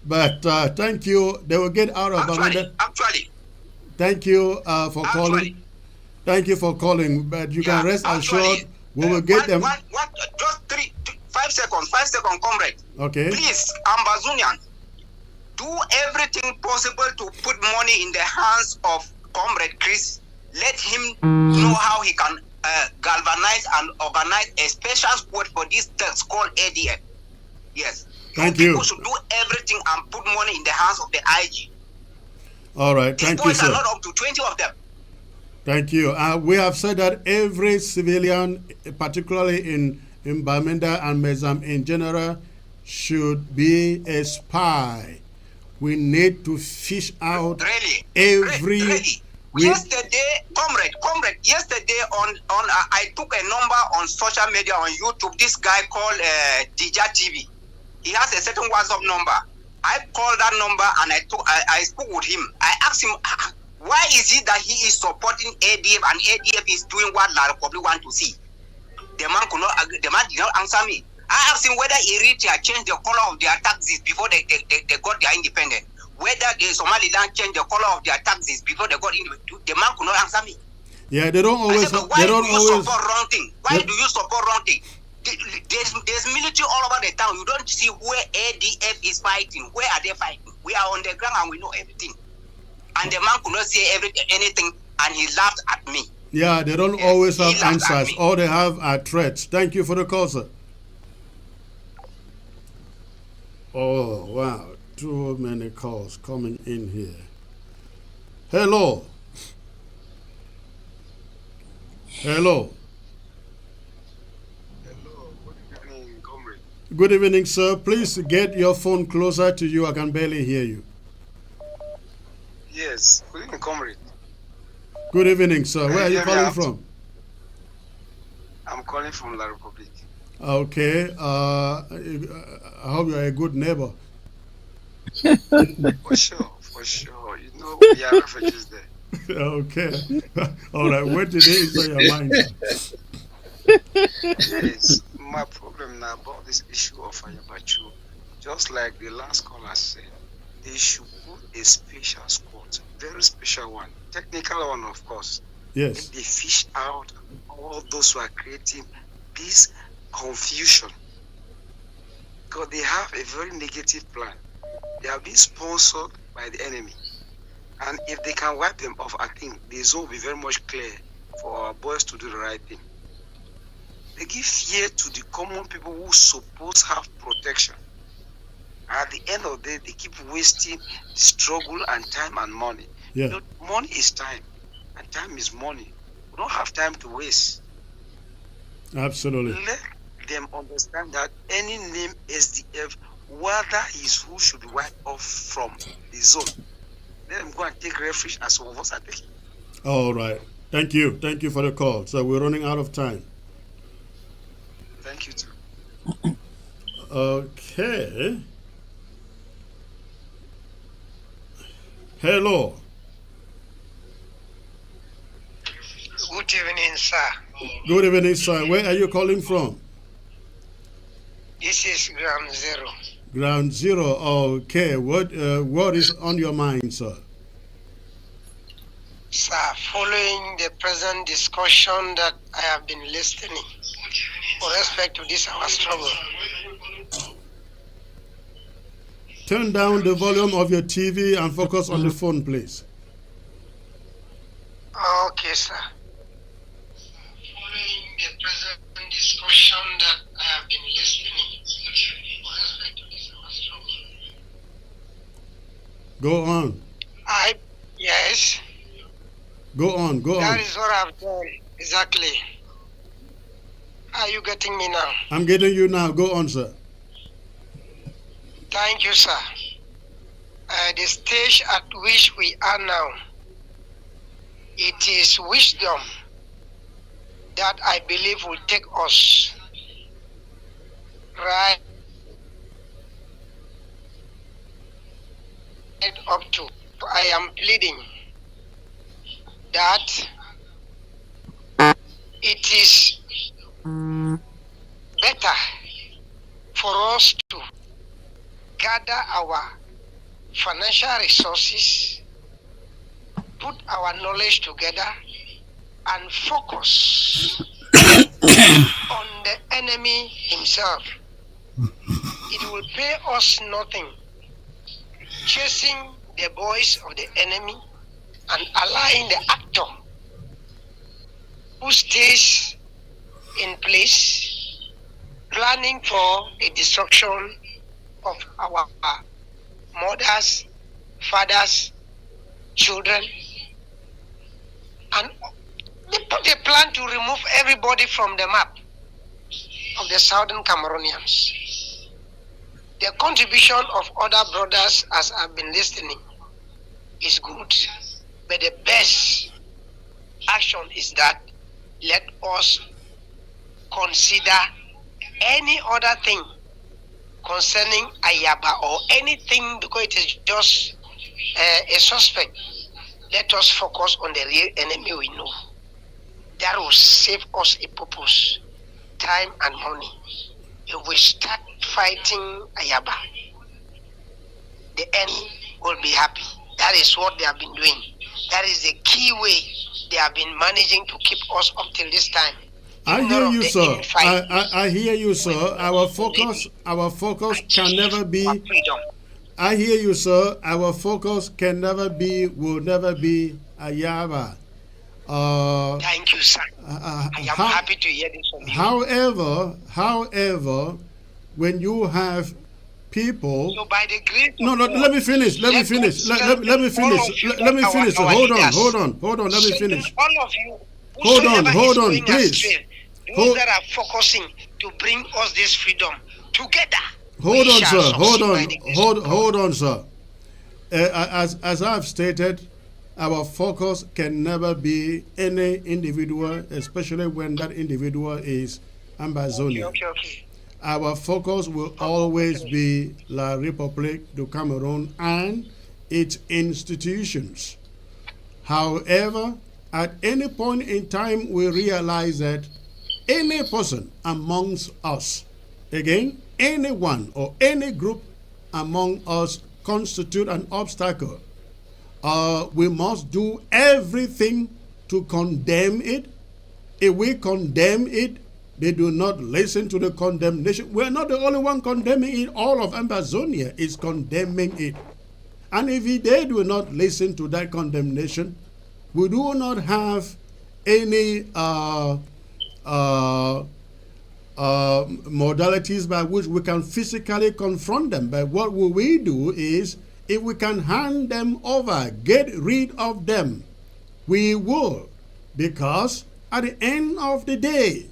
But thank you. They will get out of Actually. Thank you for calling. Thank you for calling. But you can rest assured we will get them. Just 5 seconds. 5 seconds, comrade. Okay. Please, Ambazonian, do everything possible to put money in the hands of Comrade Chris. Let him know how he can galvanize and organize a special squad for these thugs called ADF. Yes. Thank you. People should do everything and put money in the hands of the IG. All right. Thank you, boys sir. are not up to 20 of them. Thank you. We have said that every civilian, particularly in Bamenda and Mezam in general, should be a spy. We need to fish out every. Yesterday, comrade, yesterday I took a number on social media on YouTube. This guy called Dija TV. He has a certain WhatsApp number. I called that number and I spoke with him. I asked him, why is it that he is supporting ADF and ADF is doing what La Republic want to see? The man could not agree. The man did not answer me. I asked him whether Eritrea changed the color of their taxes before they got their independence. Whether the Somaliland changed the color of their taxes before they got independent. The man could not answer me. Yeah, they don't always. Why do you support wrong thing? Why do you support wrong thing? There's military all over the town. You don't see where ADF is fighting. Where are they fighting? We are on the ground and we know everything. And the man could not say anything, and he laughed at me. Yeah, they don't always have answers. All they have are threats. Thank you for the call, sir. Oh, wow. Too many calls coming in here. Hello. Hello. Hello. Good evening, comrade. Good evening, sir. Please get your phone closer to you. I can barely hear you. Yes. Good evening, comrade. Good evening, sir. Where are you calling from? I'm calling from La Republic. Okay. I hope you're a good neighbor. For sure. You know, we are refugees there. Okay. All right. What did they say your mind? Yes. My problem now about this issue of Ayabachu, just like the last caller said, they should put a special squad, very special one, technical one, of course. Yes. They fish out all those who are creating this confusion, because they have a very negative plan. They have been sponsored by the enemy, and if they can wipe them off, I think the zone will be very much clear for our boys to do the right thing. They give fear to the common people who suppose have protection. At the end of the day, they keep wasting the struggle and time and money. Yeah. You know, money is time, and time is money. We don't have time to waste. Absolutely. Let them understand that any name SDF, whether is who should be wiped off from the zone. Let them go and take refuge as some of us are taking. All right. Thank you. Thank you for the call. So we're running out of time. Thank you, too. Okay. Hello. Good evening, sir. Good evening, sir. Where are you calling from? This is Ground Zero. Ground Zero. Okay. What is on your mind, sir? Sir, following the present discussion that I have been listening with respect to this our struggle, turn down the volume of your TV and focus on the phone, please. Okay, sir. Following the present discussion that I have been listening with respect to this our struggle. Go on. Yes. Go on. That is what I've done. Exactly. Are you getting me now? I'm getting you now. Go on, sir. Thank you, sir. The stage at which we are now, it is wisdom that I believe will take us right up to. I am pleading that it is better for us to gather our financial resources, put our knowledge together, and focus on the enemy himself. It will pay us nothing chasing the boys of the enemy and allowing the actor who stays in place planning for the destruction of our mothers, fathers, children, and they put a plan to remove everybody from the map of the southern Cameroonians. The contribution of other brothers, as I've been listening, is good, but the best action is that let us consider any other thing concerning Ayaba or anything, because it is just a suspect. Let us focus on the real enemy we know. That will save us a purpose, time and money. If we start fighting Ayaba, the enemy will be happy. That is what they have been doing. That is the key way they have been managing to keep us up till this time. I hear you, sir. I hear you, sir. Our focus can never be. I hear you, sir. Our focus can never be, will never be Ayaba. Thank you, sir. I am happy to hear this from you. However, when you have people. So by the grace no, let me finish. Let me finish. Let me finish. Let me finish. Hold on. Let me finish. All of you. Hold on, please. Astray, those that are focusing to bring us this freedom together. Hold on, sir. Hold on, sir. As I've stated, our focus can never be any individual, especially when that individual is Ambazonia. Okay. Our focus will always be La République du Cameroon and its institutions. However, at any point in time, we realize that any person amongst us, again, anyone or any group among us constitute an obstacle. We must do everything to condemn it. If we condemn it, they do not listen to the condemnation. We're not the only one condemning it. All of Ambazonia is condemning it. And if they do not listen to that condemnation, we do not have any modalities by which we can physically confront them. But what will we do is, if we can hand them over, get rid of them, we will. Because at the end of the day,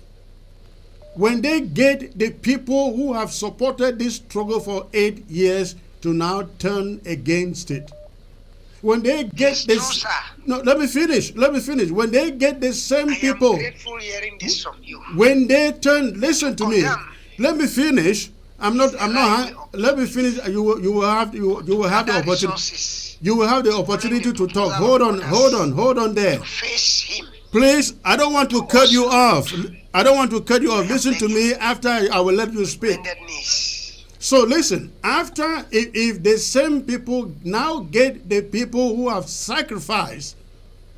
when they get the people who have supported this struggle for 8 years to now turn against it, when they get this, no, let me finish. When they get the same people, I am grateful hearing this from you. When they turn, listen to me. Let me finish. I'm not. Let me finish. You will have the opportunity. You will have the opportunity to talk. Hold on there. Face him. Please, I don't want to cut you off. Listen to me after I will let you speak. So listen, after, if the same people now get the people who have sacrificed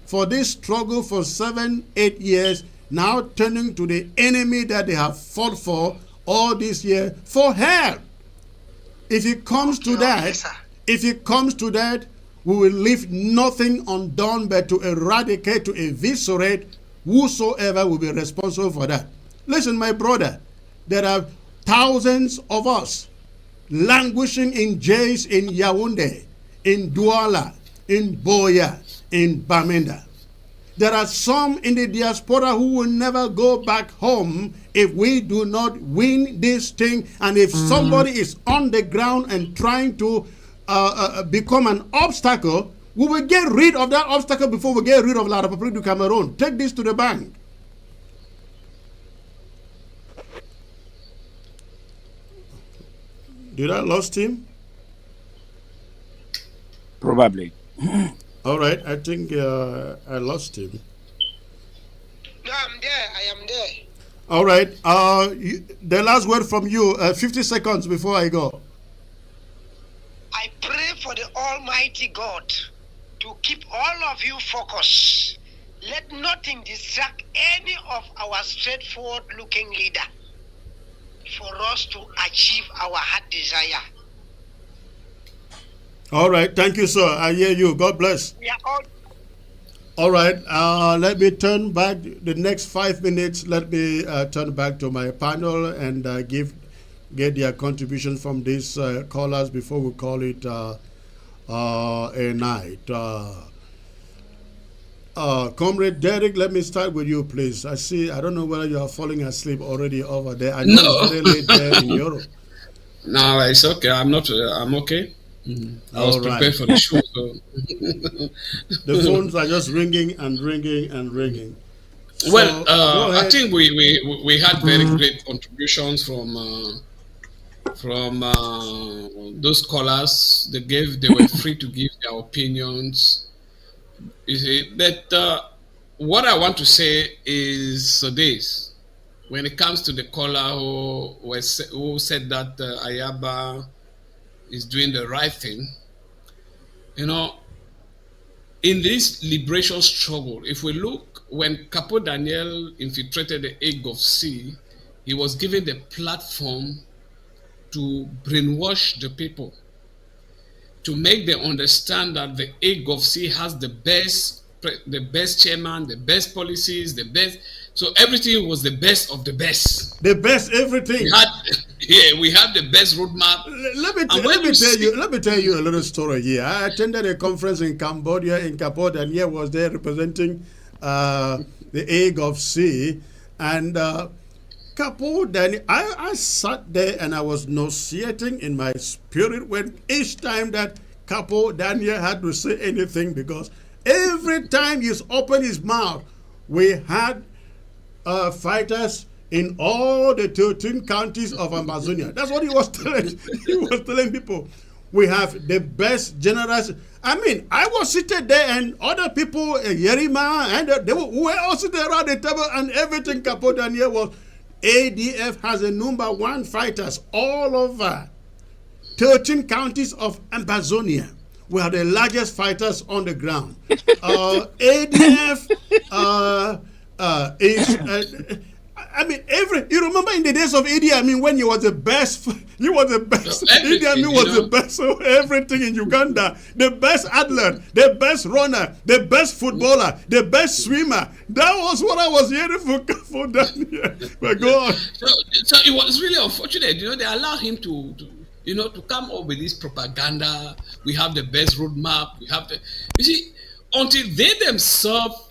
for this struggle for 7-8 years, now turning to the enemy that they have fought for all this year for help. If it comes to that, if it comes to that, we will leave nothing undone but to eradicate, to eviscerate whosoever will be responsible for that. Listen, my brother, there are thousands of us languishing in jails in Yaoundé, in Douala, in Boya, in Bamenda. There are some in the diaspora who will never go back home if we do not win this thing. And if somebody is on the ground and trying to become an obstacle, we will get rid of that obstacle before we get rid of La République du Cameroon. Take this to the bank. Did I lost him? Probably. All right, I think I lost him. No, I'm there. I am there. All right. The last word from you, 50 seconds before I go. I pray for the Almighty God to keep all of you focused. Let nothing distract any of our straightforward looking leader for us to achieve our heart desire. All right. Thank you, sir. I hear you. God bless. We are all. All right. Let me turn back the next 5 minutes. Let me turn back to my panel and get their contribution from these callers before we call it a night. Comrade Derek, let me start with you, please. I don't know whether you are falling asleep already over there. I know it's very late there in Europe. No, it's okay. I'm okay. I was prepared for the show. So. The phones are just ringing and ringing and ringing. So, well, I think we had very great contributions from those callers. They were free to give their opinions. You see, but what I want to say is this: when it comes to the caller who said that Ayaba is doing the right thing, in this liberation struggle, if we look, when Capo Daniel infiltrated the Egg of Sea, he was given the platform to brainwash the people, to make them understand that the Egg of Sea has the best chairman, the best policies, the best. So everything was the best of the best. The best everything. We have the best roadmap. Let me tell you a little story here. I attended a conference in Cambodia, in Capo Daniel was there representing the Egg of Sea, and Capo Daniel, I sat there and I was nauseating in my spirit when each time that Capo Daniel had to say anything, because every time he opened his mouth, we had fighters in all the 13 counties of Amazonia. That's what he was telling. He was telling people, we have the best generals. I mean, I was seated there and other people, Yerima, and they were all sitting around the table, and everything Capo Daniel was. ADF has a number one fighters all over 13 counties of Amazonia. We are the largest fighters on the ground. ADF is. I mean, you remember in the days of Idi Amin when he was the best. He was the best. Idi Amin was the best of everything in Uganda. The best athlete, the best runner, the best footballer, the best swimmer. That was what I was hearing for Daniel. But go on. So it was really unfortunate. They allowed him to come up with this propaganda. We have the best roadmap. You see, until they themselves.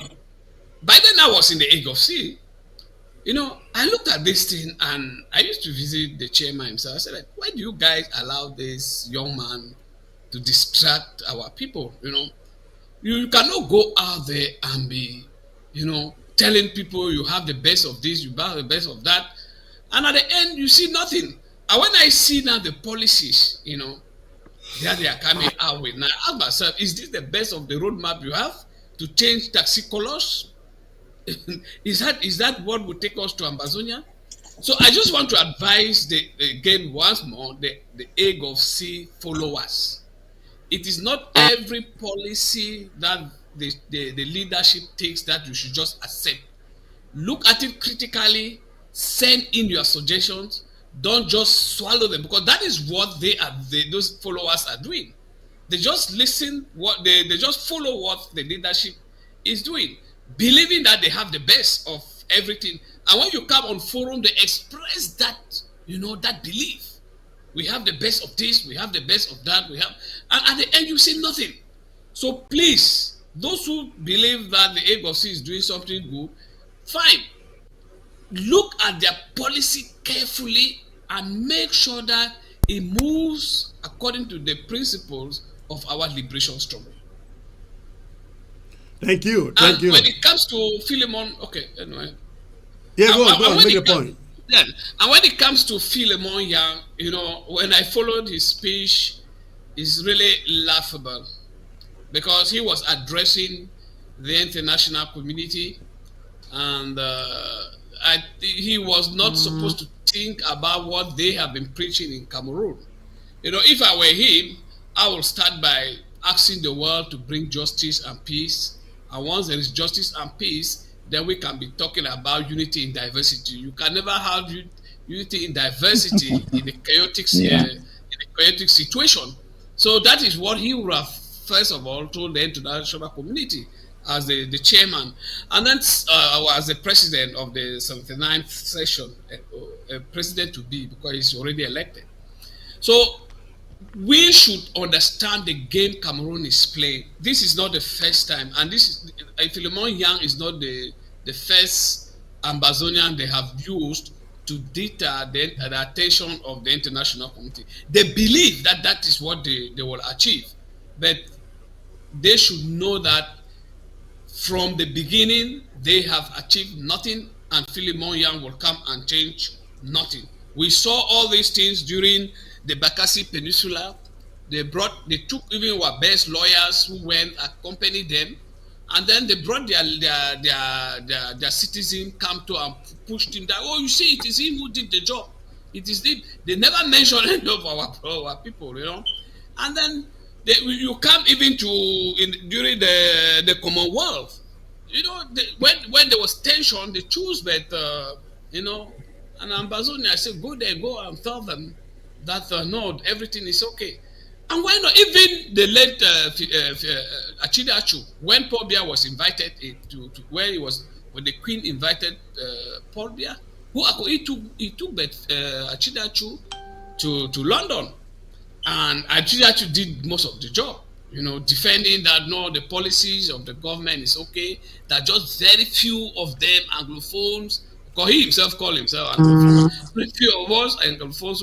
By then I was in the Egg of Sea. I looked at this thing and I used to visit the chairman himself. I said, like, why do you guys allow this young man to distract our people? You cannot go out there and be, telling people you have the best of this, you have the best of that. And at the end, you see nothing. And when I see now the policies, that they are coming out with, now I ask myself, is this the best of the roadmap you have to change taxi colors? Is that what would take us to Amazonia? So I just want to advise again once more the Egg of Sea followers. It is not every policy that the leadership takes that you should just accept. Look at it critically, send in your suggestions, Don't just swallow them, because that is what those followers are doing. They just listen they just follow what the leadership is doing, believing that they have the best of everything. And when you come on forum, they express that, that belief. We have the best of this, we have the best of that, and at the end you see nothing. So please, those who believe that the AGOC is doing something good, fine. Look at their policy carefully and make sure that it moves according to the principles of our liberation struggle. Thank you. And when it comes to Filimon, okay, anyway. Yeah, go on, make a point. Yeah, and when it comes to Filimon Yang, when I followed his speech, it's really laughable, because he was addressing the international community, and he was not supposed to think about what they have been preaching in Cameroon. If I were him, I will start by asking the world to bring justice and peace. And once there is justice and peace, then we can be talking about unity in diversity. You can never have unity in diversity in a chaotic situation. So that is what he would have, first of all, told the international community as the chairman, and then as the president of the 79th session, president to be, because he's already elected. So we should understand the game Cameroon is playing. This is not the first time, and this is Filimon Yang is not the first Ambazonian they have used to deter the attention of the international community. They believe that that is what they will achieve, but they should know that from the beginning they have achieved nothing, and Filimon Yang will come and change nothing. We saw all these things during the Bakassi Peninsula. They took even our best lawyers who went accompanied them, and then they brought their citizen come to and pushed him down. Oh, you see, it is him who did the job. It is him. They never mentioned any of our people, And then you come even during the Commonwealth. When there was tension, they choose, but and Ambazonia, I said, go there, go and tell them that no, everything is okay. And why not? Even the late Achidachu, when Paul Biya was invited to where he was, when the Queen invited Paul Biya, he took Achidachu to London, and Achidachu did most of the job. Defending that no, the policies of the government is okay, that just very few of them Anglophones, because he himself called himself Anglophone, very few of us Anglophones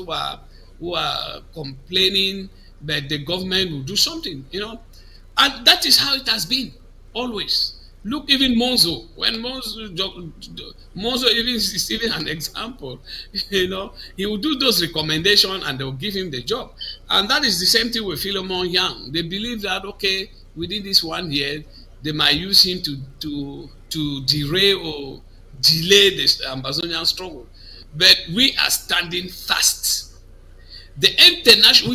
who are complaining that the government will do something, and that is how it has been always. Look, even Monzo, when Monzo is even an example, he will do those recommendations and they will give him the job. And that is the same thing with Filimon Yang. They believe that, okay, within this 1 year, they might use him to derail or delay this Ambazonian struggle. But we are standing fast. The international,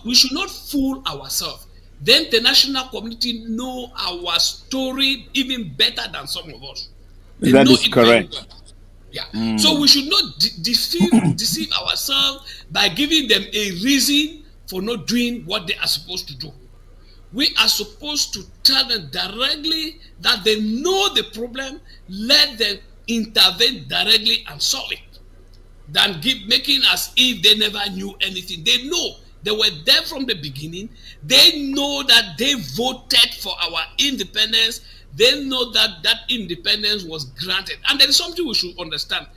we should not fool ourselves. The international community know our story even better than some of us. That is correct. Yeah. So we should not deceive ourselves by giving them a reason for not doing what they are supposed to do. We are supposed to tell them directly that they know the problem, let them intervene directly and solve it, than making as if they never knew anything. They know. They were there from the beginning. They know that they voted for our independence. They know that that independence was granted. And there is something we should understand.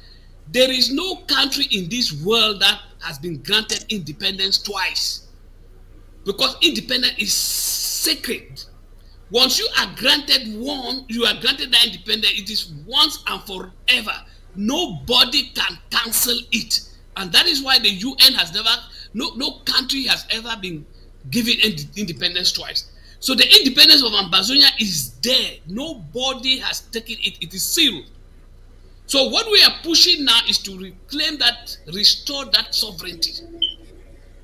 There is no country in this world that has been granted independence twice. Because independence is sacred. Once you are granted that independence, it is once and forever. Nobody can cancel it. And that is why the UN has never, no country has ever been given independence twice. So the independence of Ambazonia is there. Nobody has taken it. It is sealed. So what we are pushing now is to reclaim that, restore that sovereignty.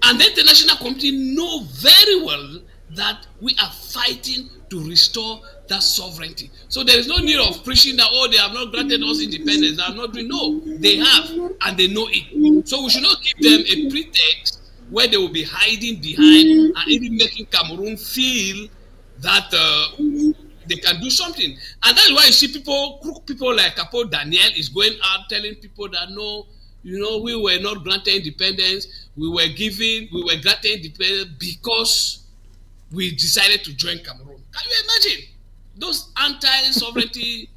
And the international community know very well that we are fighting to restore that sovereignty. So there is no need of preaching that, oh, they have not granted us independence. They are not doing. No, they have, and they know it. So we should not give them a pretext where they will be hiding behind and even making Cameroon feel that they can do something. And that's why you see crook people like Capo Daniel is going out telling people that no, we were not granted independence. We were granted independence because we decided to join Cameroon. Can you imagine those anti-sovereignty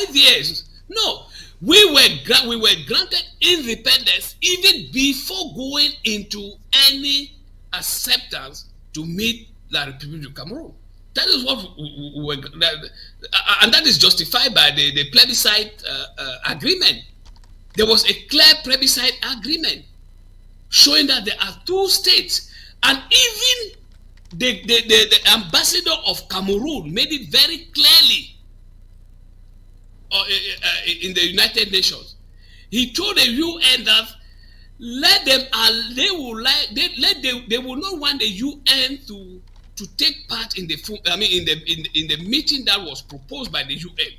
ideas? No, we were granted independence even before going into any acceptance to meet the Republic of Cameroon. That is what we were, and that is justified by the plebiscite agreement. There was a clear plebiscite agreement showing that there are two states, and even the ambassador of Cameroon made it very clearly in the United Nations. He told the UN that they will not want the UN to take part in the meeting that was proposed by the UN,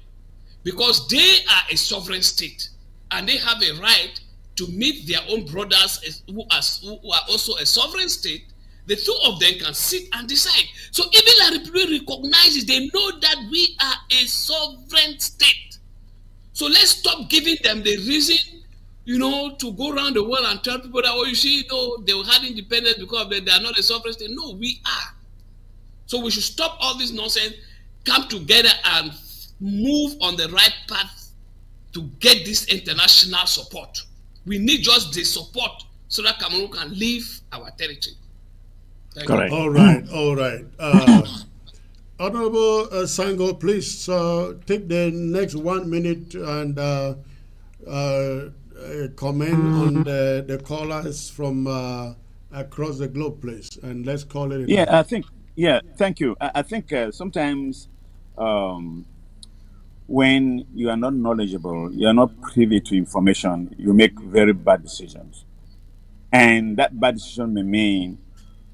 because they are a sovereign state and they have a right to meet their own brothers who are also a sovereign state. The two of them can sit and decide. So even La Republic recognizes, they know that we are a sovereign state. So let's stop giving them the reason, to go around the world and tell people that, they had independence because they are not a sovereign state. No, we are. So we should stop all this nonsense, come together and move on the right path to get this international support. We need just the support so that Cameroon can leave our territory. Correct. All right. Honorable Sango, please take the next 1 minute and comment on the callers from across the globe, please. And let's call it. Thank you. I think sometimes when you are not knowledgeable, you are not privy to information, you make very bad decisions. And that bad decision may mean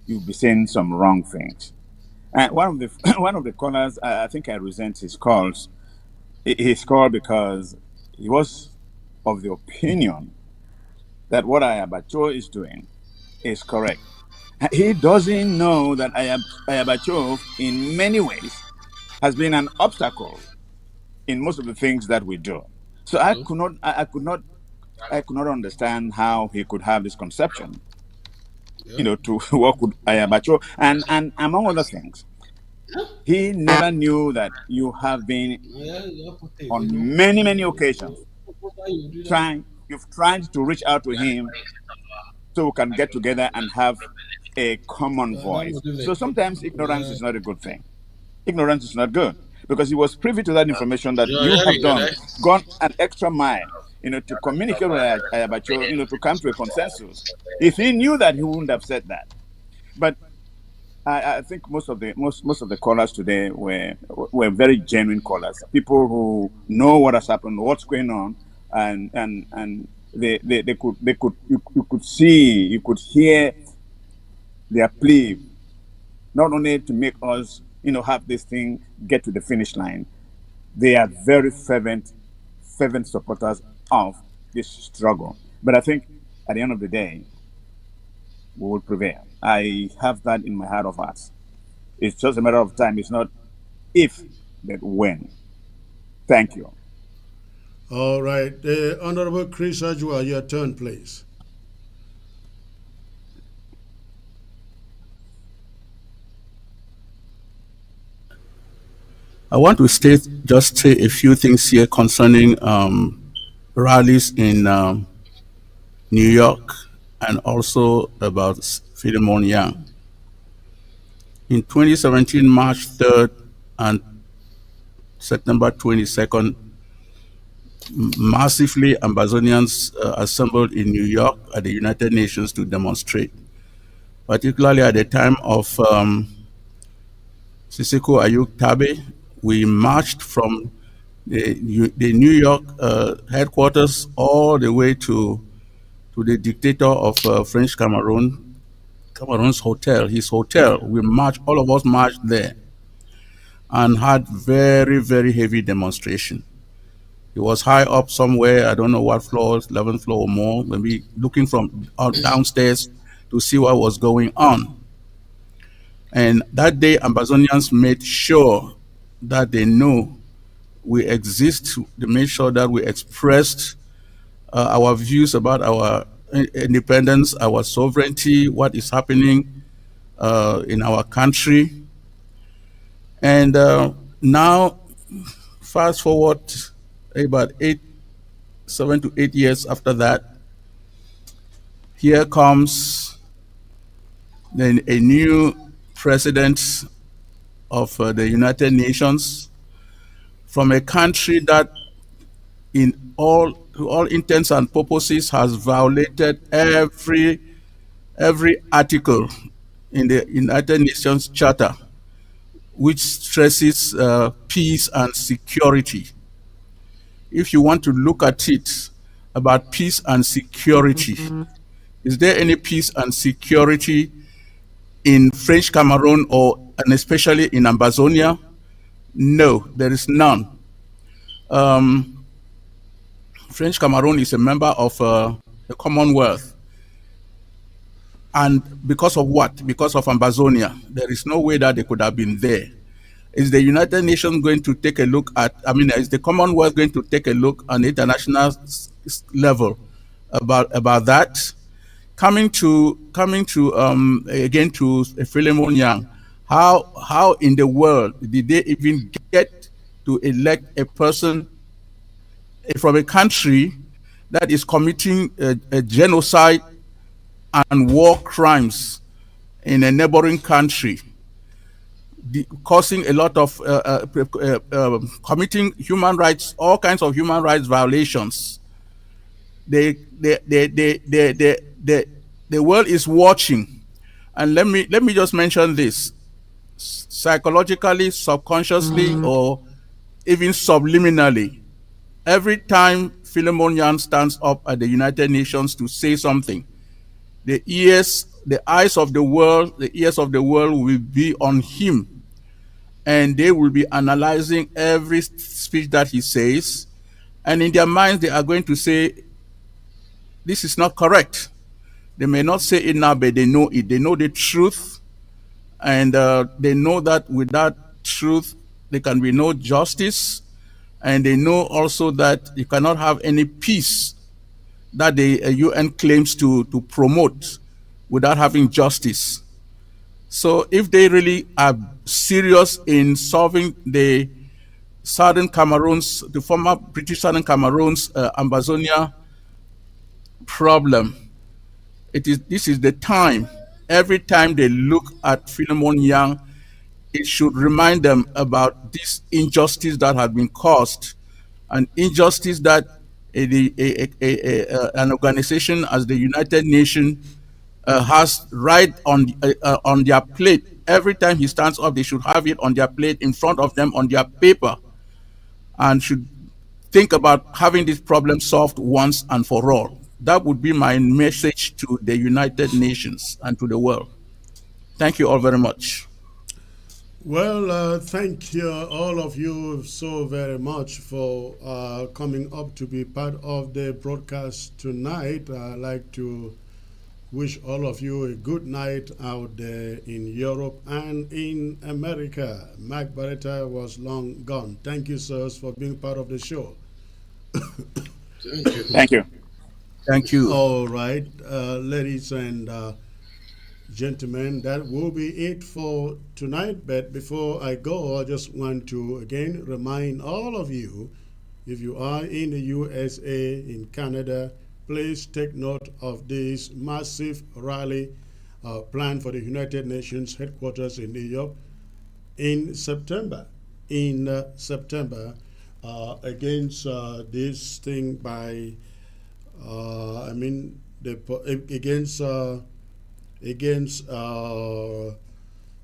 you'll be saying some wrong things. And one of the callers, I think I resent his calls. His call because he was of the opinion that what Ayabacho is doing is correct. He doesn't know that Ayabacho, in many ways, has been an obstacle in most of the things that we do. So I could not understand how he could have this conception, to work with Ayabacho. And among other things, he never knew that you have been on many occasions you've tried to reach out to him so we can get together and have a common voice. So sometimes ignorance is not a good thing. Ignorance is not good, because he was privy to that information that you have gone an extra mile, to communicate with Ayabacho, to come to a consensus. If he knew that, he wouldn't have said that. But I think most of the callers today were very genuine callers, people who know what has happened, what's going on, and you could hear their plea, not only to make us have this thing get to the finish line. They are very fervent supporters of this struggle. But I think at the end of the day, we will prevail. I have that in my heart of hearts. It's just a matter of time. It's not if, but when. Thank you. All right. Honorable Chris Ajua, your turn, please. I want to just say a few things here concerning rallies in New York and also about Filimon Yang. In 2017, March 3rd and September 22nd, massively Ambazonians assembled in New York at the United Nations to demonstrate, particularly at the time of Siseko Ayuk Tabe. We marched from the New York headquarters all the way to the dictator of French Cameroon's hotel, his hotel. We marched, all of us marched there and had very, very heavy demonstration. He was high up somewhere, I don't know what floor, 11th floor or more, maybe looking from downstairs to see what was going on. And that day, Amazonians made sure that they knew we exist, to make sure that we expressed our views about our independence, our sovereignty, what is happening in our country. And now, fast forward about 7 to 8 years after that, here comes a new president of the United Nations from a country that to all intents and purposes has violated every article in the United Nations Charter, which stresses peace and security. If you want to look at it about peace and security, is there any peace and security in French Cameroon and especially in Ambazonia? No, there is none. French Cameroon is a member of the Commonwealth. And because of what? Because of Ambazonia. There is no way that they could have been there. Is the United Nations going to take a look at, is the Commonwealth going to take a look on international level about that? Coming to again to Filimon Yang, how in the world did they even get to elect a person from a country that is committing a genocide and war crimes in a neighboring country, causing a lot of committing human rights, all kinds of human rights violations? The world is watching, and let me just mention this: psychologically, subconsciously, or even subliminally, every time Filimon Yang stands up at the United Nations to say something, the eyes of the world, the ears of the world will be on him, and they will be analyzing every speech that he says, and in their minds they are going to say, this is not correct. They may not say it now, but they know it. They know the truth, and they know that without truth, there can be no justice, and they know also that you cannot have any peace that the UN claims to promote without having justice. So if they really are serious in solving the former British Southern Cameroon's Ambazonia problem, this is the time. Every time they look at Filimon Yang, it should remind them about this injustice that has been caused, an injustice that an organization as the United Nations has right on their plate. Every time he stands up, they should have it on their plate, in front of them, on their paper, and should think about having this problem solved once and for all. That would be my message to the United Nations and to the world. Thank you all very much. Well, thank you, all of you, so very much for coming up to be part of the broadcast tonight. I'd like to wish all of you a good night out there in Europe and in America. Mike Barretta was long gone. Thank you, sirs, for being part of the show. Thank you. Thank you. Thank you. All right, ladies and gentlemen, that will be it for tonight. But before I go, I just want to again remind all of you, if you are in the USA, in Canada, please take note of this massive rally planned for the United Nations headquarters in New York in September. Against this thing by against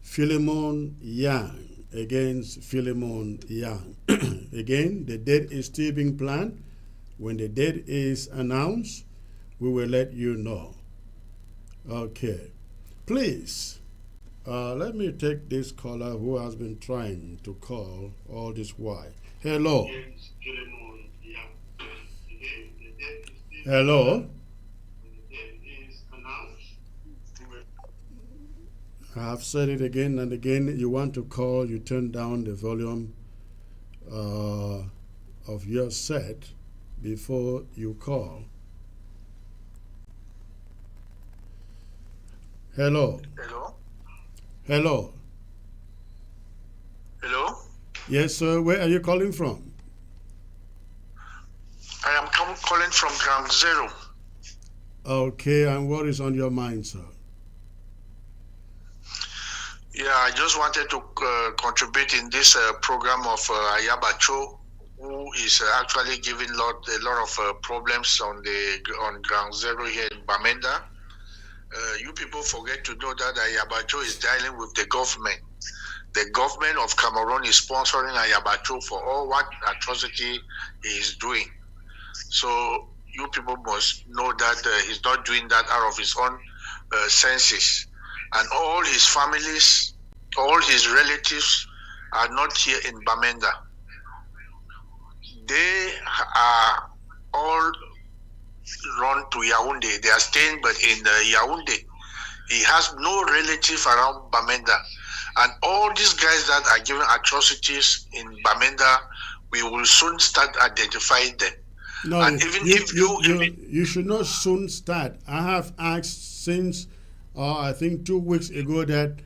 Filimon Yang, against Filimon Yang. Again, the date is still being planned. When the date is announced, we will let you know. Okay. Please, let me take this caller who has been trying to call all this while. Hello. Hello. I've said it again and again. You want to call, you turn down the volume of your set before you call. Hello. Hello. Hello. Hello. Yes, sir. Where are you calling from? I am calling from Ground Zero. Okay, and what is on your mind, sir? Yeah, I just wanted to contribute in this program of Ayabacho, who is actually giving a lot of problems on Ground Zero here in Bamenda. You people forget to know that Ayabacho is dealing with the government. The government of Cameroon is sponsoring Ayabacho for all what atrocity he is doing. So you people must know that he's not doing that out of his own senses. And all his families, all his relatives are not here in Bamenda. They are all run to Yaoundé. They are staying but in Yaoundé. He has no relative around Bamenda. And all these guys that are giving atrocities in Bamenda, we will soon start identifying them. No, and even if you should not soon start. I have asked since I think 2 weeks ago that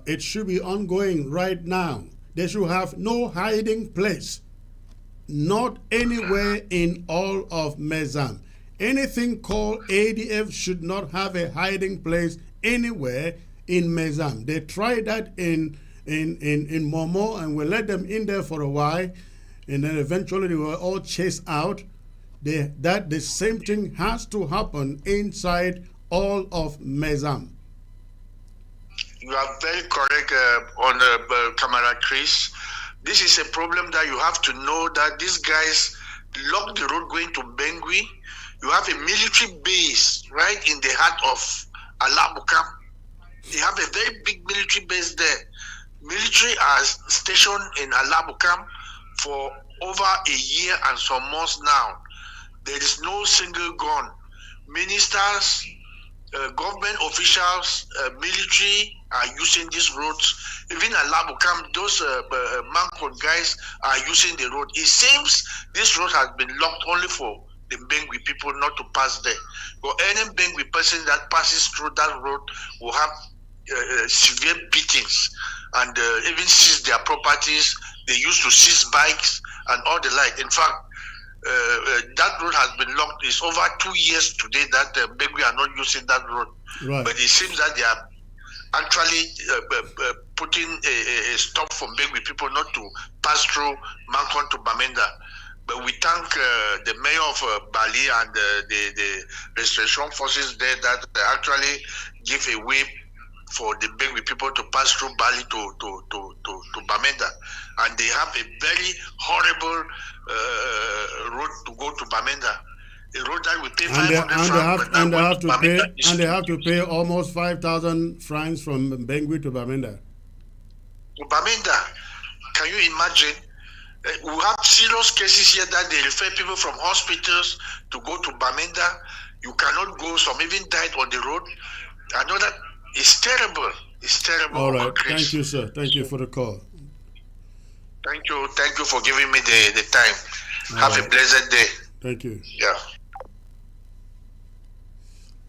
it should be ongoing right now. They should have no hiding place, not anywhere in all of Mezam. Anything called ADF should not have a hiding place anywhere in Mezam. They tried that in Momo, and we let them in there for a while, and then eventually they were all chased out. The same thing has to happen inside all of Mezam. You are very correct on Camara Chris. This is a problem that you have to know that these guys block the road going to Bengui. You have a military base right in the heart of Alabukam. You have a very big military base there. Military are stationed in Alabukam for over a year and some months now. There is no single gun. Ministers, government officials, military are using these roads. Even Alabukam, those Mancon guys are using the road. It seems this road has been locked only for the Bengui people not to pass there. But any Bengui person that passes through that road will have severe beatings and even seize their properties. They used to seize bikes and all the like. In fact, that road has been locked. It's over 2 years today that Bengui are not using that road. Right. But it seems that they are actually putting a stop for Bengui people not to pass through Mancon to Bamenda. But we thank the mayor of Bali and the restoration forces there that actually give a way for the Bengui people to pass through Bali to Bamenda. And they have a very horrible road to go to Bamenda. A road that we pay 500 francs. And they have to pay almost 5,000 francs from Bengui to Bamenda. To Bamenda, can you imagine? We have serious cases here that they refer people from hospitals to go to Bamenda. You cannot go. Some even died on the road. I know that it's terrible. It's terrible. All right. Thank you, sir. Thank you for the call. Thank you. Thank you for giving me the time. Have a blessed day. Thank you. Yeah.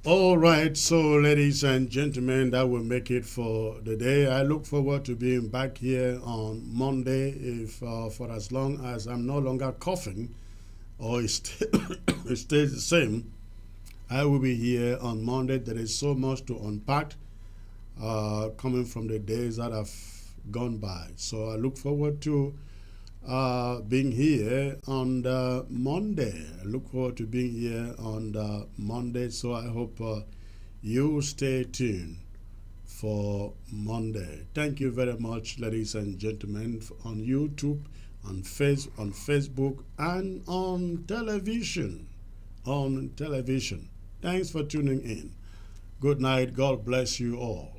All right, so ladies and gentlemen, that will make it for the day. I look forward to being back here on Monday if for as long as I'm no longer coughing or it stays the same. I will be here on Monday. There is so much to unpack coming from the days that have gone by. So I look forward to being here on the Monday. I look forward to being here on the Monday. So I hope you stay tuned for Monday. Thank you very much, ladies and gentlemen, on YouTube, on Facebook, and on television. Thanks for tuning in. Good night. God bless you all.